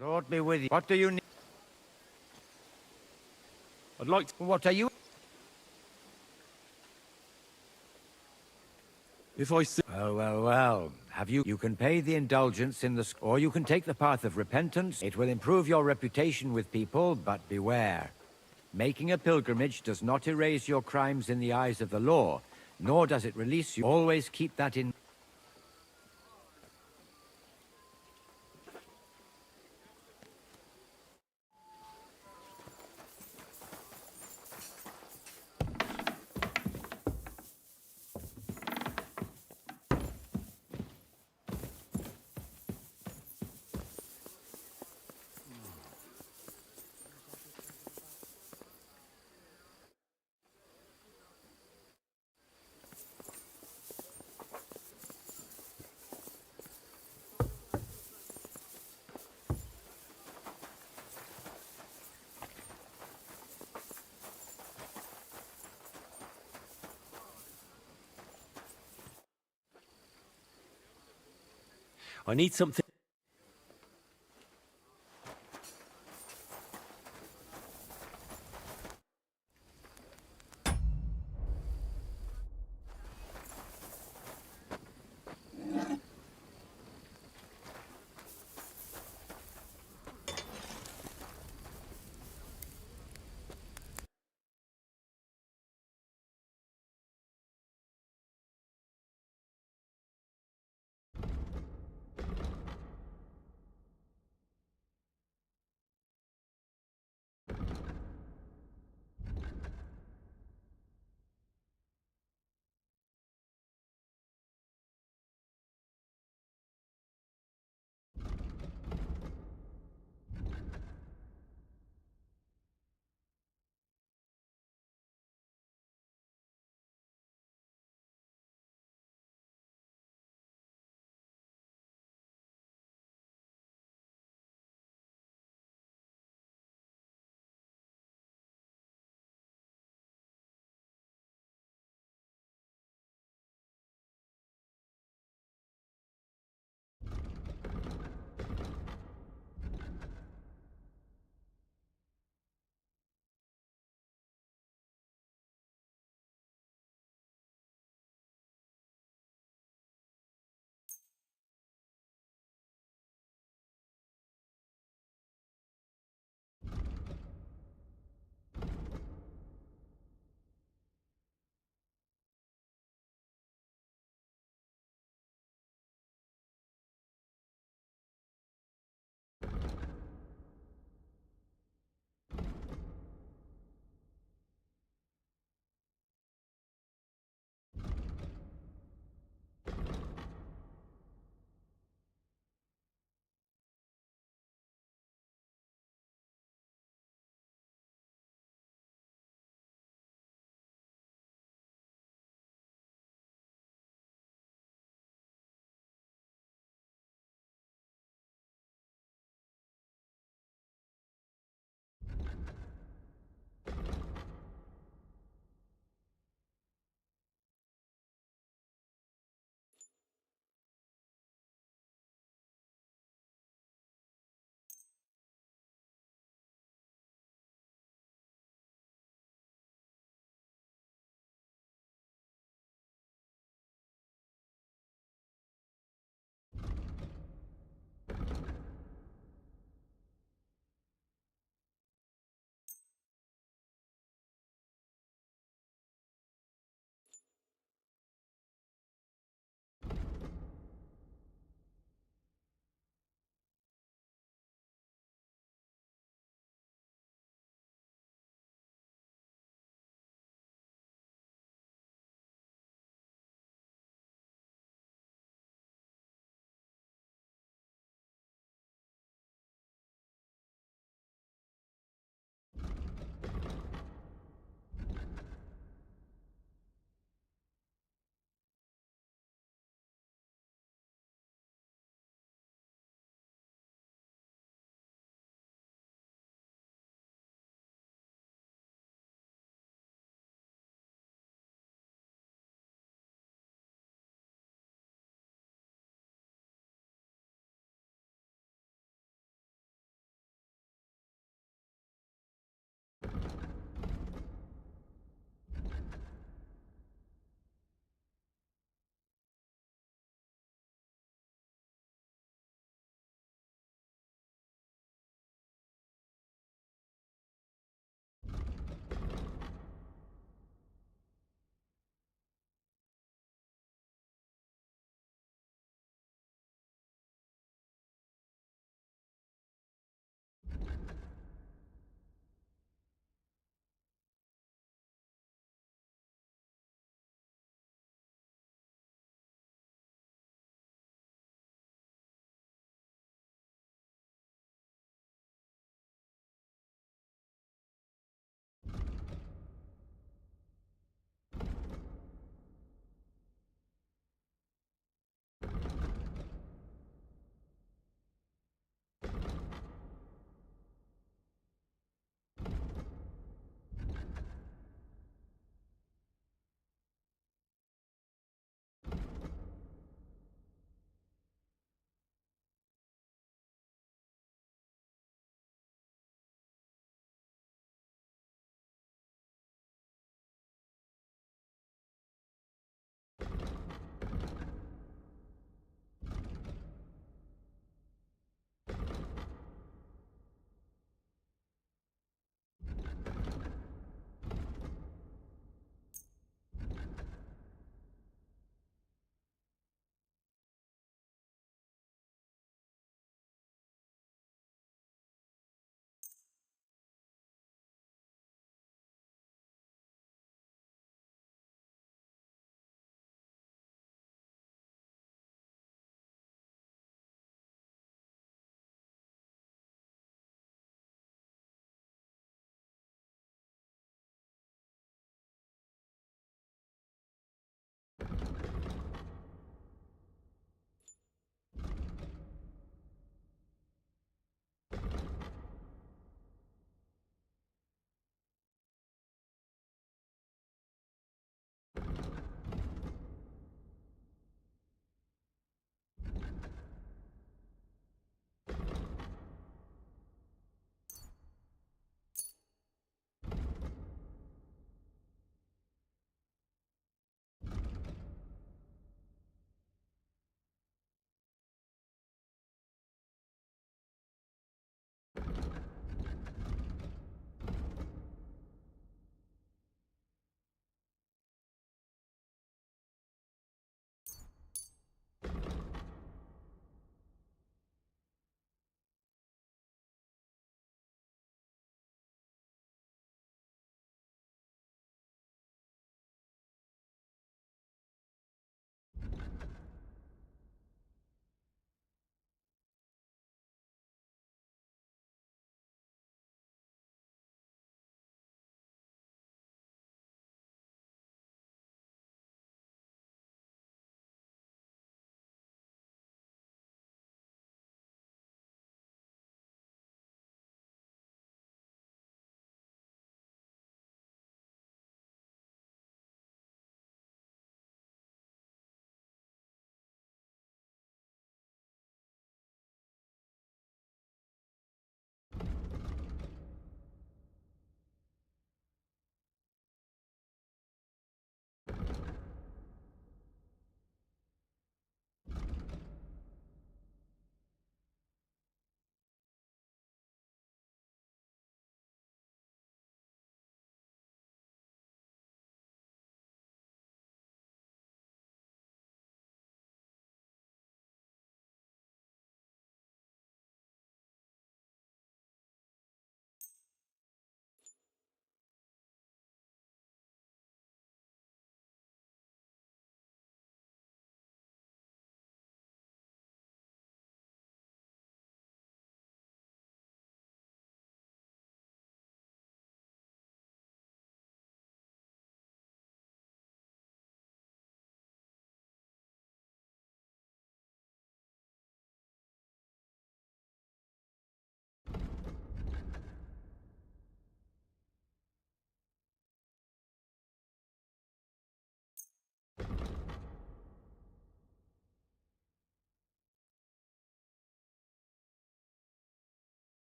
Lord be with you. What do you need? I'd like to... What are you? If I see... Well. Have you... You can pay the indulgence in the... Or you can take the path of repentance. It will improve your reputation with people, but beware. Making a pilgrimage does not erase your crimes in the eyes of the law, nor does it release you. Always keep that in... I need something...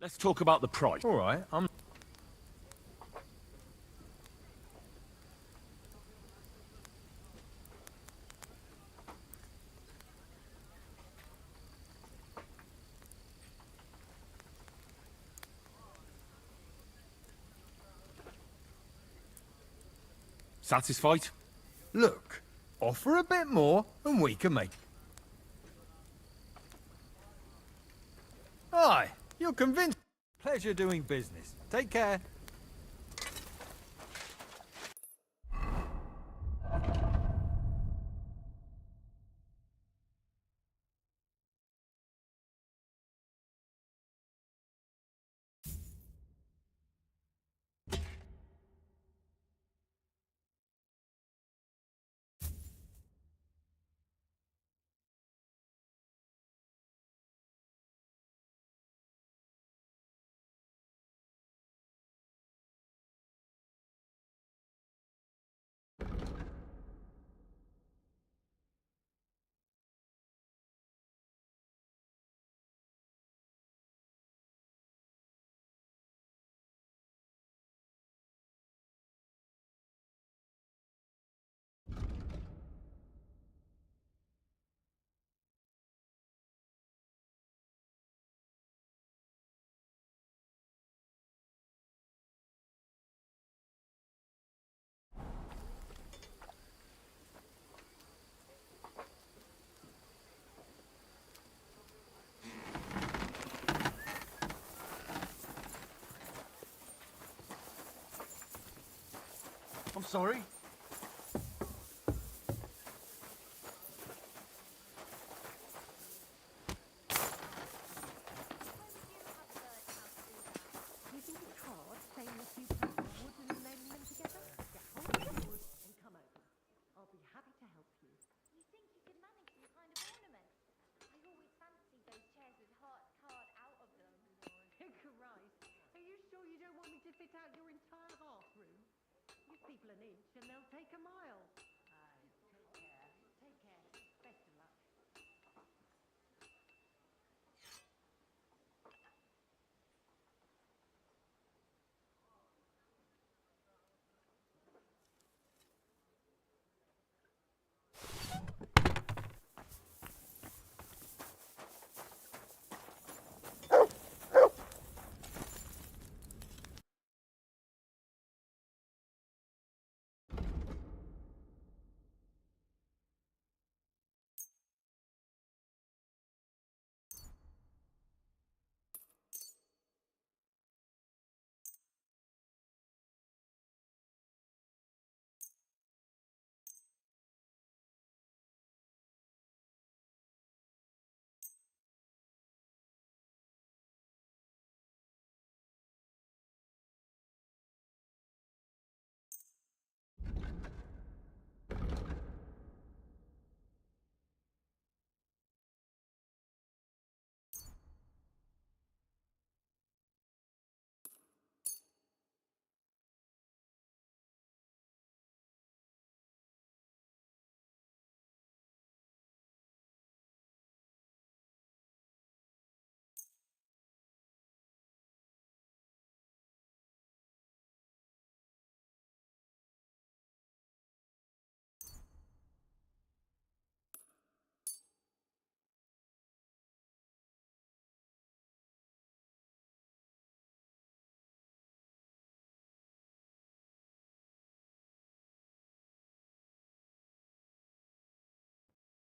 Let's talk about the price. All right, I'm... Satisfied? Look, offer a bit more and we can make... Aye, you're convinced. Pleasure doing business. Take care. I'm sorry. You think it's hard saying a few pieces of wood and mending them together? Get hold of the wood and come over. I'll be happy to help you. You think you could manage some kind of ornament? I always fancied those chairs with hearts carved out of them. Christ, are you sure you don't want me to fit out your entire bathroom? Give people an inch and they'll take a mile. Aye, take care. Take care. Best of luck.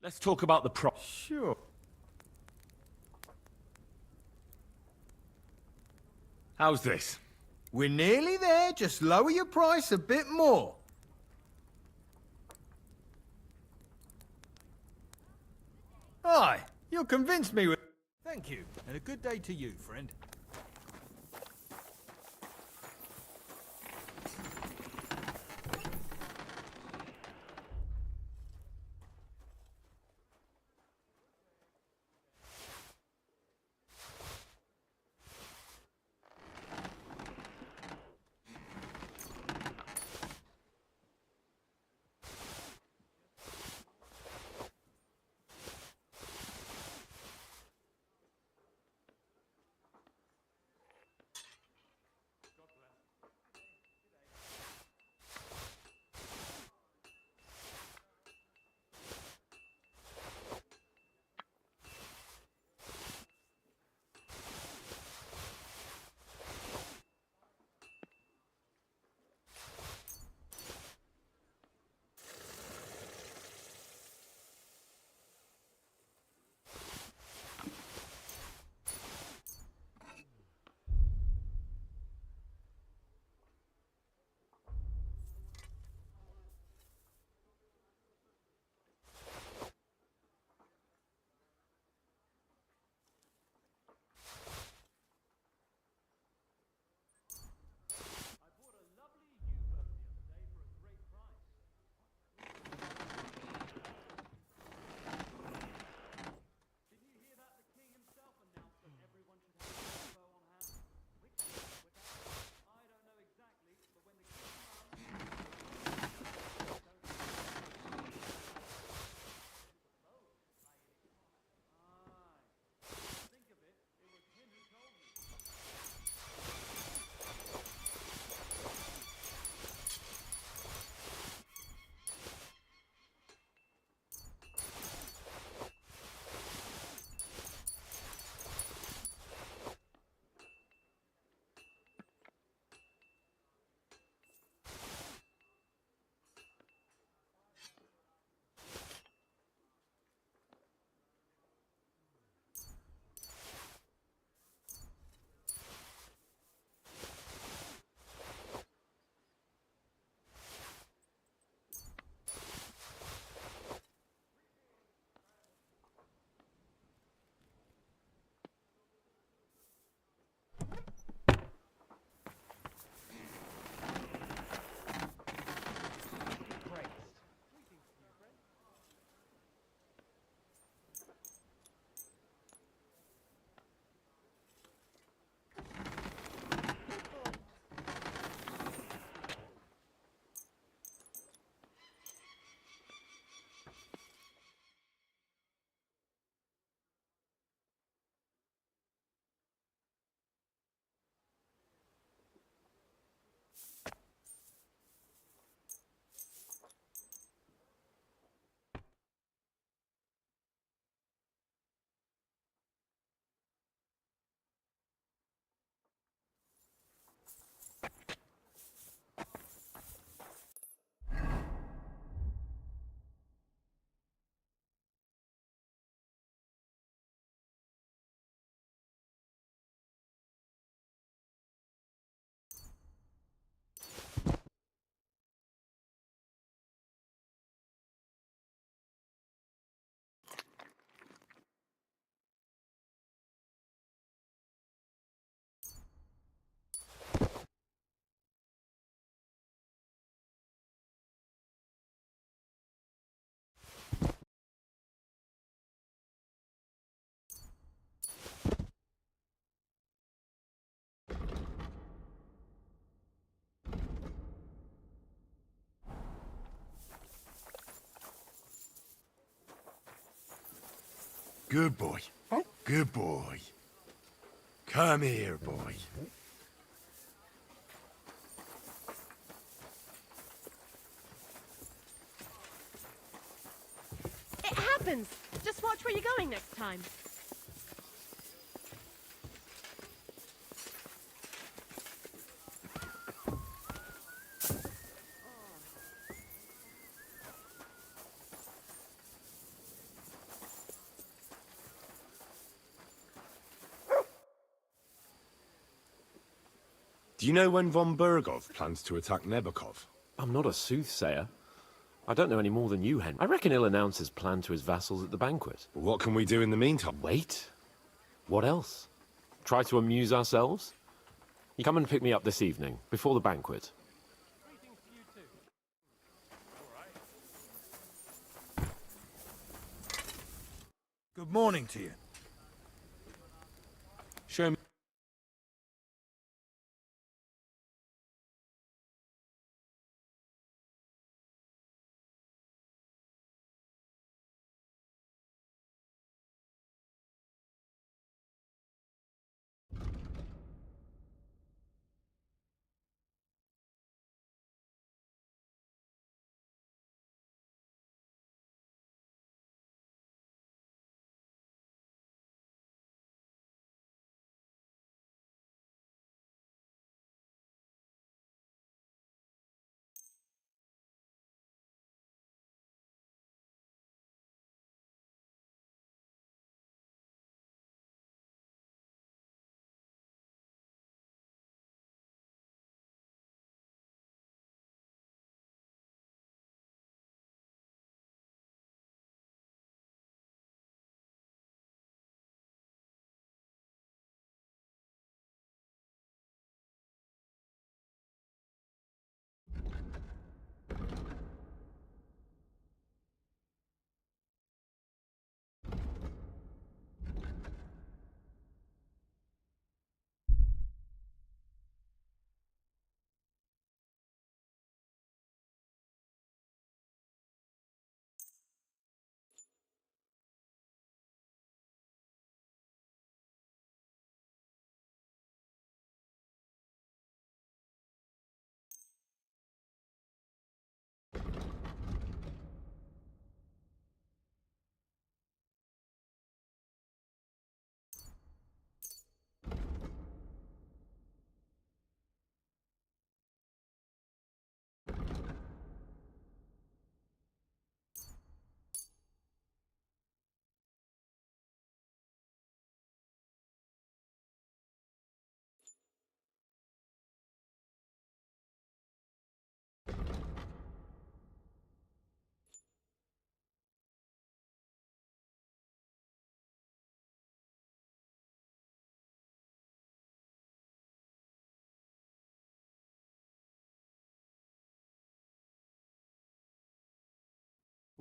Let's talk about the price. Sure. How's this? We're nearly there. Just lower your price a bit more. Aye, you'll convince me with... Thank you, and a good day to you, friend. Good boy. Good boy. Come here, boy. It happens! Just watch where you're going next time. Do you know when von Bergov plans to attack Nebukov? I'm not a soothsayer. I don't know any more than you, Henry. I reckon he'll announce his plan to his vassals at the banquet. Well, what can we do in the meantime? Wait. What else? Try to amuse ourselves? You come and pick me up this evening, before the banquet. Good morning to you. Show me.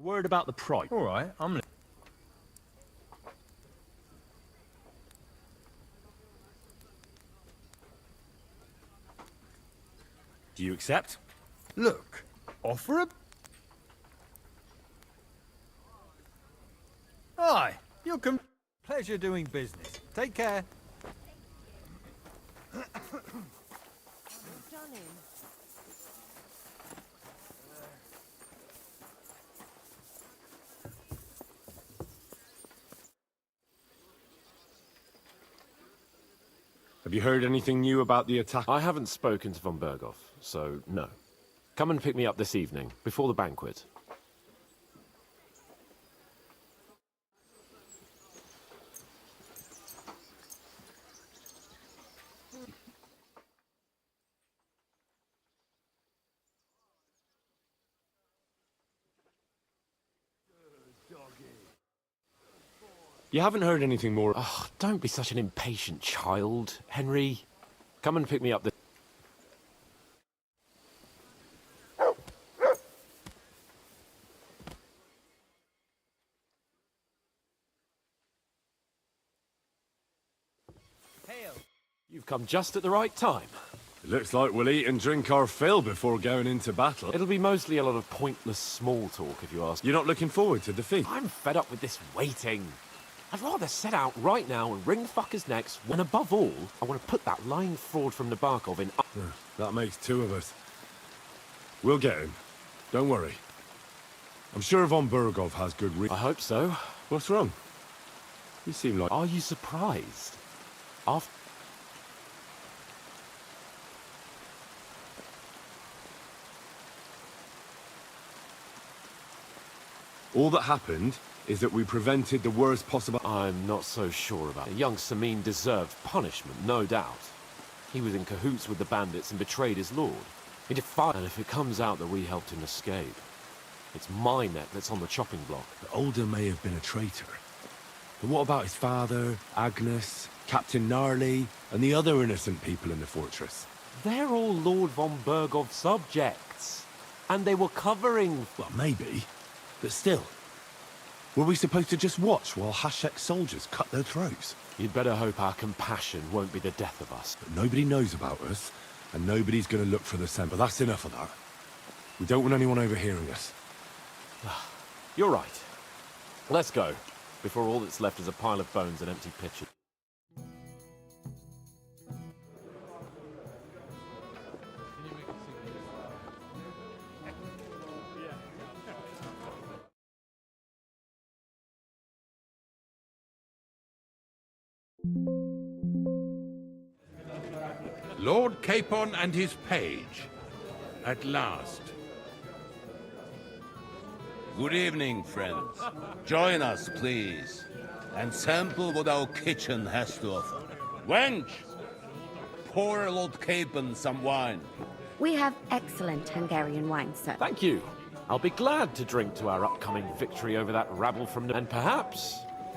Word about the price. All right, I'm... Do you accept? Look, offer a... Aye, you're pleasure doing business. Take care. Stunning. Have you heard anything new about the attack? I haven't spoken to von Bergov, so no. Come and pick me up this evening, before the banquet. You haven't heard anything more? Oh, don't be such an impatient child, Henry. Come and pick me up this... You've come just at the right time. It looks like we'll eat and drink our fill before going into battle. It'll be mostly a lot of pointless small talk, if you ask. You're not looking forward to defeat? I'm fed up with this waiting. I'd rather set out right now and wring fuckers' necks, and above all, I want to put that lying fraud from Nabokov in... That makes two of us. We'll get him. Don't worry. I'm sure Von Burgov has good I hope so. What's wrong? You seem like... Are you surprised? All that happened is that we prevented the worst possible... I'm not so sure about it. Young Samin deserved punishment, no doubt. He was in cahoots with the bandits and betrayed his lord. He defied... And if it comes out that we helped him escape, it's my neck that's on the chopping block. The Older may have been a traitor. But what about his father, Agnes, Captain Gnarly, and the other innocent people in the fortress? They're all Lord von Burgov's subjects. And they were covering... Well, maybe. But still. Were we supposed to just watch while Hashek's soldiers cut their throats? You'd better hope our compassion won't be the death of us. But nobody knows about us, and nobody's going to look for the scent. But that's enough of that. We don't want anyone overhearing us. You're right. Let's go, before all that's left is a pile of bones and empty pitchers. Lord Capon and his page. At last. Good evening, friends. Join us, please, and sample what our kitchen has to offer. Wench, pour Lord Capon some wine. We have excellent Hungarian wine, sir. Thank you. I'll be glad to drink to our upcoming victory over that rabble from... And perhaps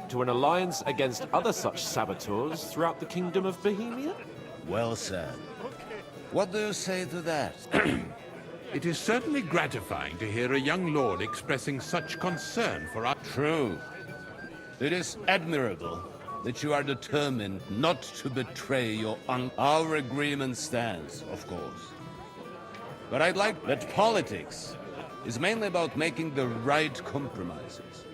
to an alliance against other such saboteurs throughout the Kingdom of Bohemia? Well said. What do you say to that? It is certainly gratifying to hear a young lord expressing such concern for our... True. It is admirable that you are determined not to betray your Our agreement stands, of course. But I'd like that politics is mainly about making the right compromises.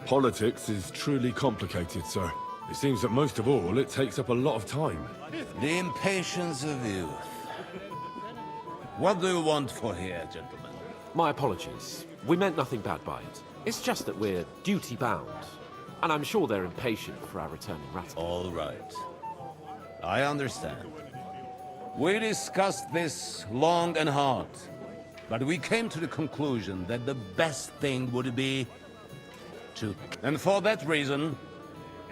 Politics is truly complicated, sir. It seems that most of all, it takes up a lot of time. The impatience of youth. What do you want for here, gentlemen? My apologies. We meant nothing bad by it. It's just that we're duty-bound. And I'm sure they're impatient for our returning rat. All right. I understand. We discussed this long and hard. But we came to the conclusion that the best thing would be to... And for that reason,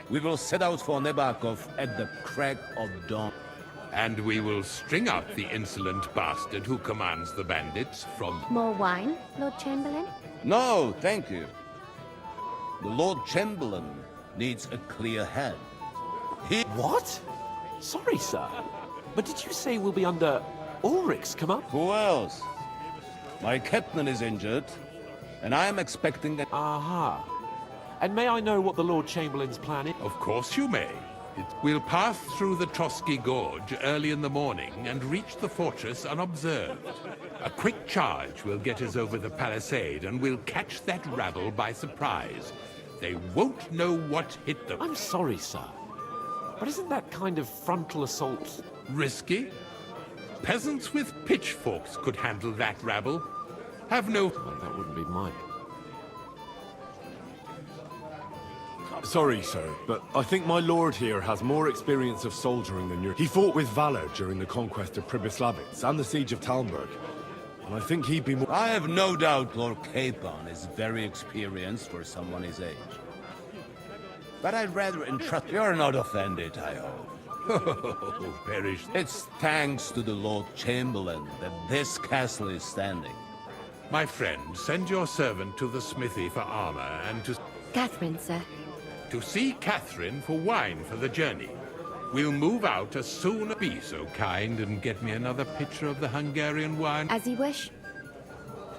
we will set out for Nabokov at the crack of dawn. And we will string up the insolent bastard who commands the bandits from... More wine, Lord Chamberlain? No, thank you. The Lord Chamberlain needs a clear head. What? Sorry, sir. But did you say we'll be under Ulrich's command? Who else? My captain is injured, and I am expecting that... Aha. And may I know what the Lord Chamberlain's plan is? Of course you may. We'll pass through the Trotsky Gorge early in the morning and reach the fortress unobserved. A quick charge will get us over the palisade, and we'll catch that rabble by surprise. They won't know what hit them. I'm sorry, sir. But isn't that kind of frontal assault... risky? Peasants with pitchforks could handle that rabble. Have no... Well, that wouldn't be mine. Sorry, sir, but I think my lord here has more experience of soldiering than you. He fought with valor during the conquest of Pribyslavitz and the siege of Talmberg. And I think he'd be more... I have no doubt Lord Capon is very experienced for someone his age. But I'd rather entrust... You're not offended, I hope. Oh, perish. It's thanks to the Lord Chamberlain that this castle is standing. My friend, send your servant to the smithy for armor and to... Catherine, sir. To see Catherine for wine for the journey. We'll move out as soon as... Be so kind and get me another pitcher of the Hungarian wine. As you wish.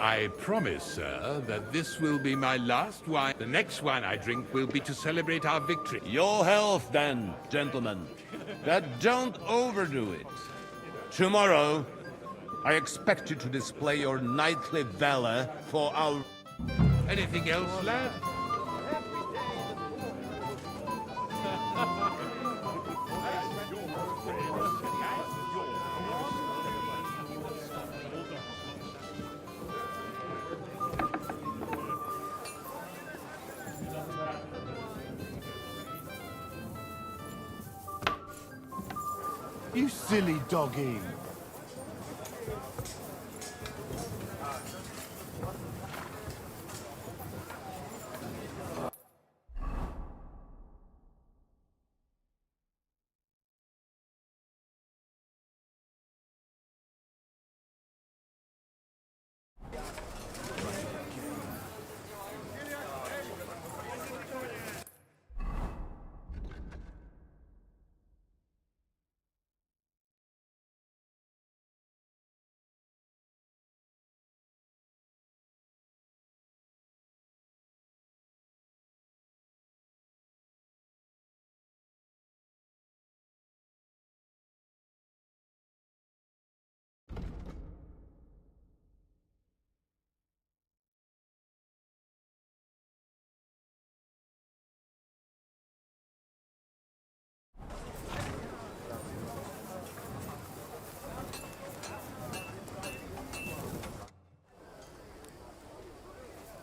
I promise, sir, that this will be my last wine. The next wine I drink will be to celebrate our victory. Your health, then, gentlemen. But don't overdo it. Tomorrow, I expect you to display your knightly valor for our... Anything else, lad? You silly doggy.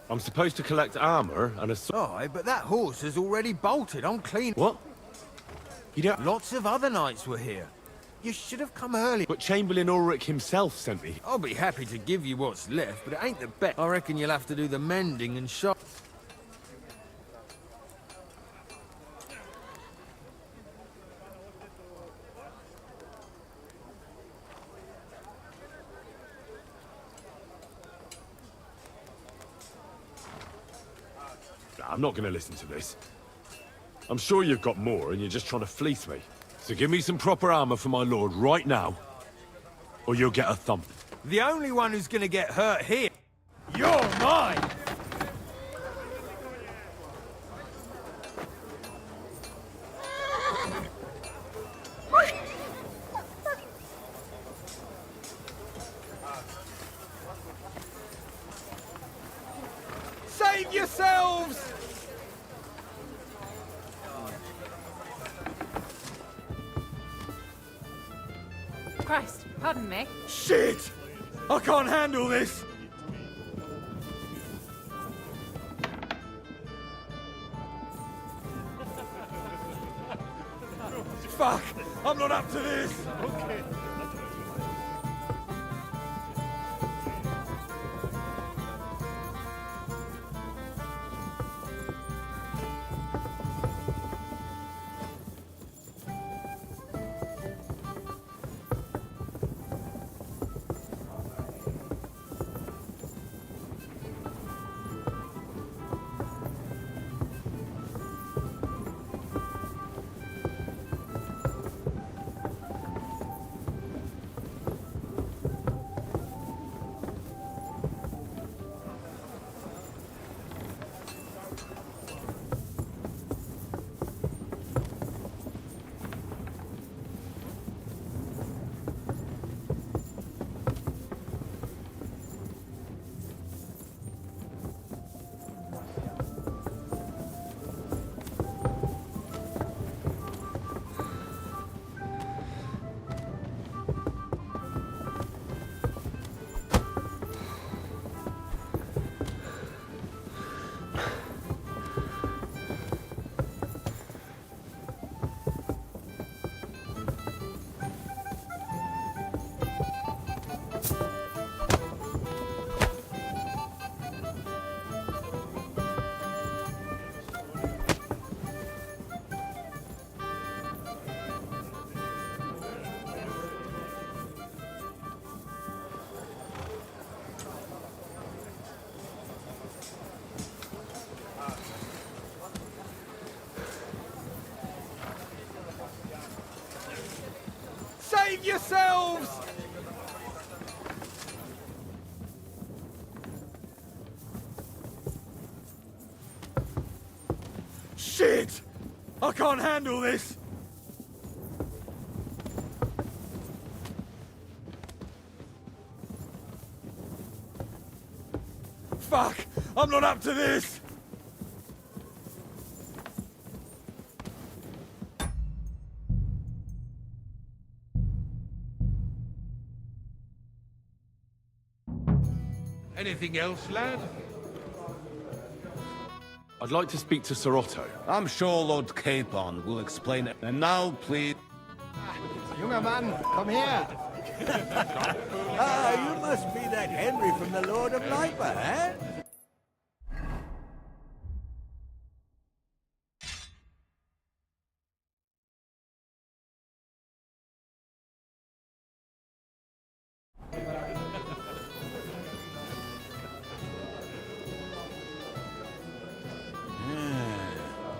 I'm supposed to collect armor and a... Aye, but that horse has already bolted. I'm clean. What? You don't... Lots of other knights were here. You should have come early. But Chamberlain Ulrich himself sent me. I'll be happy to give you what's left, but it ain't the best. I reckon you'll have to do the mending and shop. I'm not going to listen to this. I'm sure you've got more and you're just trying to fleece me. So give me some proper armor for my lord right now, or you'll get a thump. The only one who's gonna get hurt here... You're mine! Save yourselves! Christ, pardon me. Shit! I can't handle this! Fuck! I'm not up to this! Okay. Save yourselves! Shit! I can't handle this! Fuck! I'm not up to this! Anything else, lad? I'd like to speak to Sir Otto. I'm sure Lord Capon will explain it. And now, please... Junger Mann, komm her! Ah, you must be that Henry from the Lord of Lipa, eh?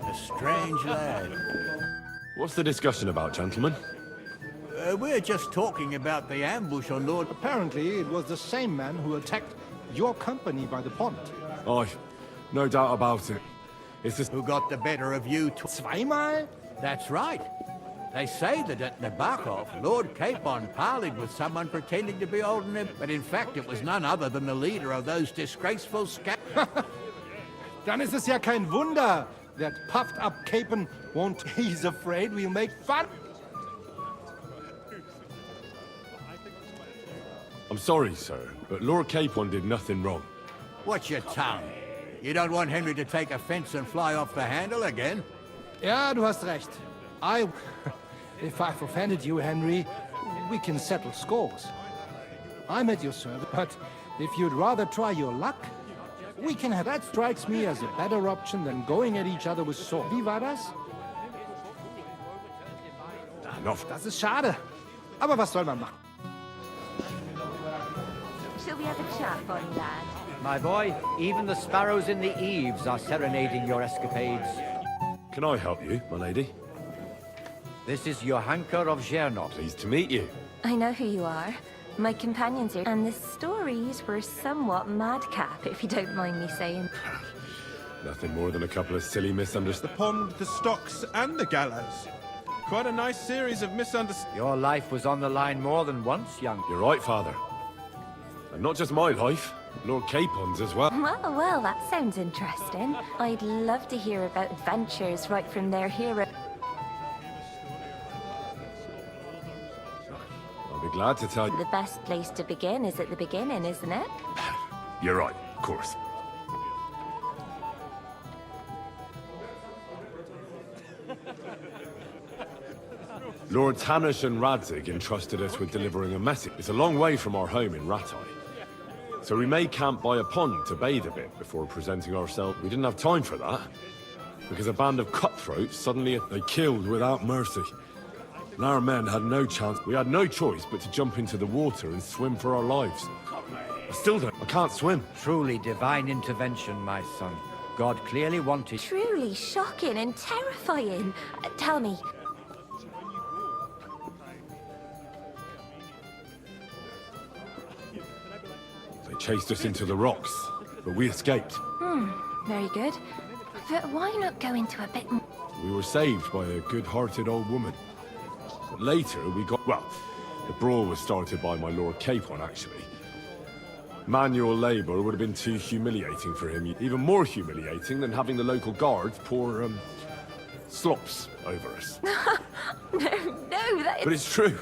A strange lad. What's the discussion about, gentlemen? We're just talking about the ambush on Lord... Apparently, it was the same man who attacked your company by the pond. Aye, no doubt about it. It's this... Who got the better of you... Zweimal? That's right. They say that at Nabokov, Lord Capon parleyed with someone pretending to be older than him, but in fact it was none other than the leader of those disgraceful Dann ist es ja kein Wunder. That puffed-up Capon won't... He's afraid we'll make fun. I'm sorry, sir, but Lord Capon did nothing wrong. What's your tongue? You don't want Henry to take offense and fly off the handle again? Ja, du hast recht. If I've offended you, Henry, we can settle scores. I'm at your service, but if you'd rather try your luck, we can have... That strikes me as a better option than going at each other with swords. Wie war das? Das ist schade. Aber was soll man machen? Shall we have a chat, bonny lad? My boy, even the sparrows in the eaves are serenading your escapades. Can I help you, my lady? This is Johanka of Zhernov. Pleased to meet you. I know who you are. My companions are... And the stories were somewhat madcap, if you don't mind me saying. Nothing more than a couple of silly misunderstandings. The pond, the stocks, and the gallows. Quite a nice series of misunderstandings. Your life was on the line more than once, young... You're right, Father. And not just my life, Lord Capon's as well. Well, that sounds interesting. I'd love to hear about adventures right from their hero. I'll be glad to tell you. The best place to begin is at the beginning, isn't it? You're right, of course. Lord Tanish and Radzig entrusted us with delivering a message. It's a long way from our home in Ratai. So we made camp by a pond to bathe a bit before presenting ourselves. We didn't have time for that, because a band of cutthroats suddenly they killed without mercy. And our men had no chance. We had no choice but to jump into the water and swim for our lives. I still don't. I can't swim. Truly divine intervention, my son. God clearly wanted... Truly shocking and terrifying. Tell me, They chased us into the rocks, but we escaped. very good. But why not go into a bit more? We were saved by a good-hearted old woman. But later we got... Well, the brawl was started by my Lord Capon, actually. Manual labor would have been too humiliating for him. Even more humiliating than having the local guards pour, slops over us. No, that is... But it's true.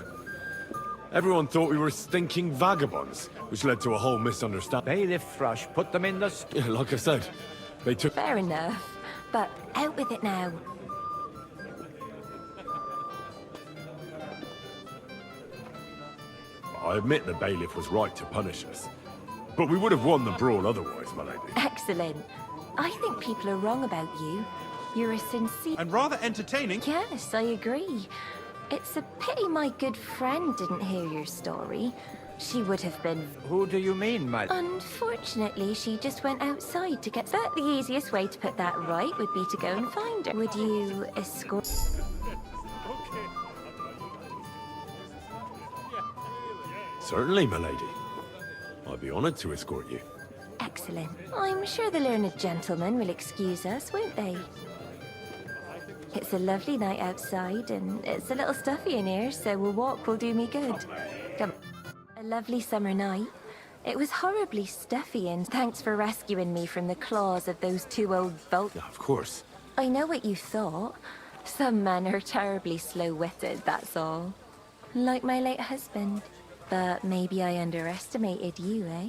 Everyone thought we were stinking vagabonds, which led to a whole misunderstanding. Bailiff Thrush, put them in the... Yeah, like I said, they took... Fair enough. But out with it now. I admit the bailiff was right to punish us. But we would have won the brawl otherwise, my lady. Excellent. I think people are wrong about you. You're a sincere... And rather entertaining. Yes, I agree. It's a pity my good friend didn't hear your story. She would have been... Who do you mean, my... Unfortunately, she just went outside to get... But the easiest way to put that right would be to go and find her. Would you escort... Certainly, my lady. I'd be honored to escort you. Excellent. I'm sure the learned gentlemen will excuse us, won't they? It's a lovely night outside, and it's a little stuffy in here, so a walk will do me good. Come on. A lovely summer night. It was horribly stuffy, and thanks for rescuing me from the claws of those two old vultures. Of course. I know what you thought. Some men are terribly slow-witted, that's all. Like my late husband. But maybe I underestimated you, eh?